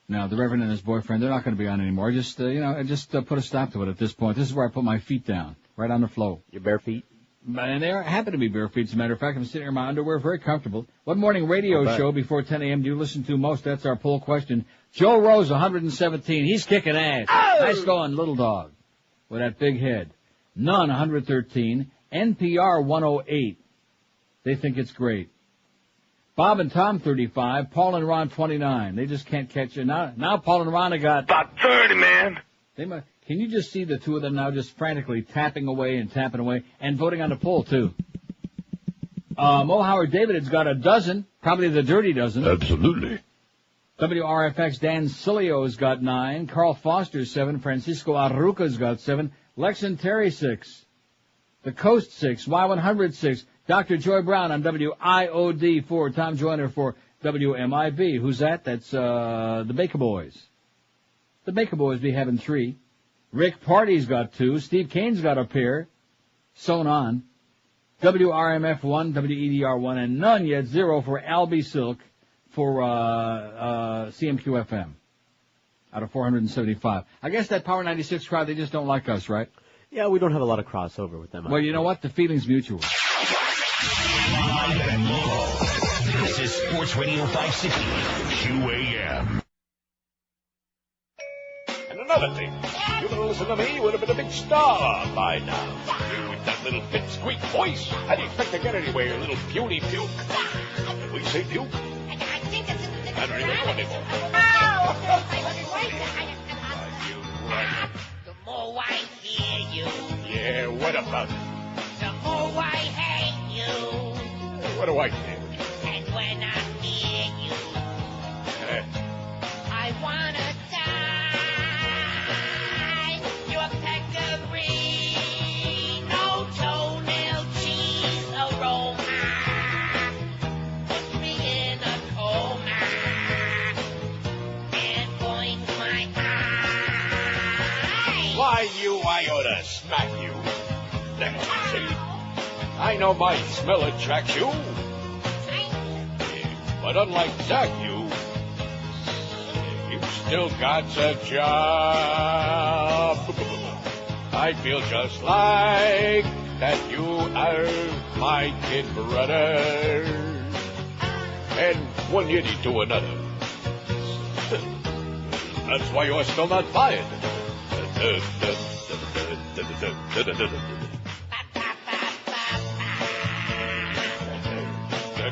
Now, the Reverend and his boyfriend, they're not going to be on anymore. Just put a stop to it at this point. This is where I put my feet down, right on the floor. Your bare feet? And they happen to be bare feet, as a matter of fact. I'm sitting here in my underwear, very comfortable. What morning radio show before 10 a.m. do you listen to most? That's our poll question. Joe Rose, 117. He's kicking ass. Oh! Nice going, little dog, with that big head. None, 113. NPR, 108. They think it's great. Bob and Tom, 35. Paul and Ron, 29. They just can't catch it. Now Paul and Ron have got... About 30, man. Can you just see the two of them now just frantically tapping away and voting on the poll, too? Mo Howard David has got a dozen, probably the dirty dozen. Absolutely. WRFX Dan Cilio's got 9. Carl Foster's 7. Francisco Arruca's got 7. Lex and Terry, 6. The Coast, 6. Y100, 6. Dr. Joy Brown on WIOD 4. Tom Joyner for WMIB. Who's that? That's the Baker Boys. The Baker Boys be having 3. Rick Party's got 2. Steve Kane's got a pair. Sewn on. WRMF 1, WEDR 1, and none yet. 0 for Albie Silk for CMQ-FM out of 475. I guess that Power 96 crowd, they just don't like us, right? Yeah, we don't have a lot of crossover with them. Well, you know what? The feeling's mutual. Live and local. This is Sports Radio 560 QAM. And another thing, you can listen to me, you would have been a big star by now. You with that little pipsqueak voice, how do you expect to get anywhere, you little puny puke? Did we say puke? I don't even know anymore. The more I hear you, Yeah, what about it? the more I hate you. What do I care? And when I'm near you, I wanna die. Your pecorino, toenail cheese aroma puts me in a coma and blinds my eyes. Why, I ought to smack you. There, see? I know my smell attracts you. But unlike Zach, you still got a job. I feel just like that you are my kid brother. And one idiot to another. That's why you're still not fired.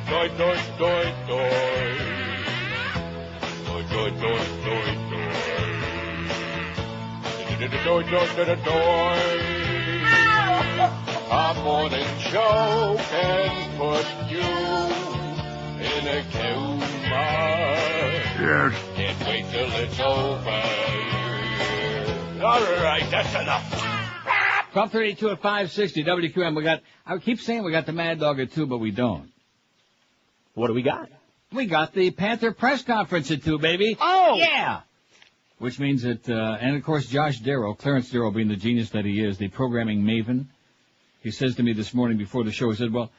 Doi, doi, doi, doi. Doi, doi, doi, doi, doi. Doi, doi, doi, doi. Our morning show can put you in a coma. Yes. Can't wait till it's over. All right, that's enough. 1232 at 560 WQM. I keep saying we got the Mad Dog at 2, but we don't. What do we got? We got the Panther press conference at 2, baby. Oh! Yeah! Which means that, and of course Josh Darrow, Clarence Darrow being the genius that he is, the programming maven, he says to me this morning before the show, he said, well,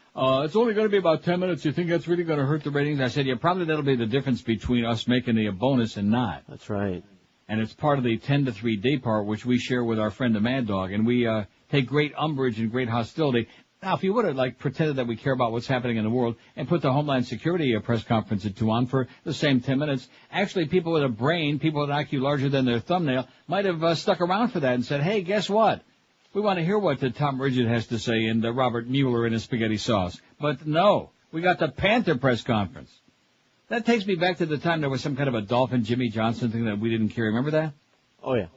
it's only going to be about 10 minutes. You think that's really going to hurt the ratings? I said, yeah, probably that'll be the difference between us making a bonus and not. That's right. And it's part of the 10 to 3 day part, which we share with our friend the Mad Dog, and we take great umbrage and great hostility. Now, if you would have, pretended that we care about what's happening in the world and put the Homeland Security press conference at 2 on for the same 10 minutes, actually people with a brain, people with an IQ larger than their thumbnail, might have stuck around for that and said, hey, guess what? We want to hear what Tom Ridgett has to say and Robert Mueller and his spaghetti sauce. But no, we got the Panther press conference. That takes me back to the time there was some kind of a Dolphin Jimmy Johnson thing that we didn't carry. Remember that? Oh, yeah.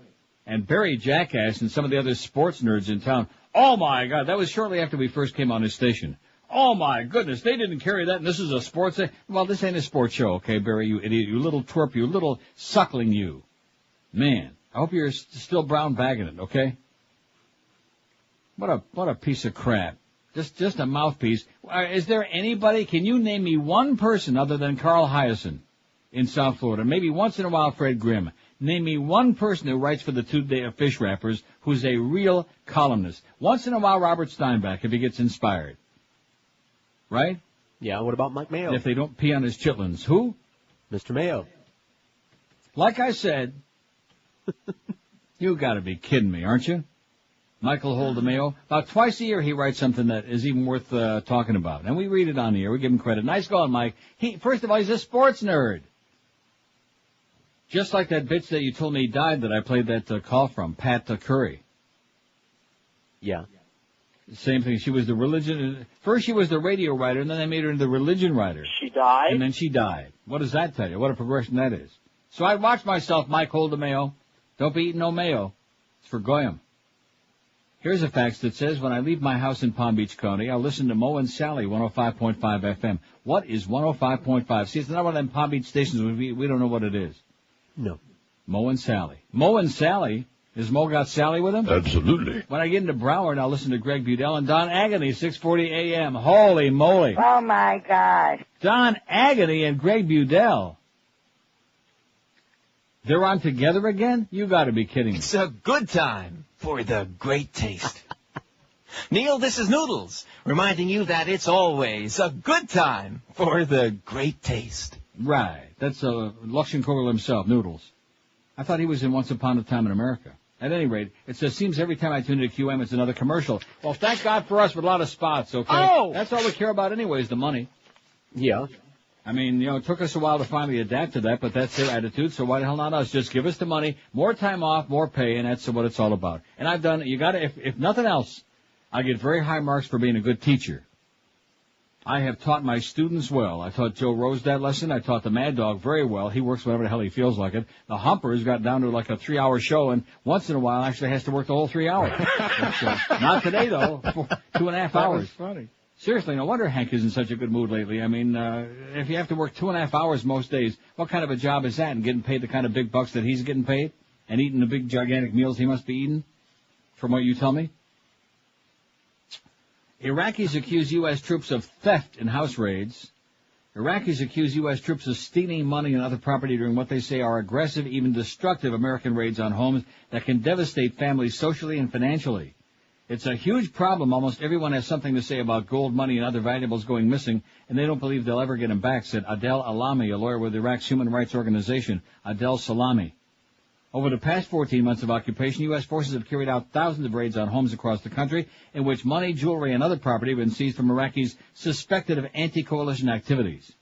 And Barry Jackass and some of the other sports nerds in town. Oh, my God. That was shortly after we first came on his station. Oh, my goodness. They didn't carry that, and this is a sports thing. Well, this ain't a sports show, okay, Barry, you idiot. You little twerp, you little suckling you. Man, I hope you're still brown bagging it, okay? What a piece of crap. Just a mouthpiece. Is there anybody, can you name me one person other than Carl Hyacin in South Florida? Maybe once in a while Fred Grimm. Name me one person who writes for the Two-Day Fish Wrappers who's a real columnist. Once in a while Robert Steinbeck if he gets inspired. Right? Yeah, what about Mike Mayo? If they don't pee on his chitlins. Who? Mr. Mayo. Like I said, you gotta be kidding me, aren't you? Michael Holdemayo. About twice a year he writes something that is even worth talking about. And we read it on the air. We give him credit. Nice going, Mike. First of all, he's a sports nerd. Just like that bitch that you told me died that I played that call from, Pat Curry. Yeah. Same thing. She was the religion. First she was the radio writer, and then they made her into the religion writer. She died? And then she died. What does that tell you? What a progression that is. So I watch myself, Mike Holdemayo. Don't be eating no mayo. It's for Goyim. Here's a fax that says, when I leave my house in Palm Beach County, I'll listen to Mo and Sally, 105.5 FM. What is 105.5? See, it's not one of them Palm Beach stations. We don't know what it is. No. Mo and Sally. Mo and Sally? Has Mo got Sally with him? Absolutely. When I get into Broward, I'll listen to Greg Budell and Don Agony, 640 AM. Holy moly. Oh, my God. Don Agony and Greg Budell. They're on together again? You gotta be kidding me. It's a good time for the great taste. Neil, this is Noodles, reminding you that it's always a good time for the great taste. Right. That's Luxion Kogel himself, Noodles. I thought he was in Once Upon a Time in America. At any rate, it seems every time I tune into QM, it's another commercial. Well, thank God for us with a lot of spots, okay? Oh! That's all we care about anyway is the money. Yeah. I mean, it took us a while to finally adapt to that, but that's their attitude, so why the hell not us? Just give us the money, more time off, more pay, and that's what it's all about. And I've done, if nothing else, I get very high marks for being a good teacher. I have taught my students well. I taught Joe Rose that lesson. I taught the Mad Dog very well. He works whatever the hell he feels like it. The Humpers got down to like a 3-hour show, and once in a while actually has to work the whole 3 hours. Not today, though. 2.5 hours. That was funny. Seriously, no wonder Hank is in such a good mood lately. I mean, if you have to work 2.5 hours most days, what kind of a job is that? And getting paid the kind of big bucks that he's getting paid? And eating the big gigantic meals he must be eating? From what you tell me? Iraqis accuse U.S. troops of theft in house raids. Iraqis accuse U.S. troops of stealing money and other property during what they say are aggressive, even destructive American raids on homes that can devastate families socially and financially. It's a huge problem. Almost everyone has something to say about gold, money, and other valuables going missing, and they don't believe they'll ever get them back, said Adel Alami, a lawyer with Iraq's human rights organization, Adel Salami. Over the past 14 months of occupation, U.S. forces have carried out thousands of raids on homes across the country in which money, jewelry, and other property have been seized from Iraqis suspected of anti-coalition activities.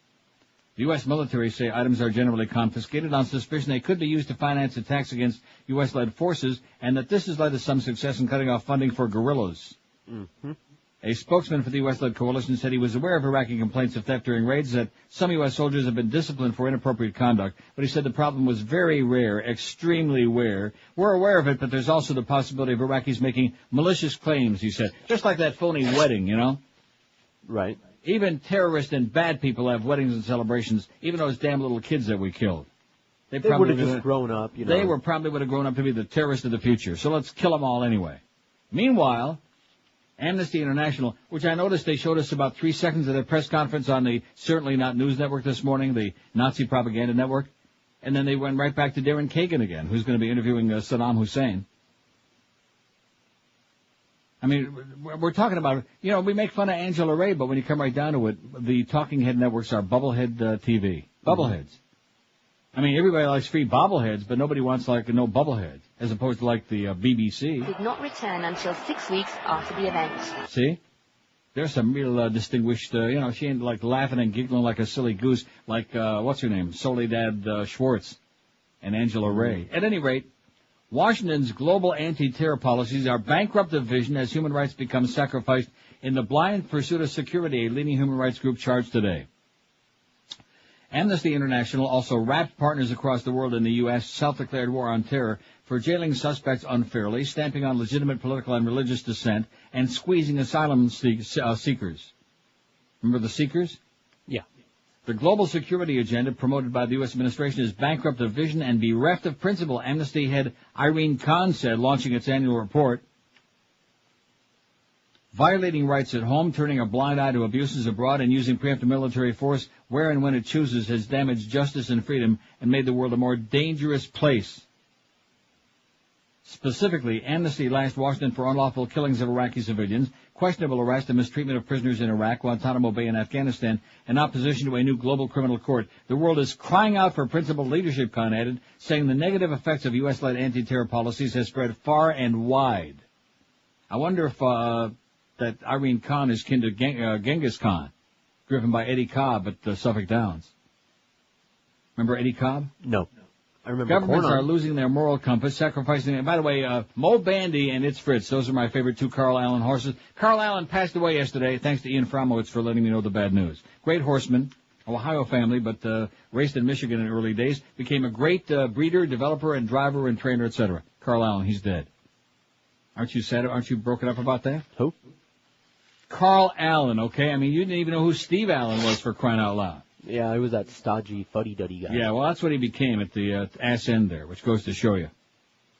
The U.S. military say items are generally confiscated on suspicion they could be used to finance attacks against U.S.-led forces, and that this has led to some success in cutting off funding for guerrillas. Mm-hmm. A spokesman for the U.S.-led coalition said he was aware of Iraqi complaints of theft during raids, that some U.S. soldiers have been disciplined for inappropriate conduct, but he said the problem was very rare, extremely rare. We're aware of it, but there's also the possibility of Iraqis making malicious claims, he said. Just like that phony wedding, you know? Right. Even terrorists and bad people have weddings and celebrations, even those damn little kids that we killed. They would have just grown up, you know. They probably would have grown up to be the terrorists of the future, so let's kill them all anyway. Meanwhile, Amnesty International, which I noticed they showed us about 3 seconds of their press conference on the Certainly Not News Network this morning, the Nazi propaganda network, and then they went right back to Darren Kagan again, who's going to be interviewing Saddam Hussein. I mean, we're talking about, we make fun of Angela Ray, but when you come right down to it, the talking head networks are bubblehead TV. Bubbleheads. I mean, everybody likes free bobbleheads, but nobody wants, no bubbleheads, as opposed to, the BBC. Did not return until 6 weeks after the event. See? There's some real distinguished, she ain't, laughing and giggling like a silly goose, what's her name? Soledad Schwartz and Angela Ray. At any rate, Washington's global anti-terror policies are bankrupt of vision as human rights become sacrificed in the blind pursuit of security, a leading human rights group charged today. Amnesty International also wrapped partners across the world in the U.S. self-declared war on terror for jailing suspects unfairly, stamping on legitimate political and religious dissent, and squeezing asylum seekers. Remember the seekers? Yeah. The global security agenda promoted by the U.S. administration is bankrupt of vision and bereft of principle, Amnesty head Irene Khan said, launching its annual report. Violating rights at home, turning a blind eye to abuses abroad, and using preemptive military force where and when it chooses has damaged justice and freedom and made the world a more dangerous place. Specifically, Amnesty lashed Washington for unlawful killings of Iraqi civilians, questionable arrest and mistreatment of prisoners in Iraq, Guantanamo Bay, and Afghanistan, in opposition to a new global criminal court. The world is crying out for principled leadership, Khan added, saying the negative effects of U.S.-led anti-terror policies has spread far and wide. I wonder if that Irene Khan is kin to Genghis Khan, driven by Eddie Cobb at Suffolk Downs. Remember Eddie Cobb? No. I remember Governments are losing their moral compass, sacrificing it. By the way, Mo Bandy and It's Fritz, those are my favorite two Carl Allen horses. Carl Allen passed away yesterday, thanks to Ian Fromowitz for letting me know the bad news. Great horseman, Ohio family, but raced in Michigan in the early days. Became a great breeder, developer, and driver and trainer, etc. Carl Allen, he's dead. Aren't you sad? Aren't you broken up about that? Who? Carl Allen, okay? I mean, you didn't even know who Steve Allen was, for crying out loud. Yeah, he was that stodgy, fuddy-duddy guy. Yeah, well, that's what he became at the ass end there, which goes to show you.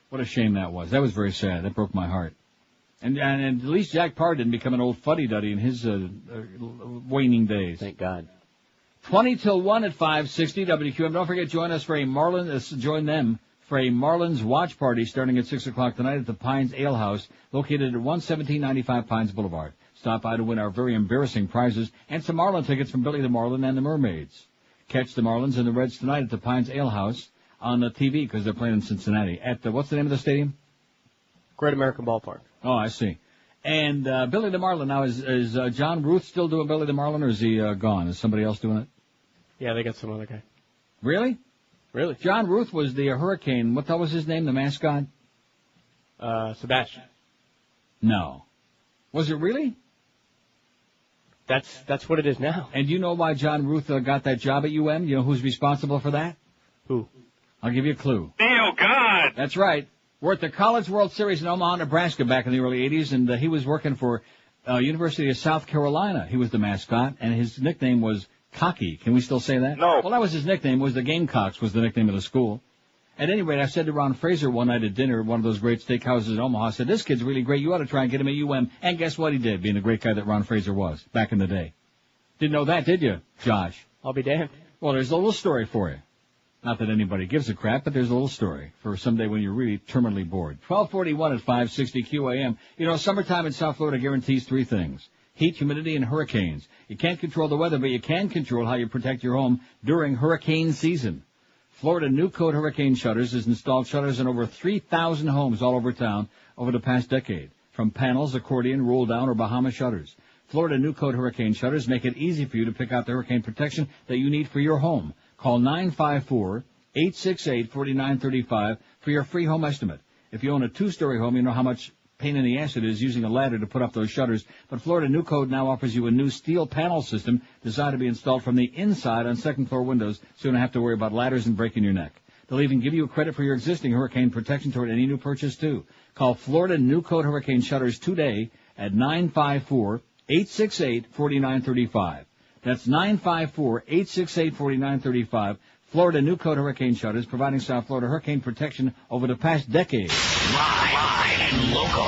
What a shame that was. That was very sad. That broke my heart. And at least Jack Parr didn't become an old fuddy-duddy in his waning days. Thank God. 20 till 1 at 560 WQM. Don't forget, join them for a Marlins watch party starting at 6 o'clock tonight at the Pines Ale House, located at 11795 Pines Boulevard. Stop by to win our very embarrassing prizes and some Marlin tickets from Billy the Marlin and the Mermaids. Catch the Marlins and the Reds tonight at the Pines Ale House on the TV because they're playing in Cincinnati. At what's the name of the stadium? Great American Ballpark. Oh, I see. And Billy the Marlin, now is John Ruth still doing Billy the Marlin, or is he gone? Is somebody else doing it? Yeah, they got some other guy. Really? Really? John Ruth was the Hurricane. What was his name, the mascot? Sebastian. No. Was it really? That's what it is now. And do you know why John Ruth got that job at UM? You know who's responsible for that? Who? I'll give you a clue. Oh, God! That's right. We're at the College World Series in Omaha, Nebraska back in the early 80s, and he was working for University of South Carolina. He was the mascot, and his nickname was Cocky. Can we still say that? No. Well, that was his nickname. Was the Gamecocks was the nickname of the school. At any rate, I said to Ron Fraser one night at dinner at one of those great steakhouses in Omaha, I said, this kid's really great. You ought to try and get him at UM. And guess what he did, being the great guy that Ron Fraser was back in the day. Didn't know that, did you, Josh? I'll be damned. Well, there's a little story for you. Not that anybody gives a crap, but there's a little story for someday when you're really terminally bored. 1241 at 560 QAM. You know, summertime in South Florida guarantees three things. Heat, humidity, and hurricanes. You can't control the weather, but you can control how you protect your home during hurricane season. Florida New Code Hurricane Shutters has installed shutters in over 3,000 homes all over town over the past decade. From panels, accordion, roll down, or Bahama shutters. Florida New Code Hurricane Shutters make it easy for you to pick out the hurricane protection that you need for your home. Call 954-868-4935 for your free home estimate. If you own a two-story home, you know how much pain in the ass it is using a ladder to put up those shutters. But Florida New Code now offers you a new steel panel system designed to be installed from the inside on second-floor windows, so you don't have to worry about ladders and breaking your neck. They'll even give you a credit for your existing hurricane protection toward any new purchase, too. Call Florida New Code Hurricane Shutters today at 954-868-4935. That's 954-868-4935. Florida New Code Hurricane Shutters, providing South Florida hurricane protection over the past decade. Live and local.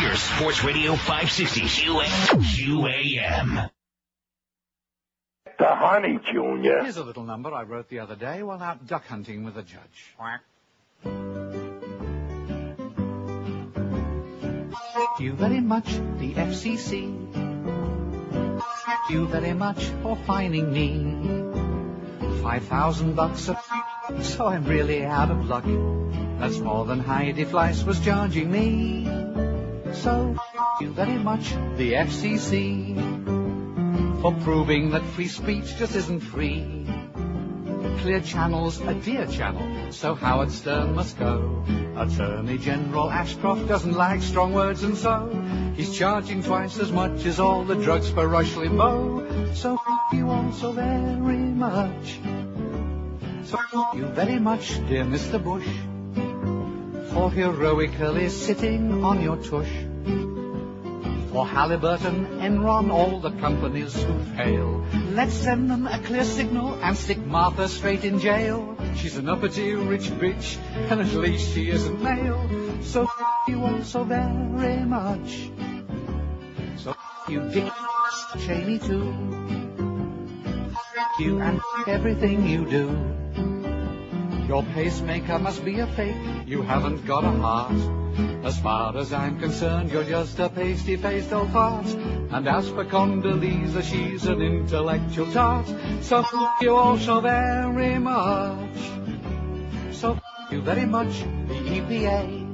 We're Sports Radio 560 QAM. The honey, Junior. Here's a little number I wrote the other day while out duck hunting with a judge. Thank you very much, the FCC. Thank you very much for fining me. $5,000 so I'm really out of luck. That's more than Heidi Fleiss was charging me. So, thank you very much, the FCC, for proving that free speech just isn't free. Clear Channel's a dear channel, so Howard Stern must go. Attorney General Ashcroft doesn't like strong words, and so he's charging twice as much as all the drugs for Rush Limbaugh. So thank you all so very much. So you very much, dear Mr. Bush, for heroically sitting on your tush. For Halliburton, Enron, all the companies who fail, let's send them a clear signal and stick Martha straight in jail. She's an uppity rich bitch, and at least she isn't male. So you all so very much. So you Dick Cheney too. You and everything you do. Your pacemaker must be a fake. You haven't got a heart. As far as I'm concerned, you're just a pasty-faced old fart. And as for Condoleezza, she's an intellectual tart. So you all so very much. So you very much, the EPA,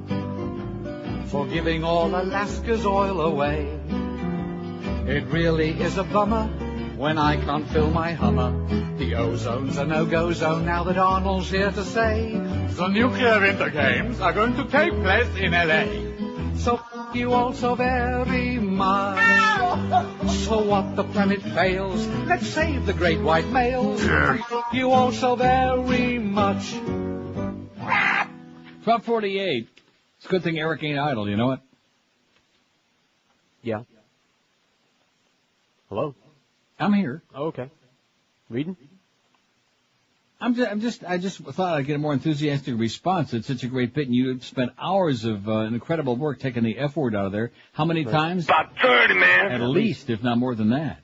for giving all Alaska's oil away. It really is a bummer when I can't fill my Hummer. The ozone's a no-go zone now that Arnold's here to say the nuclear winter games are going to take place in LA. So you all so very much. So what the planet fails, let's save the great white males. You all so very much. Trump 48. It's a good thing Eric ain't idle, you know it? Yeah. Hello? I'm here. Oh, okay. Reading? I just thought I'd get a more enthusiastic response. It's such a great bit, and you spent hours of incredible work taking the F word out of there. How many times? About 30, man. At least, if not more than that.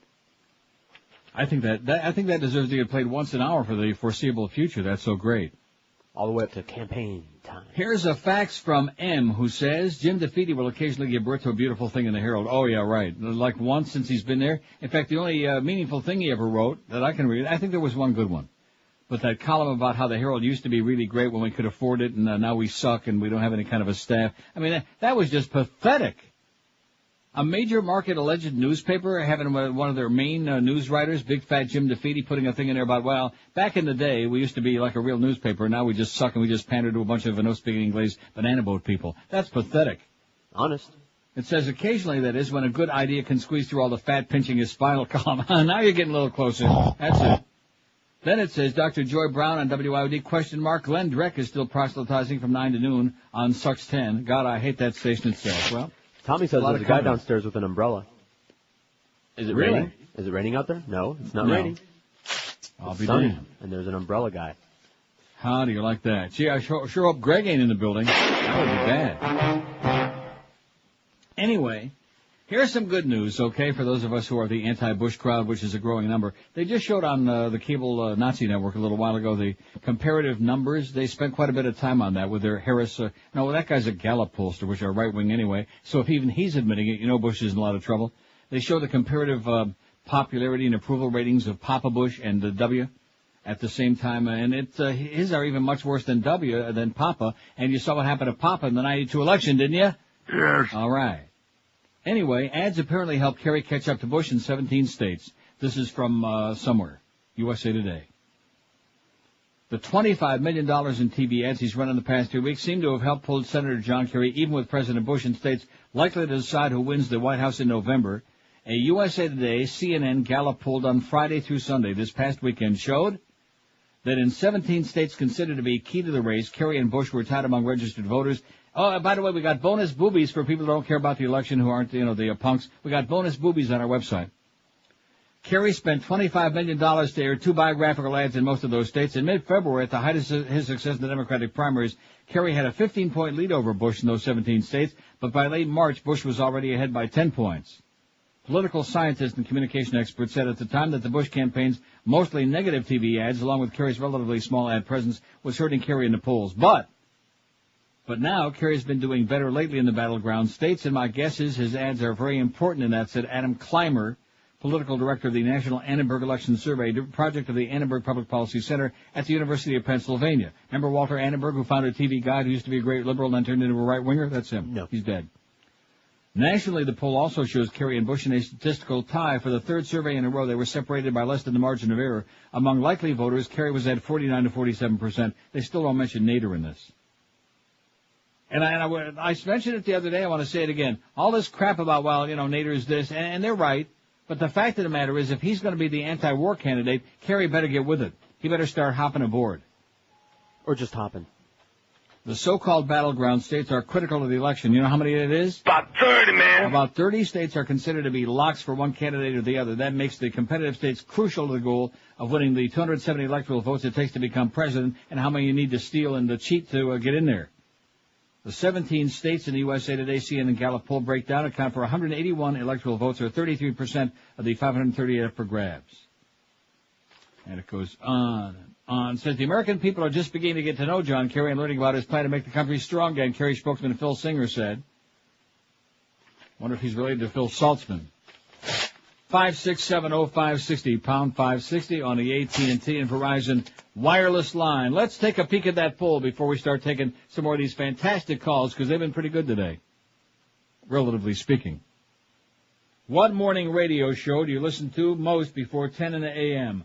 I think that deserves to get played once an hour for the foreseeable future. That's so great. All the way up to campaign time. Here's a fax from M, who says, Jim DeFeeti will occasionally give birth to a beautiful thing in the Herald. Oh, yeah, right. Like once since he's been there. In fact, the only meaningful thing he ever wrote that I can read, I think there was one good one. But that column about how the Herald used to be really great when we could afford it, and now we suck and we don't have any kind of a staff. I mean, that was just pathetic. A major market alleged newspaper having one of their main news writers, Big Fat Jim DeFeeti, putting a thing in there about, well, back in the day, we used to be like a real newspaper, and now we just suck and we just pander to a bunch of no-speaking-English banana boat people. That's pathetic. Honest. It says occasionally, that is, when a good idea can squeeze through all the fat pinching his spinal column. Now you're getting a little closer. That's it. Then it says, Dr. Joy Brown on WIOD, ? Glenn Drek is still proselytizing from 9 to noon on Sucks 10. God, I hate that station itself. Well, Tommy says there's a guy downstairs with an umbrella. Is it Really? raining? Is it raining out there? No, it's not No. raining. I'll It's be sunny, damned. and there's an umbrella guy. How do you like that? Gee, I sure hope Greg ain't in the building. That would be bad. Anyway, here's some good news, okay, for those of us who are the anti-Bush crowd, which is a growing number. They just showed on the cable Nazi network a little while ago the comparative numbers. They spent quite a bit of time on that with their Harris. No, that guy's a Gallup pollster, which are right-wing anyway. So if even he's admitting it, you know Bush is in a lot of trouble. They show the comparative popularity and approval ratings of Papa Bush and W at the same time, and his are even much worse than Papa. And you saw what happened to Papa in the '92 election, didn't you? Yes. All right. Anyway, ads apparently helped Kerry catch up to Bush in 17 states. This is from somewhere, USA Today. The $25 million in TV ads he's run in the past 2 weeks seem to have helped pull Senator John Kerry even with President Bush in states likely to decide who wins the White House in November. A USA Today CNN Gallup poll done Friday through Sunday this past weekend showed that in 17 states considered to be key to the race, Kerry and Bush were tied among registered voters. Oh, by the way, we got bonus boobies for people who don't care about the election, who aren't, the punks. We got bonus boobies on our website. Kerry spent $25 million to air 2 biographical ads in most of those states. In mid-February, at the height of his success in the Democratic primaries, Kerry had a 15-point lead over Bush in those 17 states, but by late March, Bush was already ahead by 10 points. Political scientists and communication experts said at the time that the Bush campaign's mostly negative TV ads, along with Kerry's relatively small ad presence, was hurting Kerry in the polls. But now, Kerry's been doing better lately in the battleground states, and my guess is his ads are very important in that, said Adam Clymer, political director of the National Annenberg Election Survey, project of the Annenberg Public Policy Center at the University of Pennsylvania. Remember Walter Annenberg, who founded TV Guide, who used to be a great liberal and then turned into a right-winger? That's him. No. He's dead. Nationally, the poll also shows Kerry and Bush in a statistical tie. For the third survey in a row, they were separated by less than the margin of error. Among likely voters, Kerry was at 49 to 47%. They still don't mention Nader in this. And I mentioned it the other day, I want to say it again. All this crap about, Nader's this, and they're right. But the fact of the matter is, if he's going to be the anti-war candidate, Kerry better get with it. He better start hopping aboard. Or just hopping? The so-called battleground states are critical of the election. You know how many it is? About 30, man. About 30 states are considered to be locks for one candidate or the other. That makes the competitive states crucial to the goal of winning the 270 electoral votes it takes to become president, and how many you need to steal and to cheat to get in there. The 17 states in the USA Today CNN Gallup poll breakdown account for 181 electoral votes, or 33% of the 538 up for grabs. And it goes on and on. Says the American people are just beginning to get to know John Kerry and learning about his plan to make the country strong again, Kerry spokesman Phil Singer said. Wonder if he's related to Phil Saltzman. 5670560, pound 560 on the AT&T and Verizon wireless line. Let's take a peek at that poll before we start taking some more of these fantastic calls, because they've been pretty good today, relatively speaking. What morning radio show do you listen to most before 10 in the a.m.?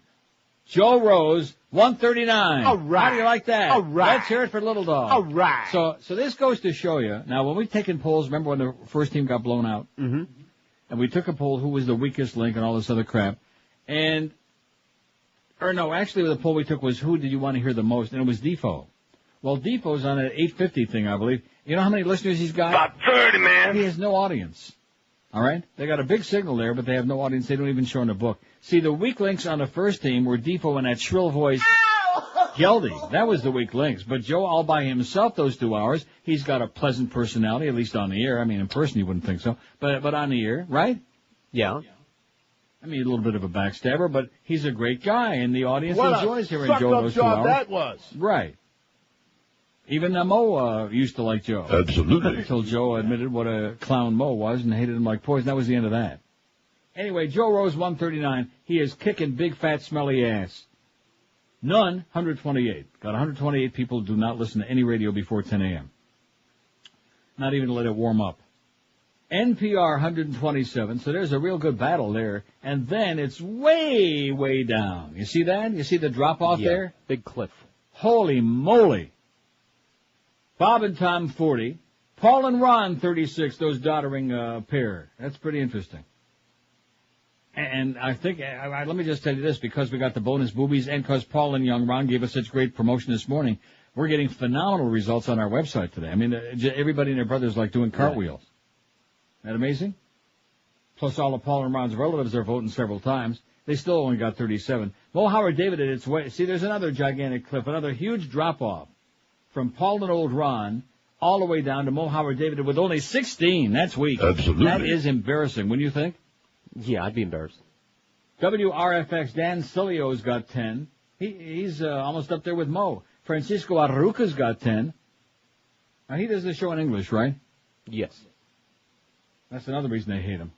Joe Rose, 139. All right. How do you like that? All right. Let's hear it for Little Dog. All right. So this goes to show you. Now, when we've taken polls, remember when the first team got blown out? Mm-hmm. And we took a poll who was the weakest link and all this other crap. Actually the poll we took was who did you want to hear the most, and it was Defoe. Well, Defoe's on an 850 thing, I believe. You know how many listeners he's got? About 30, man. He has no audience. All right? They got a big signal there, but they have no audience. They don't even show in the book. See, the weak links on the first team were Defoe and that shrill voice, Geldy. That was the weak links. But Joe all by himself those 2 hours, he's got a pleasant personality, at least on the air. I mean, in person you wouldn't think so. But on the air, right? Yeah. I mean, a little bit of a backstabber, but he's a great guy, and the audience What enjoys a hearing Joe those 2 job hours. that was. Right. Even Mo used to like Joe. Absolutely. Until Joe admitted what a clown Mo was and hated him like poison. That was the end of that. Anyway, Joe Rose, 139. He is kicking big, fat, smelly ass. None, 128. Got 128 people who do not listen to any radio before 10 a.m. Not even to let it warm up. NPR, 127. So there's a real good battle there. And then it's way, way down. You see that? You see the drop-off there? Big cliff. Holy moly. Bob and Tom, 40. Paul and Ron, 36, those doddering pair. That's pretty interesting. And I think, let me just tell you this, because we got the bonus boobies and because Paul and young Ron gave us such great promotion this morning, we're getting phenomenal results on our website today. I mean, everybody and their brothers like doing cartwheels. Isn't that amazing? Plus all of Paul and Ron's relatives are voting several times. They still only got 37. Mo Howard David at its way. See, there's another gigantic cliff, another huge drop-off from Paul and old Ron all the way down to Mo Howard David with only 16. That's weak. Absolutely. That is embarrassing, wouldn't you think? Yeah, I'd be embarrassed. WRFX, Dan Silio's got 10. He's almost up there with Mo. Francisco Arruca's got 10. Now, he does the show in English, right? Yes. That's another reason they hate him.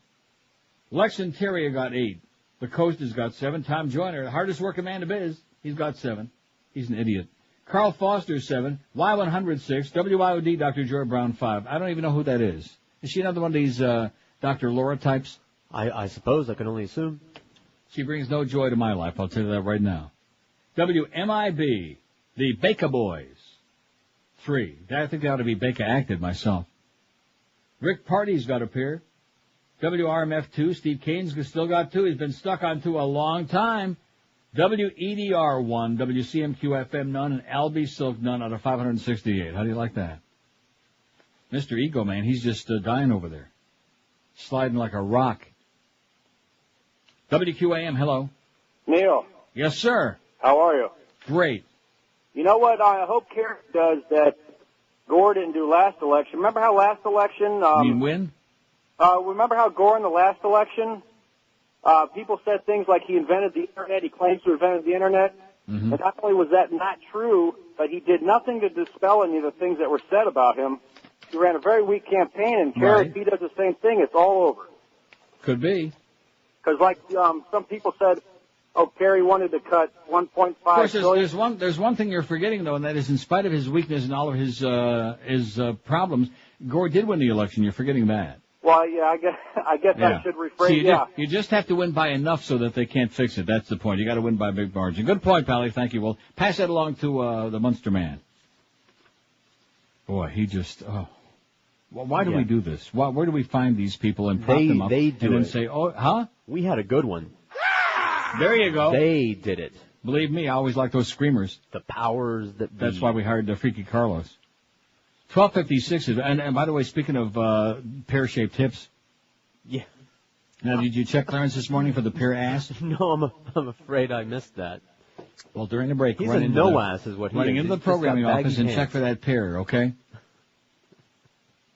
Lex and Terry got 8. The Coast has got 7. Tom Joyner, the hardest working man to biz, he's got 7. He's an idiot. Carl Foster, 7. Y100, 6. WIOD, Dr. Joy Brown, 5. I don't even know who that is. Is she another one of these Dr. Laura types? I suppose. I can only assume. She brings no joy to my life, I'll tell you that right now. WMIB, the Baker Boys, 3. I think they ought to be Baker acted myself. Rick Party's got up here. WRMF 2, Steve Kane's still got 2. He's been stuck on 2 a long time. WEDR 1, WCMQ FM none, and Albie Silk none out of 568. How do you like that? Mr. Ego Man, he's just dying over there. Sliding like a rock. WQAM, hello. Neil. Yes, sir. How are you? Great. You know what I hope Kerry does that Gore didn't do last election? Remember how last election... you mean win? Remember how Gore in the last election, people said things like he invented the Internet, he claims to have invented the Internet? Mm-hmm. And not only was that not true, but he did nothing to dispel any of the things that were said about him. He ran a very weak campaign, and Kerry, Right. if he does the same thing, it's all over. Could be. Because like some people said, Kerry wanted to cut 1.5 Of course, billion. there's one thing you're forgetting, though, and that is in spite of his weakness and all of his problems, Gore did win the election. You're forgetting that. Well, yeah, I guess Yeah. I should rephrase. See, You you just have to win by enough so that they can't fix it. That's the point. You got to win by a big margin. Good point, Pally. Thank you. Well, pass that along to the Munster man. Boy, he just. Oh. Well, why do we do this? Where do we find these people and prop them up They and do then it. say, "Oh, huh?" We had a good one. There you go. They did it. Believe me, I always like those screamers. The powers that be. That's why we hired Freaky Carlos. 12:56 is, and by the way, speaking of pear-shaped hips. Yeah. Now, did you check Clarence this morning for the pear ass? No, I'm afraid I missed that. Well, during the break, he's run a into no the, ass is what he running is. into the He's just programming got baggy office and pants. check for that pear, okay?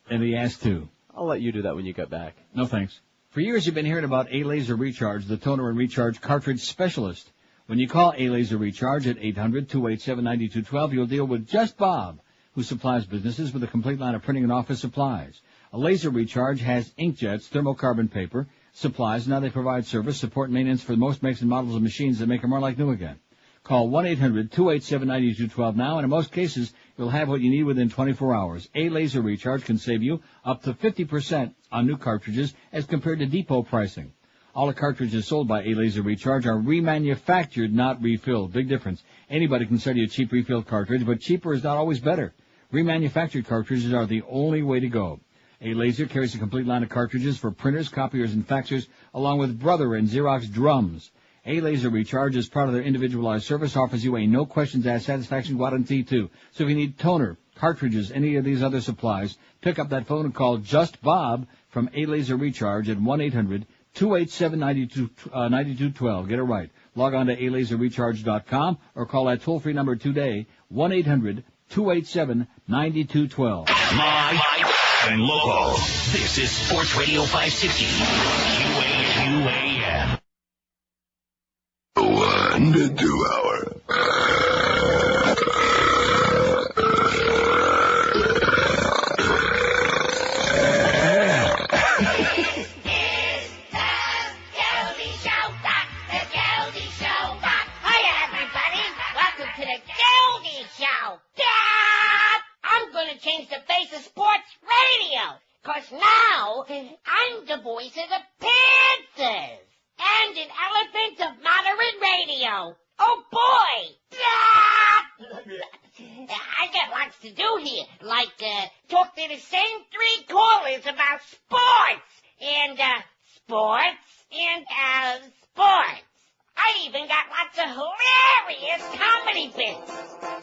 And the ass too. I'll let you do that when you get back. No thanks. For years you've been hearing about A-Laser Recharge, the toner and recharge cartridge specialist. When you call A-Laser Recharge at 800-287-9212, you'll deal with Just Bob, who supplies businesses with a complete line of printing and office supplies. A laser recharge has inkjets, thermocarbon paper, supplies. Now they provide service, support, and maintenance for most makes and models of machines that make them more like new again. Call 1-800-287-9212 now, and in most cases, you'll have what you need within 24 hours. A-Laser Recharge can save you up to 50% on new cartridges as compared to depot pricing. All the cartridges sold by A-Laser Recharge are remanufactured, not refilled. Big difference. Anybody can sell you a cheap refilled cartridge, but cheaper is not always better. Remanufactured cartridges are the only way to go. A-Laser carries a complete line of cartridges for printers, copiers, and faxers, along with Brother and Xerox drums. A-Laser Recharge, as part of their individualized service, offers you a no-questions-asked satisfaction guarantee, too. So if you need toner, cartridges, any of these other supplies, pick up that phone and call Just Bob from A-Laser Recharge at 1-800-287-9212. Get it right. Log on to alaserrecharge.com or call that toll-free number today, 1-800-287-9212. Live and local. This is Sports Radio 560. QAM. 1 to 2 hour. Change the face of sports radio, 'cause now I'm the voice of the Panthers and an elephant of modern radio. Oh boy! I got lots to do here, like talk to the same 3 callers about sports and sports. I even got lots of hilarious comedy bits.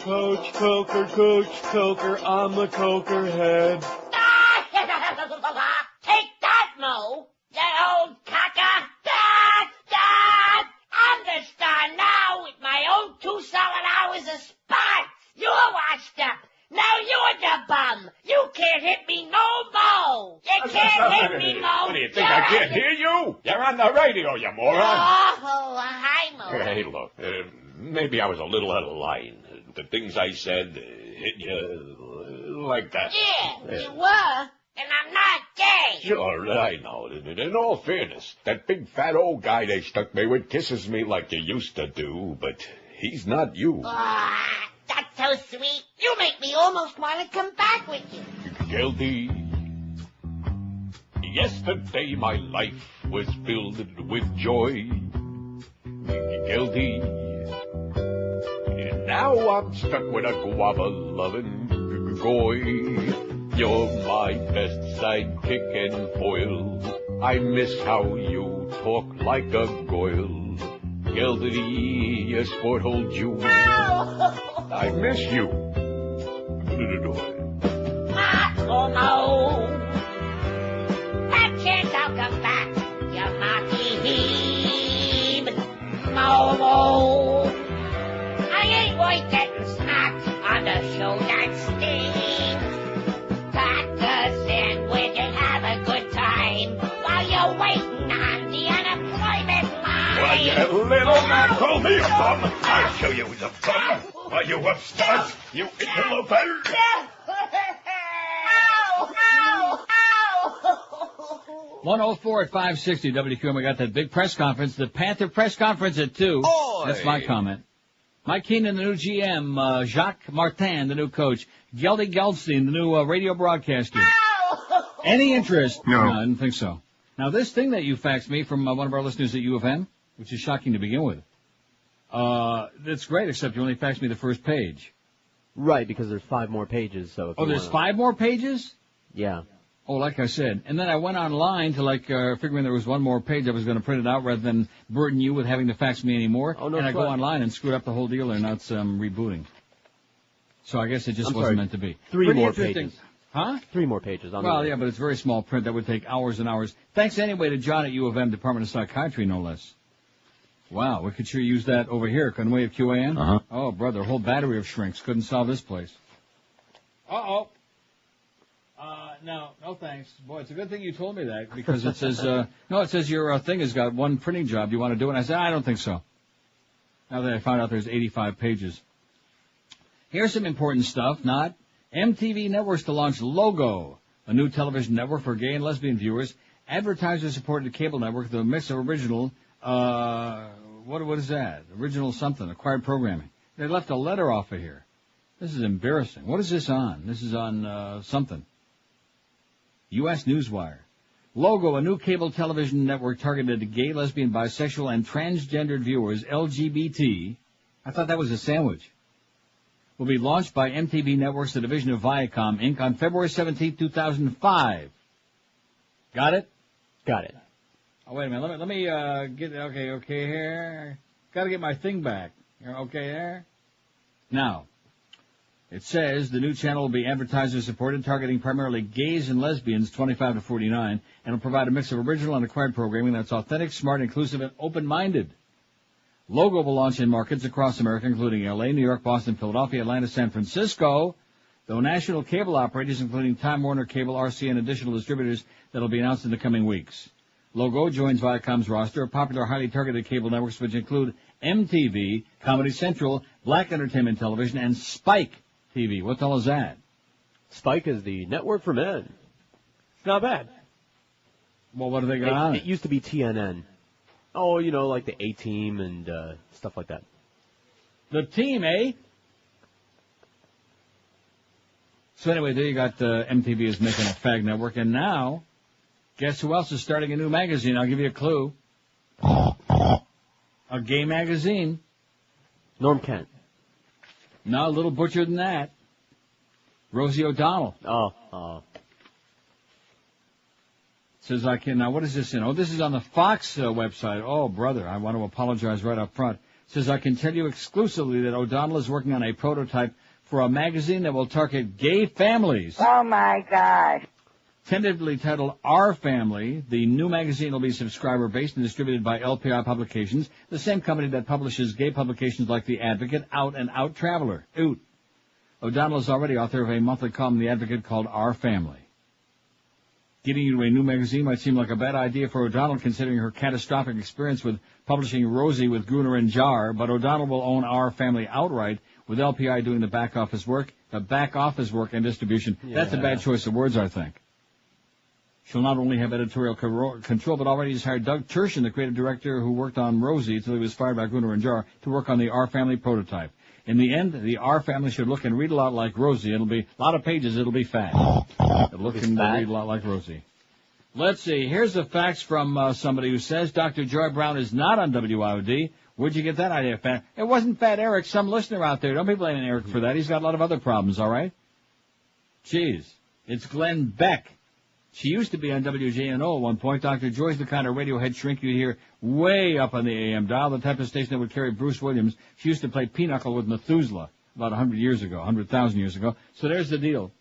Coach Coker, I'm the Coker head. Take that, Mo! That old caca! I'm the star now with my own 2 solid hours of spots! You're washed up! Now you're the bum! You can't hit me no more! You can't hit me, Mo! What do you think, I can't hear you? You're on the radio, you moron! Oh, hi, Mo. Hey, look, maybe I was a little out of line. The things I said hit you like that. Yeah, you were, and I'm not gay. Sure, I know. In all fairness, that big fat old guy they stuck me with kisses me like you used to do, but he's not you. That's so sweet. You make me almost want to come back with you. Gildy, yesterday my life was filled with joy. Gildy, now I'm stuck with a guava-loving goy. You're my best sidekick and foil. I miss how you talk like a goyle. Gildy, a sport hold you. I miss you. Oh, no. That chance I'll come back. You monkey Mo. I ain't worth getting smacked on the show that stings. Pack the sandwich and have a good time while you're waiting on the unemployment line. Well, you little man, call me a bum. I'll show you the bum. Are you upstart, you interloper? 104 at 560 WQM. We got that big press conference, the Panther press conference at 2. Oy. That's my comment. Mike Keenan, the new GM. Jacques Martin, the new coach. Geldy Geldstein, the new radio broadcaster. Any interest? No. I didn't think so. Now, this thing that you faxed me from one of our listeners at U of M, which is shocking to begin with, that's great, except you only faxed me the first page. Right, because there's 5 more pages, so if Oh, you there's wanna... 5 more pages? Yeah. Oh, like I said. And then I went online to, figuring there was one more page I was going to print it out rather than burden you with having to fax me anymore. Oh, no and I go sweat. online and screwed up the whole deal, and now it's rebooting. So I guess it just wasn't meant to be. Three Pretty more interesting. pages. Huh? 3 more pages. Well, yeah, but it's very small print. That would take hours and hours. Thanks anyway to John at U of M, Department of Psychiatry, no less. Wow, we could sure use that over here, couldn't we, at QAM? Uh-huh. Oh, brother, a whole battery of shrinks. Couldn't solve this place. Uh-oh. No thanks. Boy, it's a good thing you told me that, because it says, it says your thing has got one printing job. You want to do it? And I said, I don't think so. Now that I found out there's 85 pages. Here's some important stuff, not. MTV Networks to launch Logo, a new television network for gay and lesbian viewers. Advertiser-supported cable network with a mix of original, what is that? Original something, acquired programming. They left a letter off of here. This is embarrassing. What is this on? This is on, something. U.S. Newswire. Logo, a new cable television network targeted to gay, lesbian, bisexual, and transgendered viewers, LGBT. I thought that was a sandwich. Will be launched by MTV Networks, the division of Viacom, Inc., on February 17, 2005. Got it? Got it. Oh, wait a minute. Let me get, okay here. Gotta get my thing back. Okay there? Now, it says the new channel will be advertiser-supported, targeting primarily gays and lesbians 25 to 49, and will provide a mix of original and acquired programming that's authentic, smart, inclusive, and open-minded. Logo will launch in markets across America, including L.A., New York, Boston, Philadelphia, Atlanta, San Francisco, though national cable operators, including Time Warner Cable, RCA, and additional distributors that will be announced in the coming weeks. Logo joins Viacom's roster of popular, highly targeted cable networks, which include MTV, Comedy Central, Black Entertainment Television, and Spike TV. What the hell is that? Spike is the network for men. It's not bad. Well, what do they got on it? It used to be TNN. Oh, like the A-Team and stuff like that. The team, eh? So anyway, there you got MTV is making a fag network, and now, guess who else is starting a new magazine? I'll give you a clue. A gay magazine. Norm Kent. No, a little butcher than that. Rosie O'Donnell. Oh. Says I can, now what is this in? Oh, this is on the Fox website. Oh, brother, I want to apologize right up front. Says I can tell you exclusively that O'Donnell is working on a prototype for a magazine that will target gay families. Oh, my gosh. Tentatively titled Our Family, the new magazine will be subscriber-based and distributed by LPI Publications, the same company that publishes gay publications like The Advocate, Out and Out Traveler. Oot. O'Donnell is already author of a monthly column in The Advocate called Our Family. Getting into a new magazine might seem like a bad idea for O'Donnell, considering her catastrophic experience with publishing Rosie with Gruner and Jar, but O'Donnell will own Our Family outright, with LPI doing the back office work and distribution. Yeah. That's a bad choice of words, I think. She'll not only have editorial control, but already has hired Doug Tertian, the creative director who worked on Rosie until he was fired by Gruner and Jar, to work on the Our Family prototype. In the end, the Our Family should look and read a lot like Rosie. It'll be a lot of pages. It'll be fat. It'll look and read a lot like Rosie. Let's see. Here's a fax from somebody who says Dr. Joy Brown is not on WIOD. Where'd you get that idea, Fat? It wasn't Fat Eric. Some listener out there. Don't be blaming Eric for that. He's got a lot of other problems, all right? Jeez. It's Glenn Beck. She used to be on WJNO at one point. Dr. Joy's the kind of radio head shrink you hear way up on the AM dial, the type of station that would carry Bruce Williams. She used to play pinochle with Methuselah about 100,000 years ago. So there's the deal.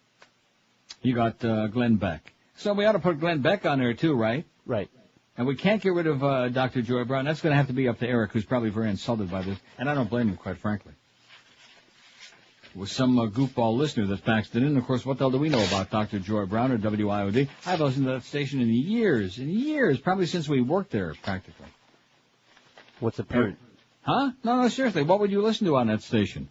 You got Glenn Beck. So we ought to put Glenn Beck on there too, right? Right. And we can't get rid of Dr. Joy Brown. That's going to have to be up to Eric, who's probably very insulted by this. And I don't blame him, quite frankly. With some goofball listener that faxed it in. Of course, what the hell do we know about Dr. Joy Brown or WIOD? I haven't listened to that station in years, probably since we worked there, practically. What's the point? Huh? No, seriously, what would you listen to on that station?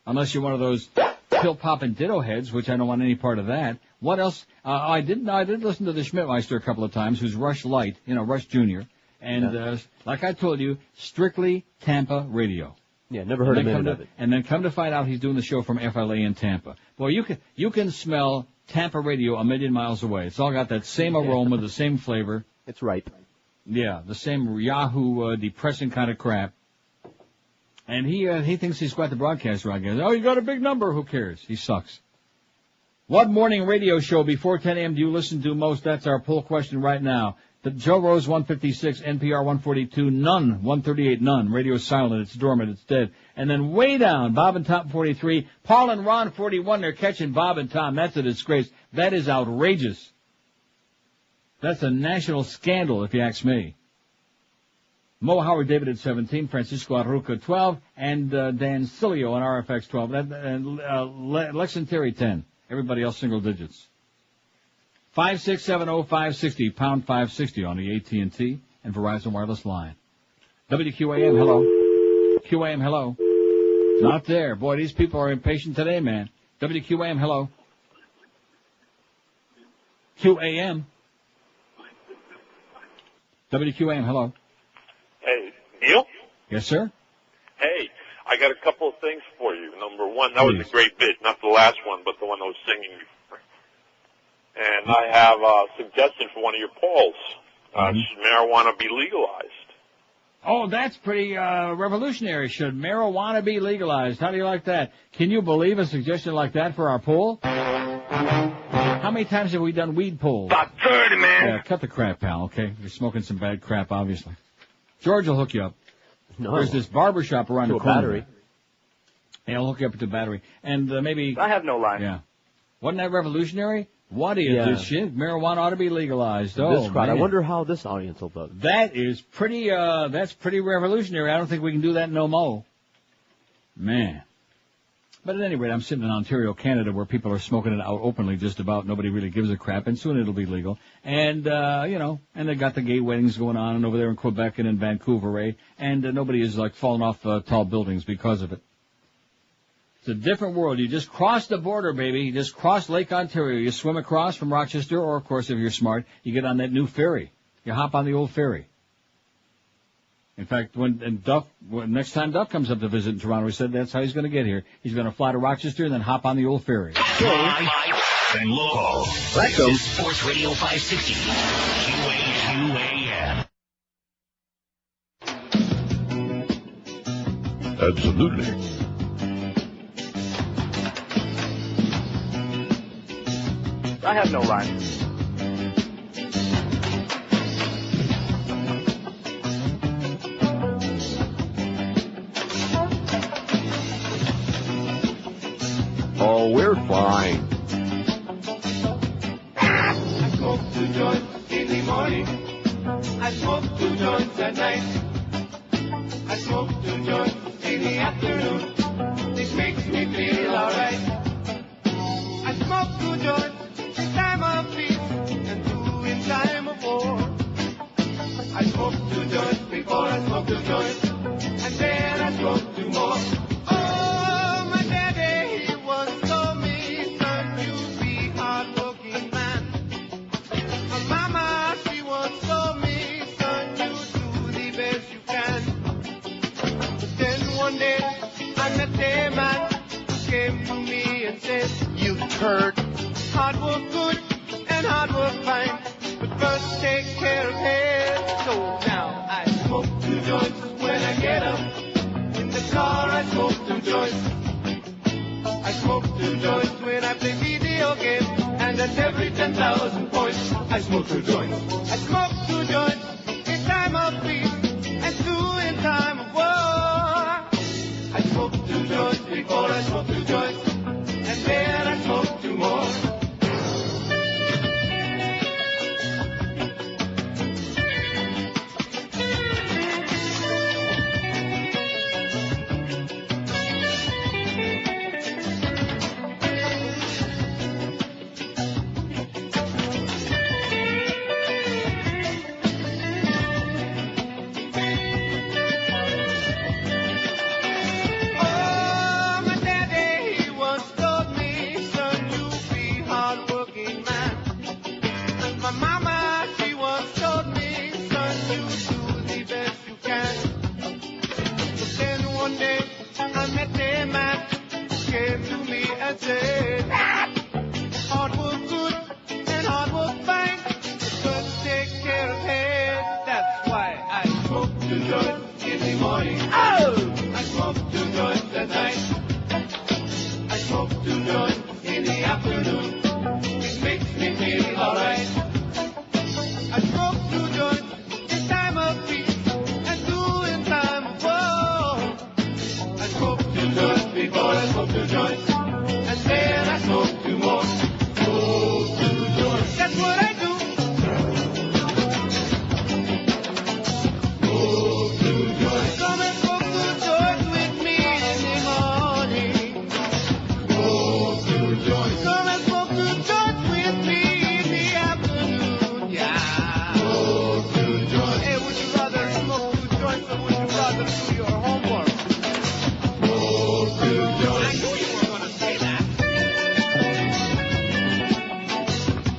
Unless you're one of those pill-popping ditto heads, which I don't want any part of that. What else? I did listen to the Schmidtmeister a couple of times, who's Rush Light, Rush Jr., and like I told you, strictly Tampa radio. Yeah, never heard a minute of it. And then come to find out he's doing the show from FLA in Tampa. Boy, you can smell Tampa radio a million miles away. It's all got that same aroma, the same flavor. It's ripe. Yeah, the same Yahoo depressing kind of crap. And he thinks he's quite the broadcaster, I guess. Oh, you got a big number. Who cares? He sucks. What morning radio show before 10 a.m. do you listen to most? That's our poll question right now. The Joe Rose 156, NPR 142, none, 138, none. Radio silent, it's dormant, it's dead. And then way down, Bob and Tom 43, Paul and Ron 41, they're catching Bob and Tom. That's a disgrace. That is outrageous. That's a national scandal, if you ask me. Mo Howard David at 17, Francisco Arruca 12, and Dan Cilio on RFX 12, and Lex and Terry 10. Everybody else single digits. 5670560, pound 560 on the AT&T and Verizon wireless line. WQAM, hello. QAM, hello. Not there. Boy, these people are impatient today, man. WQAM, hello. QAM. WQAM, hello. Hey, Neil? Yes, sir? Hey, I got a couple of things for you. Number one, that was a great bit. Not the last one, but the one I was singing before. And I have a suggestion for one of your polls. Should marijuana be legalized? Oh, that's pretty revolutionary. Should marijuana be legalized? How do you like that? Can you believe a suggestion like that for our poll? How many times have we done weed polls? About 30, man. Yeah, cut the crap, pal, okay? You're smoking some bad crap, obviously. George will hook you up. No. There's this barbershop around the To a corner. battery. Yeah, I'll hook you up to the battery. And maybe... I have no line. Yeah. Wasn't that revolutionary? What is Yeah. this shit? Marijuana ought to be legalized. Oh, This crowd, I man. wonder how this audience will vote. That is pretty, that's pretty revolutionary. I don't think we can do that no more. Man. But at any rate, I'm sitting in Ontario, Canada, where people are smoking it out openly just about. Nobody really gives a crap, and soon it'll be legal. And, and they got the gay weddings going on over there in Quebec and in Vancouver, eh? And nobody is, falling off tall buildings because of it. It's a different world. You just cross the border, baby. You just cross Lake Ontario. You swim across from Rochester, or, of course, if you're smart, you get on that new ferry. You hop on the old ferry. In fact, next time Duff comes up to visit in Toronto, he said that's how he's going to get here. He's going to fly to Rochester and then hop on the old ferry. Live and local. Like them. This is Sports Radio 560. QAM. Absolutely. I have no line. Oh, we're fine. I smoke 2 joints in the morning. I smoke 2 joints at night. I smoke 2 joints in the afternoon. It makes me feel alright. I smoke 2 joints in time of peace and 2 in time of war. I smoke 2 joints before I smoke 2 joints, and then I smoke 2 more. Oh, my daddy, he once told me, son, you be hard-working man. My mama, she once told me, son, you do the best you can. But then one day, I met a man who came to me and said, you turd, hard work good and hard work fine, but first take care of head. So now I smoke 2 joints when I get up. In the car I smoke 2 joints. I smoke 2 joints when I play video games, and at every 10,000 points I smoke 2 joints. I smoke 2 joints in time of peace and 2 in time of war. I smoke 2 joints before I smoke 2 joints, and then I smoke 2 more. Oh, my daddy, he once told me, son, you be hard-working man. And my mama, she once told me, son, you do the best you can. But then one day, I met a man who came to me and said, hard work good and hard work fine, but first take care of head. That's why I smoke 2 joints in the morning. Oh! I smoke 2 joints at night. I smoke 2 joints in the afternoon. smoke two joints, and then I smoke two more. Smoke two joints. That's what I do. Smoke two joints. Come and smoke two joints with me in the morning. Smoke two joints. Come and smoke two joints with me in the afternoon. Yeah. Smoke two joints. Hey, would you rather smoke two joints or would you rather do your homework? Smoke two joints. I knew you were going to say that.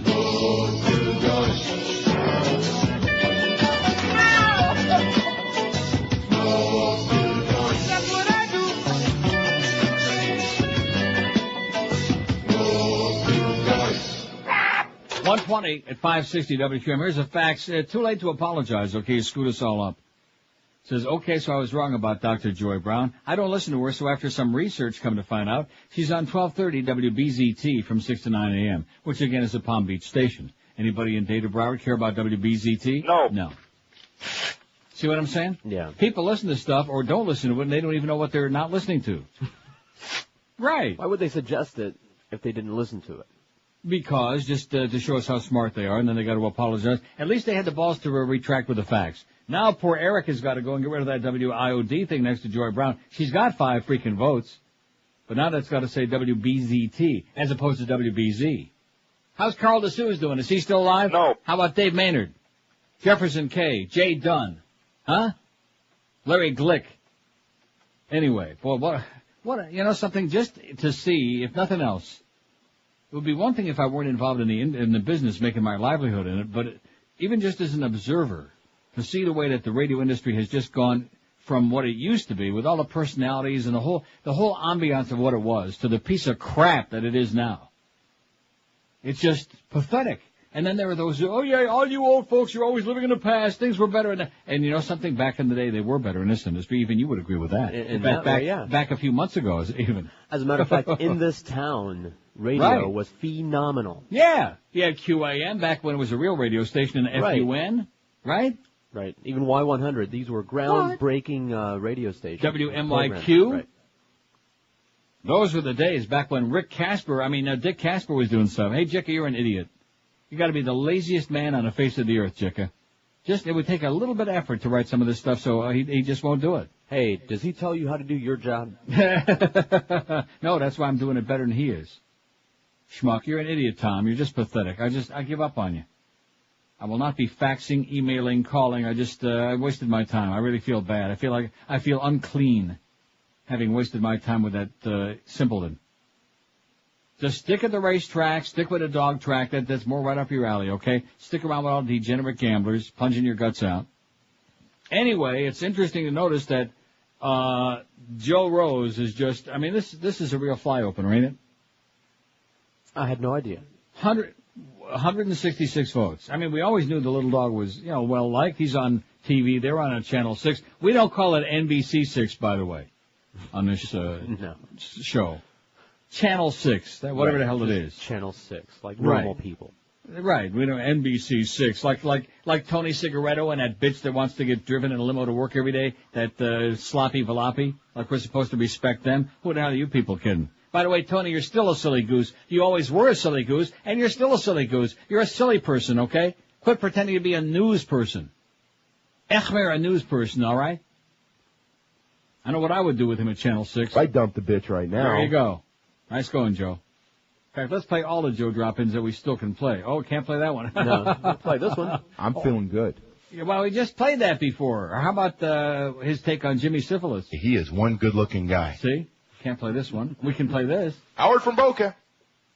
Smoke two joints. Smoke two joints. That's what I do. Smoke two joints. 120 at 560 WQM. Here's a fax. Too late to apologize, okay? You screwed us all up. Says, okay, so I was wrong about Dr. Joy Brown. I don't listen to her, so after some research, come to find out, she's on 1230 WBZT from 6 to 9 a.m., which again is a Palm Beach station. Anybody in Data Broward care about WBZT? No. No. See what I'm saying? Yeah. People listen to stuff or don't listen to it, and they don't even know what they're not listening to. Right. Why would they suggest it if they didn't listen to it? Because, just to show us how smart they are, and then they got to apologize. At least they had the balls to retract with the facts. Now poor Eric has got to go and get rid of that WIOD thing next to Joy Brown. She's got 5 freaking votes. But now that's got to say WBZT as opposed to WBZ. How's Carl DeSuze doing? Is he still alive? No. How about Dave Maynard? Jefferson K. Jay Dunn? Huh? Larry Glick? Anyway, boy, what, you know, something just to see, if nothing else. It would be one thing if I weren't involved in the business making my livelihood in it, but even just as an observer, to see the way that the radio industry has just gone from what it used to be with all the personalities and the whole ambiance of what it was to the piece of crap that it is now. It's just pathetic. And then there are those, oh yeah, all you old folks, you're always living in the past, things were better. And you know something, back in the day, they were better in this industry. Even you would agree with that. Back a few months ago, even. As a matter of fact, in this town, radio was phenomenal. Yeah. You had QAM back when it was a real radio station in FUN, right? Right. Even Y100. These were groundbreaking radio stations. WMYQ. Right. Those were the days back when Dick Casper was doing stuff. Hey, Jicka, you're an idiot. You got to be the laziest man on the face of the earth, Jicka. It would take a little bit of effort to write some of this stuff, so he just won't do it. Hey, does he tell you how to do your job? No, that's why I'm doing it better than he is. Schmuck, you're an idiot, Tom. You're just pathetic. I give up on you. I will not be faxing, emailing, calling. I wasted my time. I really feel bad. I feel unclean having wasted my time with that, simpleton. Just stick at the racetrack, stick with a dog track. That's more right up your alley, okay? Stick around with all degenerate gamblers, punching your guts out. Anyway, it's interesting to notice that, Joe Rose is just, this is a real fly opener, ain't it? I had no idea. 166 votes. We always knew the little dog was, well liked. He's on TV. They're on Channel 6. We don't call it NBC 6, by the way, on this, show. Channel 6, whatever the hell it is. Channel 6, like normal people. Right, we know NBC 6, like Tony Cigaretto and that bitch that wants to get driven in a limo to work every day, that sloppy valapi, like we're supposed to respect them. Who the hell are you people kidding? By the way, Tony, you're still a silly goose. You always were a silly goose, and you're still a silly goose. You're a silly person, okay? Quit pretending to be a news person. Echmer, a news person, all right? I know what I would do with him at Channel 6. I dumped the bitch right now. There you go. Nice going, Joe. In fact, let's play all the Joe drop-ins that we still can play. Oh, can't play that one. No, we'll play this one. I'm feeling good. Yeah, well, we just played that before. Or how about his take on Jimmy Syphilis? He is one good-looking guy. See? Can't play this one. We can play this. Howard from Boca.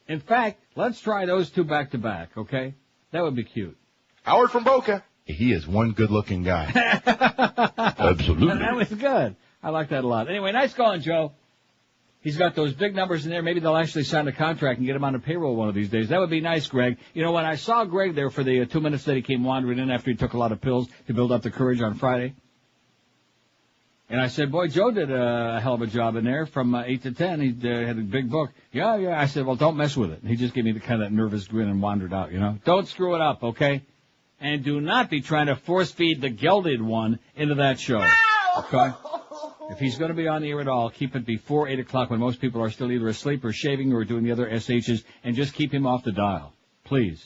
In fact, let's try those two back-to-back, okay? That would be cute. Howard from Boca. He is one good-looking guy. Absolutely. That was good. I like that a lot. Anyway, nice going, Joe. He's got those big numbers in there. Maybe they'll actually sign a contract and get him on the payroll one of these days. That would be nice, Greg. You know, when I saw Greg there for the 2 minutes that he came wandering in after he took a lot of pills to build up the courage on Friday, and I said, boy, Joe did a hell of a job in there from 8 to 10. He had a big book. Yeah. I said, well, don't mess with it. And he just gave me the kind of that nervous grin and wandered out, you know. Don't screw it up, okay? And do not be trying to force feed the gelded one into that show. Okay? If he's going to be on the air at all, keep it before 8 o'clock when most people are still either asleep or shaving or doing the other SHs, and just keep him off the dial. Please.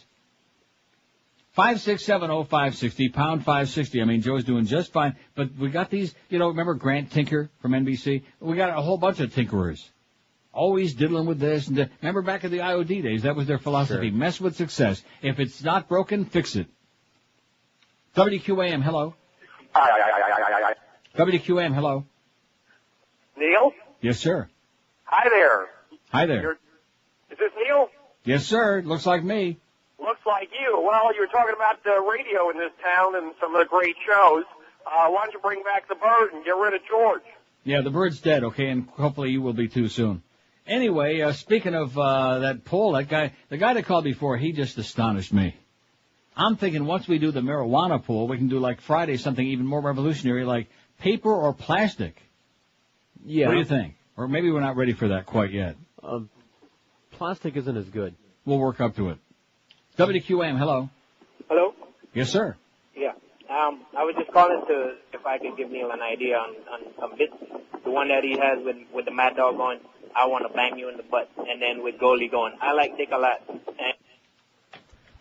5670560, pound 560. I mean, Joe's doing just fine, but we got these, remember Grant Tinker from NBC? We got a whole bunch of tinkerers. Always diddling with this and that. Remember back in the IOD days, that was their philosophy. Sure. Mess with success. If it's not broken, fix it. WQAM, hello. WQAM, hello. Neil? Yes, sir. Hi there. Hi there. Is this Neil? Yes, sir. Looks like me. Looks like you. Well, you were talking about the radio in this town and some of the great shows. Why don't you bring back the Bird and get rid of George? Yeah, the Bird's dead, okay, and hopefully you will be too soon. Anyway, speaking of that poll, the guy that called before, he just astonished me. I'm thinking once we do the marijuana poll, we can do like Friday something even more revolutionary, like paper or plastic. Yeah. What do you think? Or maybe we're not ready for that quite yet. Plastic isn't as good. We'll work up to it. WQAM, hello. Hello? Yes, sir. Yeah. I was just calling to if I could give Neil an idea on some bits. The one that he has with the Mad Dog going, I want to bang you in the butt, and then with Goldie going, I like dick a lot. And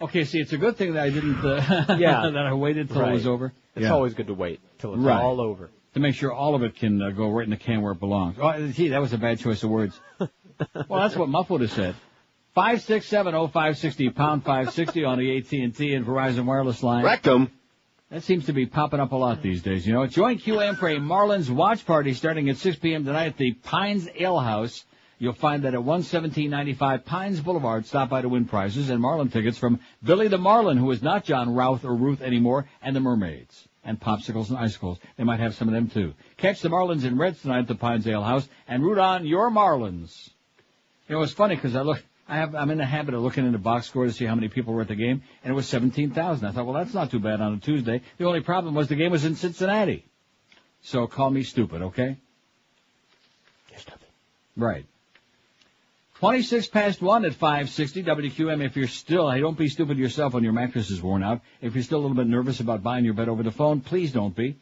okay, see, it's a good thing that I didn't, that I waited till it was over. It's always good to wait till it's all over. To make sure all of it can go right in the can where it belongs. Oh, gee, that was a bad choice of words. Well, that's what Muff would have said. 5670560, pound 560 on the AT&T and Verizon wireless line. Rectum. That seems to be popping up a lot these days, Join QAM for a Marlins watch party starting at 6 p.m. tonight at the Pines Ale House. You'll find that at 11795 Pines Boulevard. Stop by to win prizes and Marlin tickets from Billy the Marlin, who is not John Routh or Ruth anymore, and the Mermaids. And popsicles and icicles. They might have some of them, too. Catch the Marlins in Reds tonight at the Pines Ale House and root on your Marlins. It's funny because I'm in the habit of looking into box score to see how many people were at the game, and it was 17,000. I thought, well, that's not too bad on a Tuesday. The only problem was the game was in Cincinnati. So call me stupid, okay? You're stupid. Right. 26 past 1 at 560 WQM. If you're still, hey, don't be stupid yourself when your mattress is worn out. If you're still a little bit nervous about buying your bed over the phone, please don't be.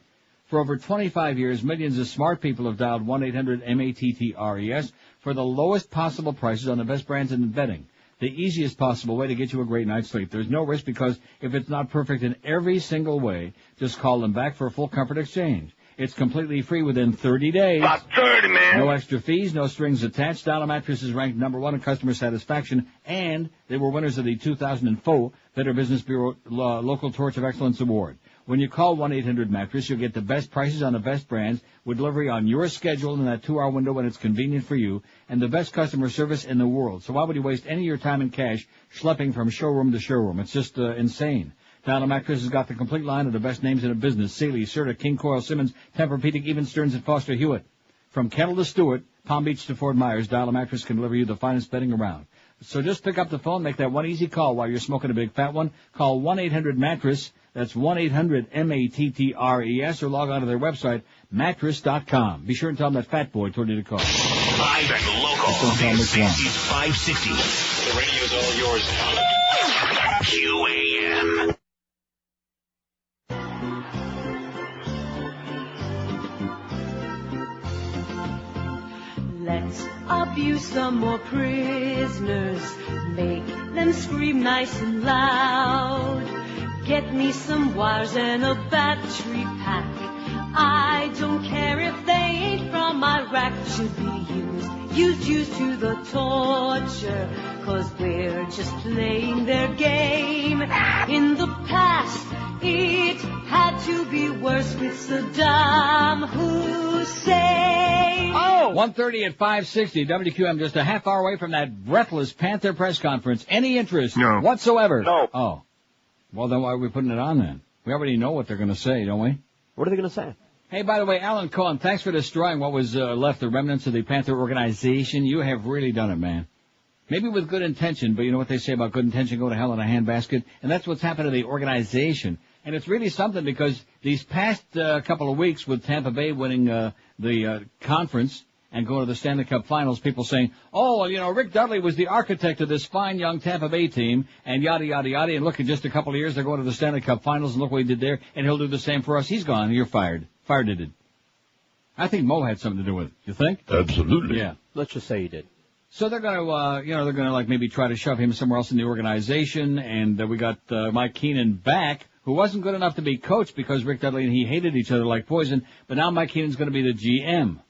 For over 25 years, millions of smart people have dialed 1-800-MATTRES for the lowest possible prices on the best brands in bedding. The easiest possible way to get you a great night's sleep. There's no risk because if it's not perfect in every single way, just call them back for a full comfort exchange. It's completely free within 30 days. About 30, man. No extra fees, no strings attached. Dial Mattress is ranked #1 in customer satisfaction, and they were winners of the 2004 Better Business Bureau Local Torch of Excellence Award. When you call 1-800-MATTRESS, you'll get the best prices on the best brands with delivery on your schedule in that 2-hour window when it's convenient for you, and the best customer service in the world. So why would you waste any of your time and cash schlepping from showroom to showroom? It's just insane. Dial Mattress has got the complete line of the best names in the business: Sealy, Serta, King Coil, Simmons, Tempur-Pedic, even Stearns & Foster Hewitt. From Kettle to Stewart, Palm Beach to Fort Myers, Dial Mattress can deliver you the finest bedding around. So just pick up the phone, make that one easy call while you're smoking a big fat one. Call 1-800-MATTRESS. That's 1-800-MATTRES, or log on to their website, mattress.com. Be sure and tell them that Fat Boy told you to call. Live and local. This is 560. The radio's all yours now. QAM. Let's abuse some more prisoners. Make them scream nice and loud. Get me some wires and a battery pack. I don't care if they ain't from Iraq. Should be used to the torture. 'Cause we're just playing their game. In the past, it had to be worse with Saddam Hussein. 1:30 at 560 WQM, just a half hour away from that breathless Panther press conference. Any interest whatsoever? No. Oh. Well, then why are we putting it on then? We already know what they're going to say, don't we? What are they going to say? Hey, by the way, Alan Cohen, thanks for destroying what was left, the remnants of the Panther organization. You have really done it, man. Maybe with good intention, but you know what they say about good intention, go to hell in a handbasket? And that's what's happened to the organization. And it's really something because these past couple of weeks with Tampa Bay winning the conference and going to the Stanley Cup Finals, people saying, oh, well, Rick Dudley was the architect of this fine young Tampa Bay team, and yada, yada, yada. And look, in just a couple of years, they're going to the Stanley Cup Finals, and look what he did there, and he'll do the same for us. He's gone. You're fired. Fired it. I think Mo had something to do with it. You think? Absolutely. Yeah. Let's just say he did. So they're going to, they're going to like maybe try to shove him somewhere else in the organization. And we got Mike Keenan back, who wasn't good enough to be coach because Rick Dudley and he hated each other like poison. But now Mike Keenan's going to be the GM.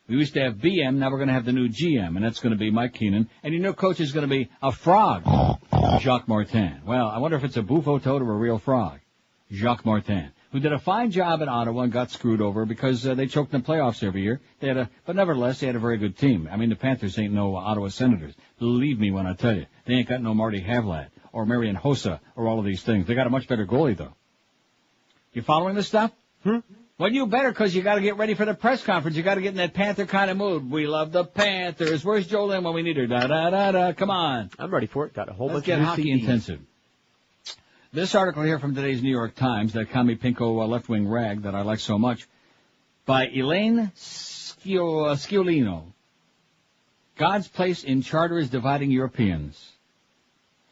We used to have BM, now we're going to have the new GM, and that's going to be Mike Keenan. And your new coach is going to be a frog, Jacques Martin. Well, I wonder if it's a bufo toad or a real frog, Jacques Martin, who did a fine job in Ottawa and got screwed over because they choked in the playoffs every year. But nevertheless, they had a very good team. I mean, the Panthers ain't no Ottawa Senators. Believe me when I tell you, they ain't got no Marty Havlat or Marian Hossa or all of these things. They got a much better goalie, though. You following this stuff? Well, you better, because you got to get ready for the press conference. You got to get in that Panther kind of mood. We love the Panthers. Where's Jolene when we need her? Da-da-da-da. Come on. I'm ready for it. Got a whole bunch Let's of get hockey CDs. intensive. This article here from today's New York Times, that commie pinko left-wing rag that I like so much, by Elaine Sciolino. God's place in charter is dividing Europeans.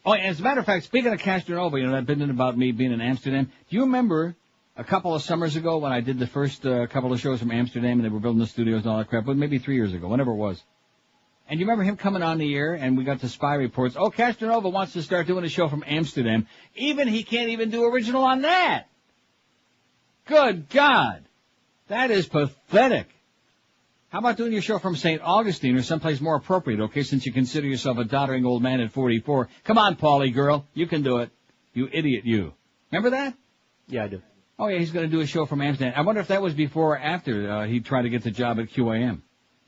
Oh, and as a matter of fact, speaking of Castronovo, that bit about me being in Amsterdam. Do you remember a couple of summers ago when I did the first couple of shows from Amsterdam and they were building the studios and all that crap? But maybe 3 years ago, whenever it was. And you remember him coming on the air and we got the spy reports. Oh, Castronovo wants to start doing a show from Amsterdam. Even he can't even do original on that. Good God. That is pathetic. How about doing your show from St. Augustine or someplace more appropriate, okay, since you consider yourself a doddering old man at 44? Come on, Paulie girl. You can do it. You idiot, you. Remember that? Yeah, I do. Oh, yeah, he's going to do a show from Amsterdam. I wonder if that was before or after he tried to get the job at QAM.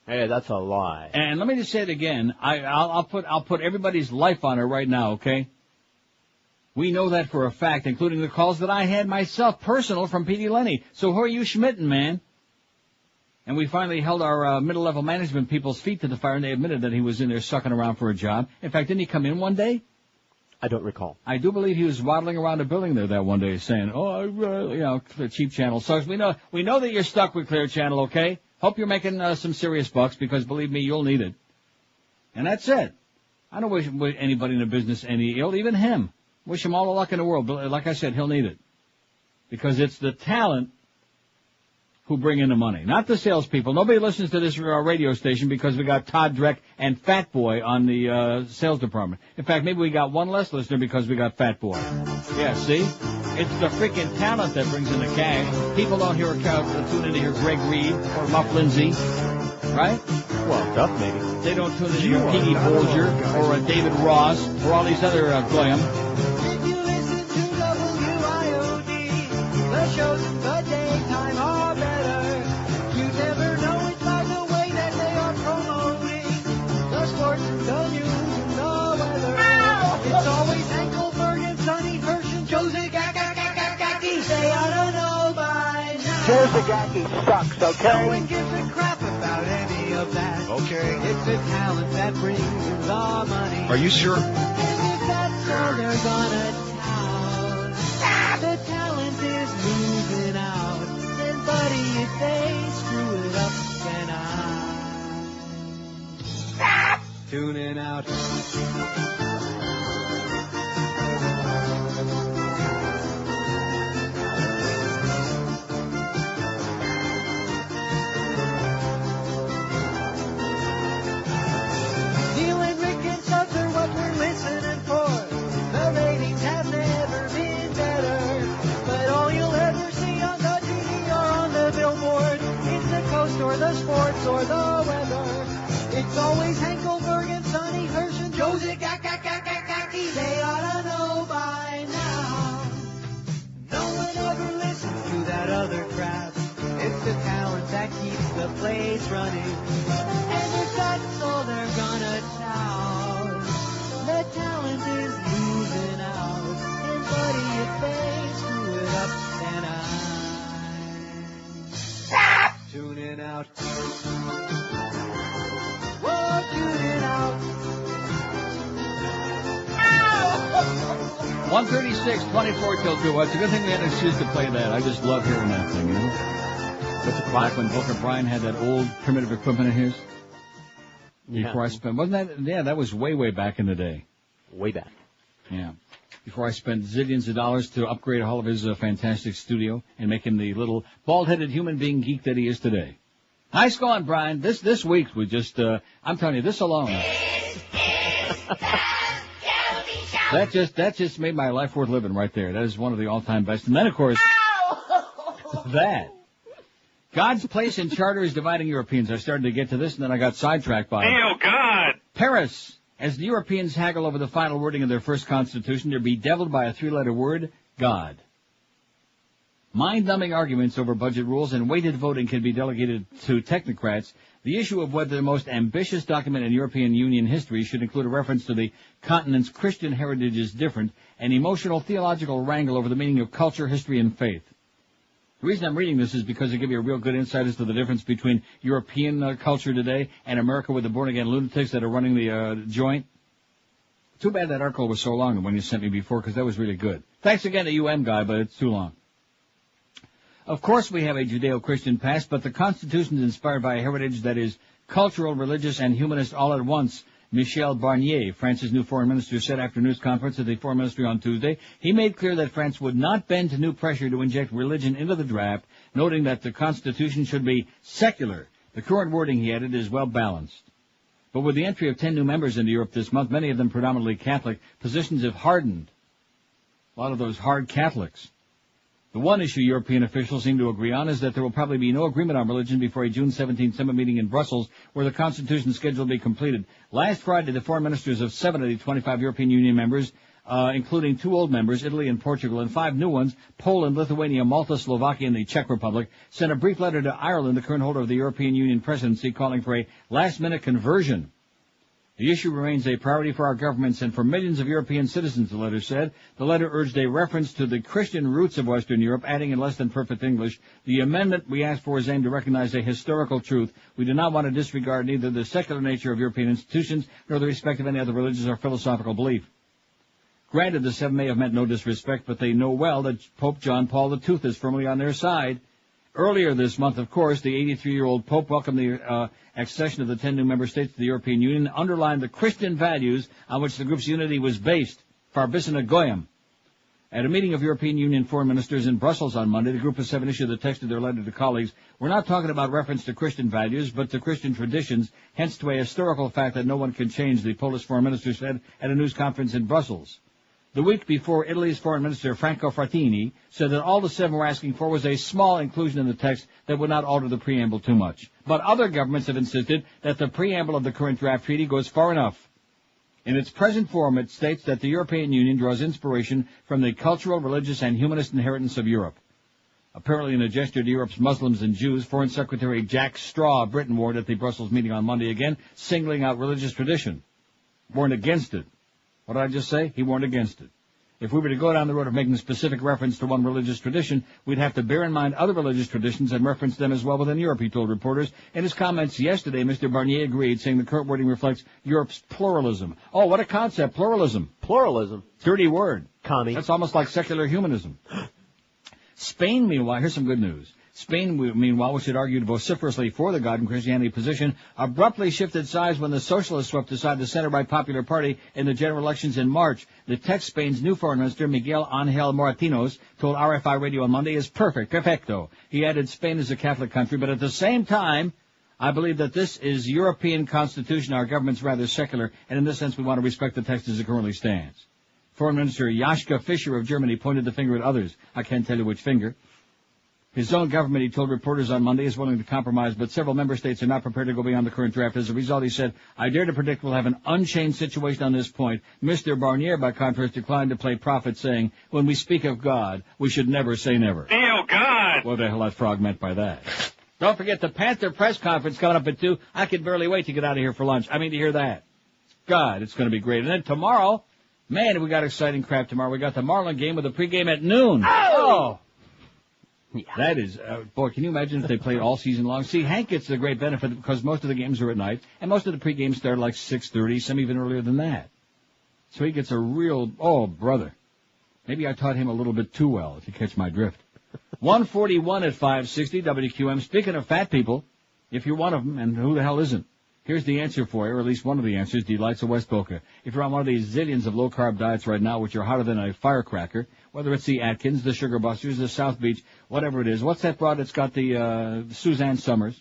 Hey, that's a lie. And let me just say it again. I'll put everybody's life on it right now, okay? We know that for a fact, including the calls that I had myself, personal, from P.D. Lenny. So who are you schmitting, man? And we finally held our middle-level management people's feet to the fire, and they admitted that he was in there sucking around for a job. In fact, didn't he come in one day? I don't recall. I do believe he was waddling around the building there that one day saying, the Cheap Channel sucks. We know that you're stuck with Clear Channel, okay? Hope you're making some serious bucks, because believe me, you'll need it. And that's it. I don't wish anybody in the business any ill, even him. Wish him all the luck in the world, but like I said, he'll need it. Because it's the talent who bring in the money, not the salespeople. Nobody listens to this radio station because we got Todd Dreck and Fat Boy on the sales department. In fact, maybe we got one less listener because we got Fat Boy. Yeah, see? It's the freaking talent that brings in the cash. People don't tune in to hear Greg Reed or Muff Lindsay, right? Well, Duff maybe. They don't tune in to hear Piggy Bolger or David Ross or all these other goyim. If you listen to WIOD, the shows in the daytime are better. You never know it by the way that they are promoting the sports and the news and the weather. It's always Hank Goldberg and Sonny Hirsch and Joe Zagacki. They ought to know by now. Joe Zagacki sucks, okay? No one gives a crap about any of that. Okay. It's the talent that brings in the money. Are you sure? And if that's all they're gonna tout, the talent is moving out. And buddy, if they screw it up, then I'm tuning out. 136, 24 till 2. It's a good thing we had an excuse to play that. I just love hearing that thing, you know? What's it back when Booker Bryan had that old primitive equipment of his? Before I spent, wasn't that, yeah, that was way, way back in the day. Way back. Yeah. Before I spent zillions of dollars to upgrade all of his fantastic studio and make him the little bald-headed human being geek that he is today. Nice going, Brian. This week we just, I'm telling you, this alone. That just made my life worth living right there. That is one of the all-time best. And then, of course, that. God's place in charter is dividing Europeans. I started to get to this, and then I got sidetracked by it. Hey, oh, God! Paris. As the Europeans haggle over the final wording of their first constitution, they're bedeviled by a three-letter word, God. Mind-numbing arguments over budget rules and weighted voting can be delegated to technocrats. The issue of whether the most ambitious document in European Union history should include a reference to the continent's Christian heritage is different, an emotional theological wrangle over the meaning of culture, history, and faith. The reason I'm reading this is because it gives you a real good insight as to the difference between European culture today and America with the born-again lunatics that are running the joint. Too bad that article was so long, the one you sent me before, because that was really good. Thanks again to UM guy, but it's too long. Of course we have a Judeo-Christian past, but the Constitution is inspired by a heritage that is cultural, religious, and humanist all at once. Michel Barnier, France's new foreign minister, said after a news conference at the foreign ministry on Tuesday. He made clear that France would not bend to new pressure to inject religion into the draft, noting that the Constitution should be secular. The current wording, he added, is well balanced. But with the entry of 10 new members into Europe this month, many of them predominantly Catholic, positions have hardened. A lot of those hard Catholics. The one issue European officials seem to agree on is that there will probably be no agreement on religion before a June 17th summit meeting in Brussels, where the Constitution is scheduled to be completed. Last Friday, the foreign ministers of 7 of the 25 European Union members, including 2 old members, Italy and Portugal, and 5 new ones, Poland, Lithuania, Malta, Slovakia, and the Czech Republic, sent a brief letter to Ireland, the current holder of the European Union presidency, calling for a last-minute conversion. The issue remains a priority for our governments and for millions of European citizens, the letter said. The letter urged a reference to the Christian roots of Western Europe, adding in less than perfect English, the amendment we asked for is aimed to recognize a historical truth. We do not want to disregard neither the secular nature of European institutions nor the respect of any other religious or philosophical belief. Granted, the 7 may have meant no disrespect, but they know well that Pope John Paul II is firmly on their side. Earlier this month, of course, the 83-year-old Pope welcomed the accession of the 10 new member states to the European Union, underlined the Christian values on which the group's unity was based, Farbissina Goyim. At a meeting of European Union foreign ministers in Brussels on Monday, the group of 7 issued the text of their letter to colleagues. We're not talking about reference to Christian values, but to Christian traditions, hence to a historical fact that no one can change, the Polish foreign minister said at a news conference in Brussels. The week before, Italy's foreign minister, Franco Frattini, said that all the 7 were asking for was a small inclusion in the text that would not alter the preamble too much. But other governments have insisted that the preamble of the current draft treaty goes far enough. In its present form, it states that the European Union draws inspiration from the cultural, religious, and humanist inheritance of Europe. Apparently in a gesture to Europe's Muslims and Jews, Foreign Secretary Jack Straw of Britain warned at the Brussels meeting on Monday again, singling out religious tradition. Warned against it. What did I just say? He warned against it. If we were to go down the road of making specific reference to one religious tradition, we'd have to bear in mind other religious traditions and reference them as well within Europe, he told reporters. In his comments yesterday, Mr. Barnier agreed, saying the current wording reflects Europe's pluralism. Oh, what a concept, pluralism. Pluralism. Dirty word. Commie. That's almost like secular humanism. Spain, meanwhile, here's some good news. Spain, meanwhile, which had argued vociferously for the God and Christianity position, abruptly shifted sides when the socialists swept aside the center-right Popular Party in the general elections in March. The text Spain's new foreign minister, Miguel Ángel Moratinos, told RFI Radio on Monday is perfecto. He added Spain is a Catholic country, but at the same time, I believe that this is European constitution. Our government's rather secular, and in this sense we want to respect the text as it currently stands. Foreign Minister Joschka Fischer of Germany pointed the finger at others. I can't tell you which finger. His own government, he told reporters on Monday, is willing to compromise, but several member states are not prepared to go beyond the current draft. As a result, he said, I dare to predict we'll have an unchanged situation on this point. Mr. Barnier, by contrast, declined to play prophet, saying, when we speak of God, we should never say never. Oh, God! What the hell that frog meant by that. Don't forget the Panther press conference coming up at 2. I can barely wait to get out of here for lunch. I mean, to hear that. God, it's going to be great. And then tomorrow, man, we got exciting crap tomorrow. We got the Marlin game with a pregame at noon. Oh! Yeah. That is, boy, can you imagine if they played all season long? See, Hank gets the great benefit because most of the games are at night, and most of the pre-games start like 6:30, some even earlier than that. So he gets a real, oh, brother. Maybe I taught him a little bit too well, if you catch my drift. 141 at 560 WQM. Speaking of fat people, if you're one of them, and who the hell isn't? Here's the answer for you, or at least one of the answers, Delights of West Boca. If you're on one of these zillions of low-carb diets right now, which are hotter than a firecracker, whether it's the Atkins, the Sugar Busters, the South Beach, whatever it is. What's that broad that's got the Suzanne Summers?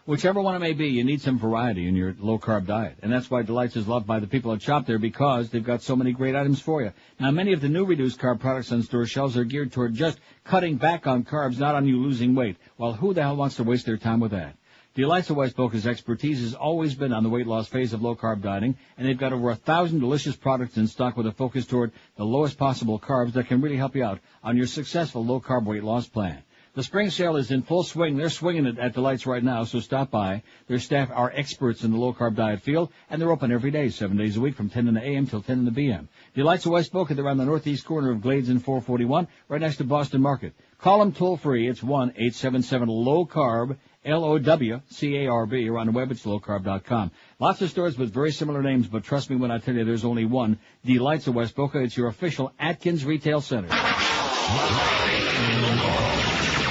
Whichever one it may be, you need some variety in your low-carb diet. And that's why Delights is loved by the people that shop there, because they've got so many great items for you. Now, many of the new reduced-carb products on store shelves are geared toward just cutting back on carbs, not on you losing weight. Well, who the hell wants to waste their time with that? Delights of West Boca's expertise has always been on the weight loss phase of low-carb dieting, and they've got over 1,000 delicious products in stock with a focus toward the lowest possible carbs that can really help you out on your successful low-carb weight loss plan. The spring sale is in full swing. They're swinging it at Delights right now, so stop by. Their staff are experts in the low-carb diet field, and they're open every day, 7 days a week, from 10 in the a.m. till 10 in the p.m. Delights of West Boca, they're on the northeast corner of Glades and 441, right next to Boston Market. Call them toll-free. It's 1-877-LOW-CARB, LOWCARB, or on the web, it's lowcarb.com. Lots of stores with very similar names, but trust me when I tell you there's only one. Delights of West Boca. It's your official Atkins Retail Center.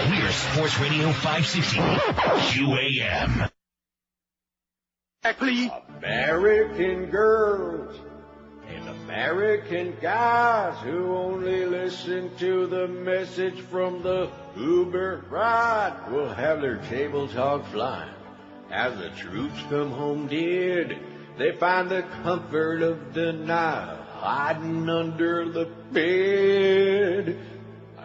We're Sports Radio 560 QAM. American girls and American guys who only listen to the message from the Uber ride will have their table talk flying. As the troops come home dead, they find the comfort of denial hiding under the bed.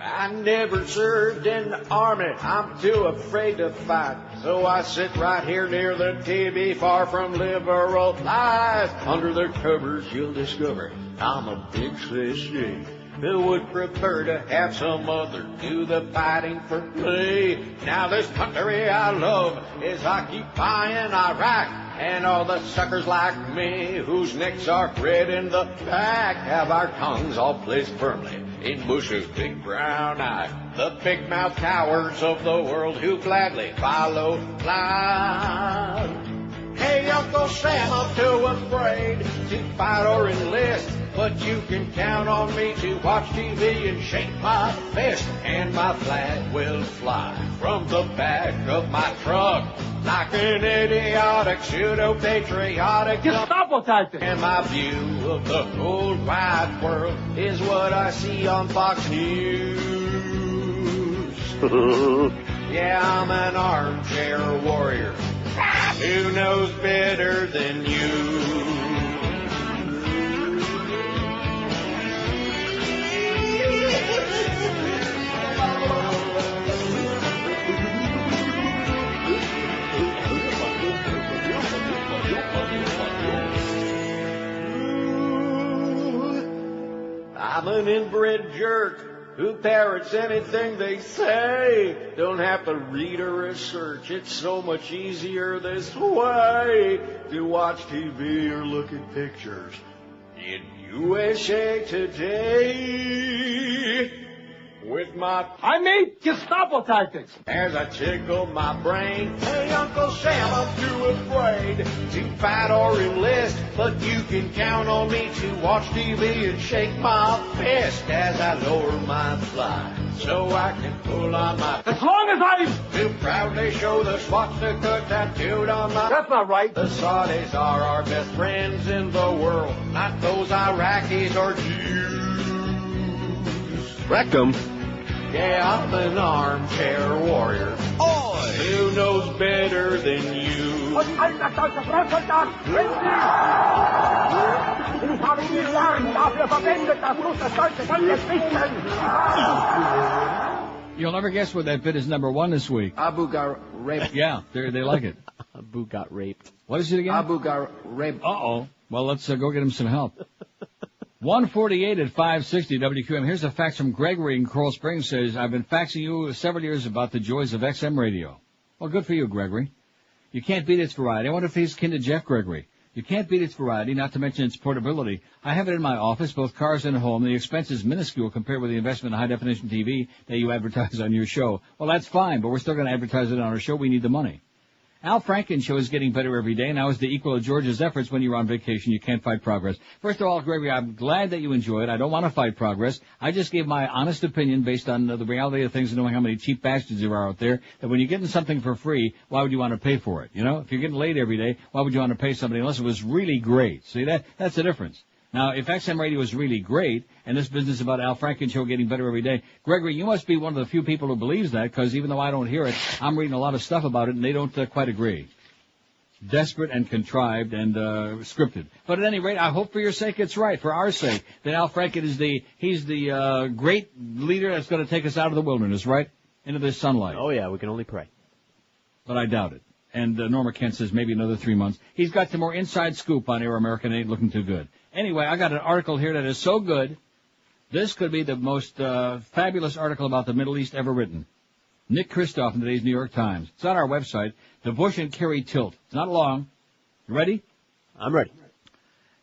I never served in the army, I'm too afraid to fight. So I sit right here near the TV, far from liberal lies. Under their covers you'll discover I'm a big sissy who would prefer to have some other do the fighting for me. Now this country I love is occupying Iraq, and all the suckers like me whose necks are red in the back have our tongues all placed firmly in Bush's big brown eye. The big mouth cowards of the world who gladly follow line. Hey, Uncle Sam, I'm too afraid to fight or enlist, but you can count on me to watch TV and shake my fist, and my flag will fly from the back of my truck like an idiotic, pseudo-patriotic Gestapo tactic. And my view of the whole wide world is what I see on Fox News. Yeah, I'm an armchair warrior who knows better than you. I'm an inbred jerk who parrots anything they say. Don't have to read or research. It's so much easier this way to watch TV or look at pictures in USA Today. With my Gestapo tactics as I tickle my brain. Hey, Uncle Sam, I'm too afraid to fight or enlist, but you can count on me to watch TV and shake my fist as I lower my fly, so I can pull on my. As long as I do proudly show the swastika tattooed on my. That's not right. The Saudis are our best friends in the world, not those Iraqis or Jews. Rectum. Yeah, I'm an armchair warrior. Who knows better than you? You'll never guess what that bit is number one this week. Abu got raped. Yeah, they like it. Abu got raped. What is it again? Abu got raped. Uh-oh. Well, let's go get him some help. 148 at 560 WQM. Here's a fax from Gregory in Coral Springs. Says, I've been faxing you several years about the joys of XM radio. Well, good for you, Gregory. You can't beat its variety. I wonder if he's kin to Jeff Gregory. You can't beat its variety, not to mention its portability. I have it in my office, both cars and home. The expense is minuscule compared with the investment in high-definition TV that you advertise on your show. Well, that's fine, but we're still going to advertise it on our show. We need the money. Al Franken's show is getting better every day. Now is the equal of George's efforts when you're on vacation. You can't fight progress. First of all, Gregory, I'm glad that you enjoy it. I don't want to fight progress. I just gave my honest opinion based on the reality of things and knowing how many cheap bastards there are out there, that when you're getting something for free, why would you want to pay for it? You know, if you're getting laid every day, why would you want to pay somebody unless it was really great? See, that's the difference. Now, if XM radio is really great, and this business about Al Franken show getting better every day, Gregory, you must be one of the few people who believes that, because even though I don't hear it, I'm reading a lot of stuff about it, and they don't quite agree. Desperate and contrived and scripted. But at any rate, I hope for your sake it's right, for our sake, that Al Franken is the great leader that's going to take us out of the wilderness, right? Into the sunlight. Oh, yeah, we can only pray. But I doubt it. And Norma Kent says maybe another 3 months. He's got some more inside scoop on Air America, and ain't looking too good. Anyway, I got an article here that is so good, this could be the most fabulous article about the Middle East ever written. Nick Kristof in today's New York Times. It's on our website, the Bush and Kerry Tilt. It's not long. You ready? I'm ready.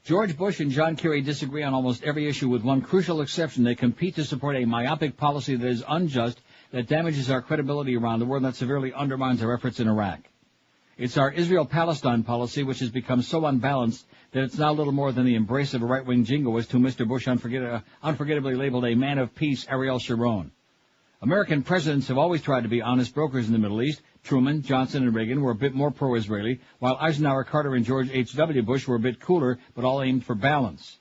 George Bush and John Kerry disagree on almost every issue with one crucial exception. They compete to support a myopic policy that is unjust, that damages our credibility around the world, and that severely undermines our efforts in Iraq. It's our Israel-Palestine policy which has become so unbalanced that it's now little more than the embrace of a right-wing jingoist whom Mr. Bush unforgettably labeled a man of peace, Ariel Sharon. American presidents have always tried to be honest brokers in the Middle East. Truman, Johnson, and Reagan were a bit more pro-Israeli, while Eisenhower, Carter, and George H.W. Bush were a bit cooler, but all aimed for balance.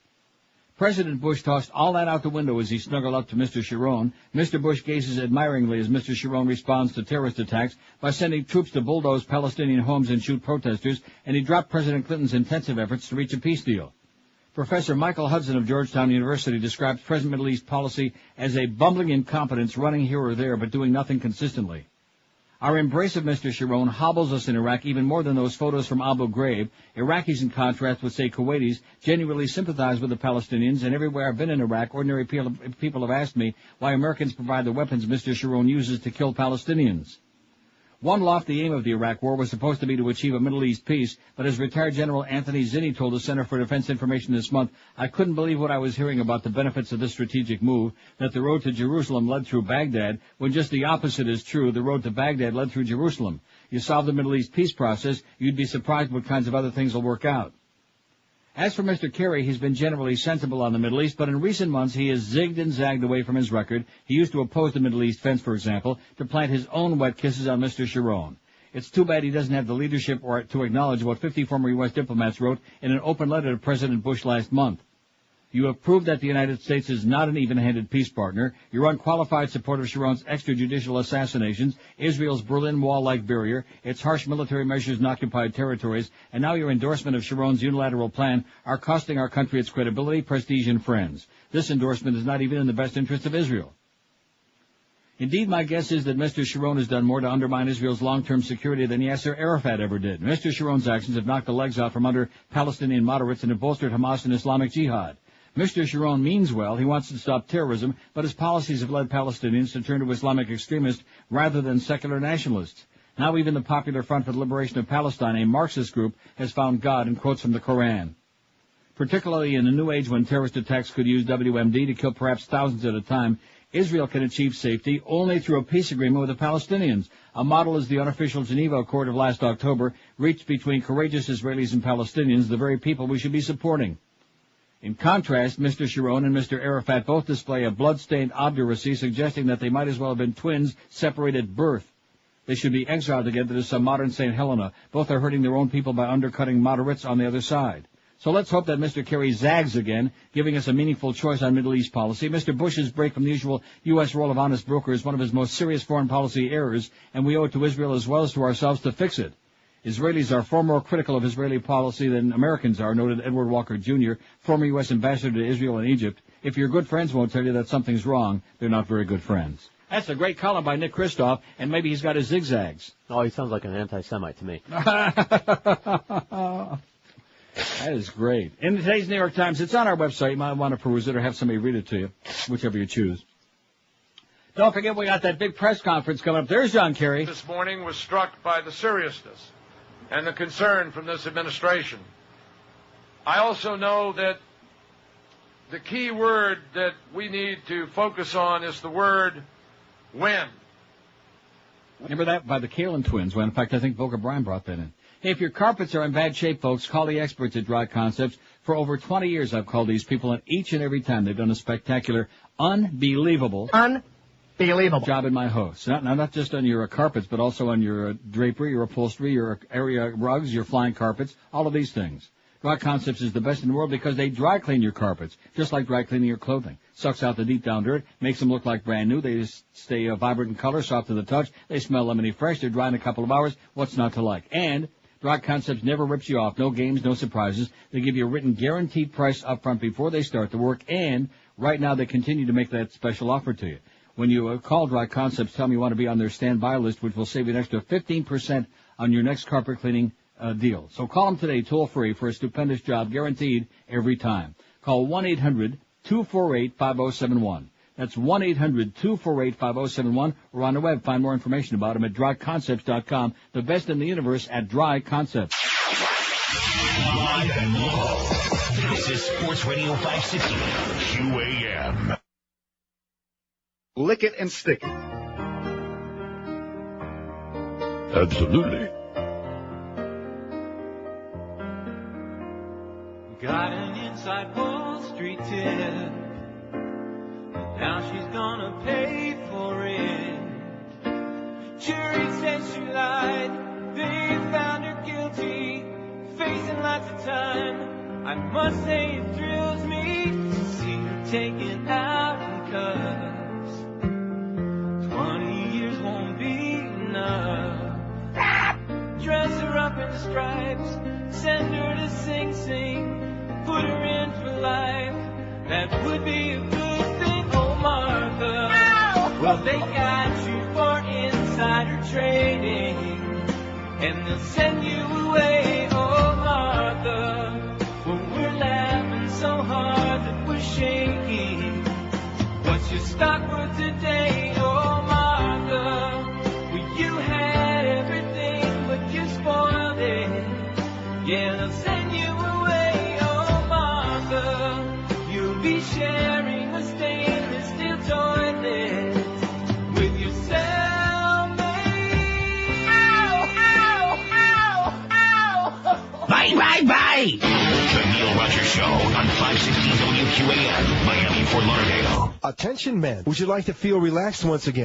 President Bush tossed all that out the window as he snuggled up to Mr. Sharon. Mr. Bush gazes admiringly as Mr. Sharon responds to terrorist attacks by sending troops to bulldoze Palestinian homes and shoot protesters, and he dropped President Clinton's intensive efforts to reach a peace deal. Professor Michael Hudson of Georgetown University describes present Middle East policy as a bumbling incompetence running here or there but doing nothing consistently. Our embrace of Mr. Sharon hobbles us in Iraq even more than those photos from Abu Ghraib. Iraqis, in contrast with, say, Kuwaitis, genuinely sympathize with the Palestinians, and everywhere I've been in Iraq, ordinary people have asked me why Americans provide the weapons Mr. Sharon uses to kill Palestinians. One lofty aim of the Iraq War was supposed to be to achieve a Middle East peace, but as retired General Anthony Zinni told the Center for Defense Information this month, I couldn't believe what I was hearing about the benefits of this strategic move, that the road to Jerusalem led through Baghdad, when just the opposite is true, the road to Baghdad led through Jerusalem. You solve the Middle East peace process, you'd be surprised what kinds of other things will work out. As for Mr. Kerry, he's been generally sensible on the Middle East, but in recent months he has zigged and zagged away from his record. He used to oppose the Middle East fence, for example, to plant his own wet kisses on Mr. Sharon. It's too bad he doesn't have the leadership or to acknowledge what 50 former U.S. diplomats wrote in an open letter to President Bush last month. You have proved that the United States is not an even-handed peace partner. Your unqualified support of Sharon's extrajudicial assassinations, Israel's Berlin Wall-like barrier, its harsh military measures in occupied territories, and now your endorsement of Sharon's unilateral plan are costing our country its credibility, prestige, and friends. This endorsement is not even in the best interest of Israel. Indeed, my guess is that Mr. Sharon has done more to undermine Israel's long-term security than Yasser Arafat ever did. Mr. Sharon's actions have knocked the legs out from under Palestinian moderates and have bolstered Hamas and Islamic Jihad. Mr. Sharon means well. He wants to stop terrorism, but his policies have led Palestinians to turn to Islamic extremists rather than secular nationalists. Now even the Popular Front for the Liberation of Palestine, a Marxist group, has found God in quotes from the Koran. Particularly in a new age when terrorist attacks could use WMD to kill perhaps thousands at a time, Israel can achieve safety only through a peace agreement with the Palestinians. A model is the unofficial Geneva Accord of last October, reached between courageous Israelis and Palestinians, the very people we should be supporting. In contrast, Mr. Sharon and Mr. Arafat both display a blood-stained obduracy, suggesting that they might as well have been twins separated at birth. They should be exiled together to some modern St. Helena. Both are hurting their own people by undercutting moderates on the other side. So let's hope that Mr. Kerry zags again, giving us a meaningful choice on Middle East policy. Mr. Bush's break from the usual U.S. role of honest broker is one of his most serious foreign policy errors, and we owe it to Israel as well as to ourselves to fix it. Israelis are far more critical of Israeli policy than Americans are, noted Edward Walker Jr., former U.S. ambassador to Israel and Egypt. If your good friends won't tell you that something's wrong, they're not very good friends. That's a great column by Nick Kristof, and maybe he's got his zigzags. Oh, he sounds like an anti-Semite to me. That is great. In today's New York Times, it's on our website. You might want to peruse it or have somebody read it to you, whichever you choose. Don't forget we got that big press conference coming up. There's John Kerry. This morning was struck by the seriousness and the concern from this administration. I also know that the key word that we need to focus on is the word when. Remember that by the Kalin twins? Well, in fact, I think Volker Bryan brought that in. Hey, if your carpets are in bad shape, folks, call the experts at Dry Concepts. For over 20 years, I've called these people, and each and every time they've done a spectacular, unbelievable job in my house. Not just on your carpets, but also on your drapery, your upholstery, your area rugs, your flying carpets, all of these things. Dry Concepts is the best in the world because they dry clean your carpets, just like dry cleaning your clothing. Sucks out the deep down dirt, makes them look like brand new. They stay vibrant in color, soft to the touch. They smell lemony fresh. They're dry in a couple of hours. What's not to like? And Dry Concepts never rips you off. No games, no surprises. They give you a written guaranteed price up front before they start the work. And right now they continue to make that special offer to you. When you call Dry Concepts, tell them you want to be on their standby list, which will save you an extra 15% on your next carpet cleaning deal. So call them today, toll free, for a stupendous job, guaranteed every time. Call 1-800-248-5071. That's 1-800-248-5071, or on the web. Find more information about them at dryconcepts.com. The best in the universe at Dry Concepts. Live and local. This is Sports Radio 560 QAM. Lick it and stick it. Absolutely. Got an inside Wall Street tip. Now she's gonna pay for it. Jury says she lied. They found her guilty, facing lots of time. I must say it thrills me to see her taken out in cuffs. 20 years won't be enough. Dress her up in stripes, send her to Sing Sing, put her in for life. That would be a good thing, oh Martha. Well, they got you for insider trading, and they'll send you away, oh Martha. When we're laughing so hard that we're shaking. What's your stock worth today, oh Martha? Well, you had everything, but you spoiled it. Yeah, they'll send you away, oh Martha. You'll be sharing a stainless steel toilet with your cellmate. Ow, ow, ow, ow. Bye, bye, bye. The Neil Rogers Show on 560 WQAM, Miami, Fort Lauderdale. Attention men, would you like to feel relaxed once again?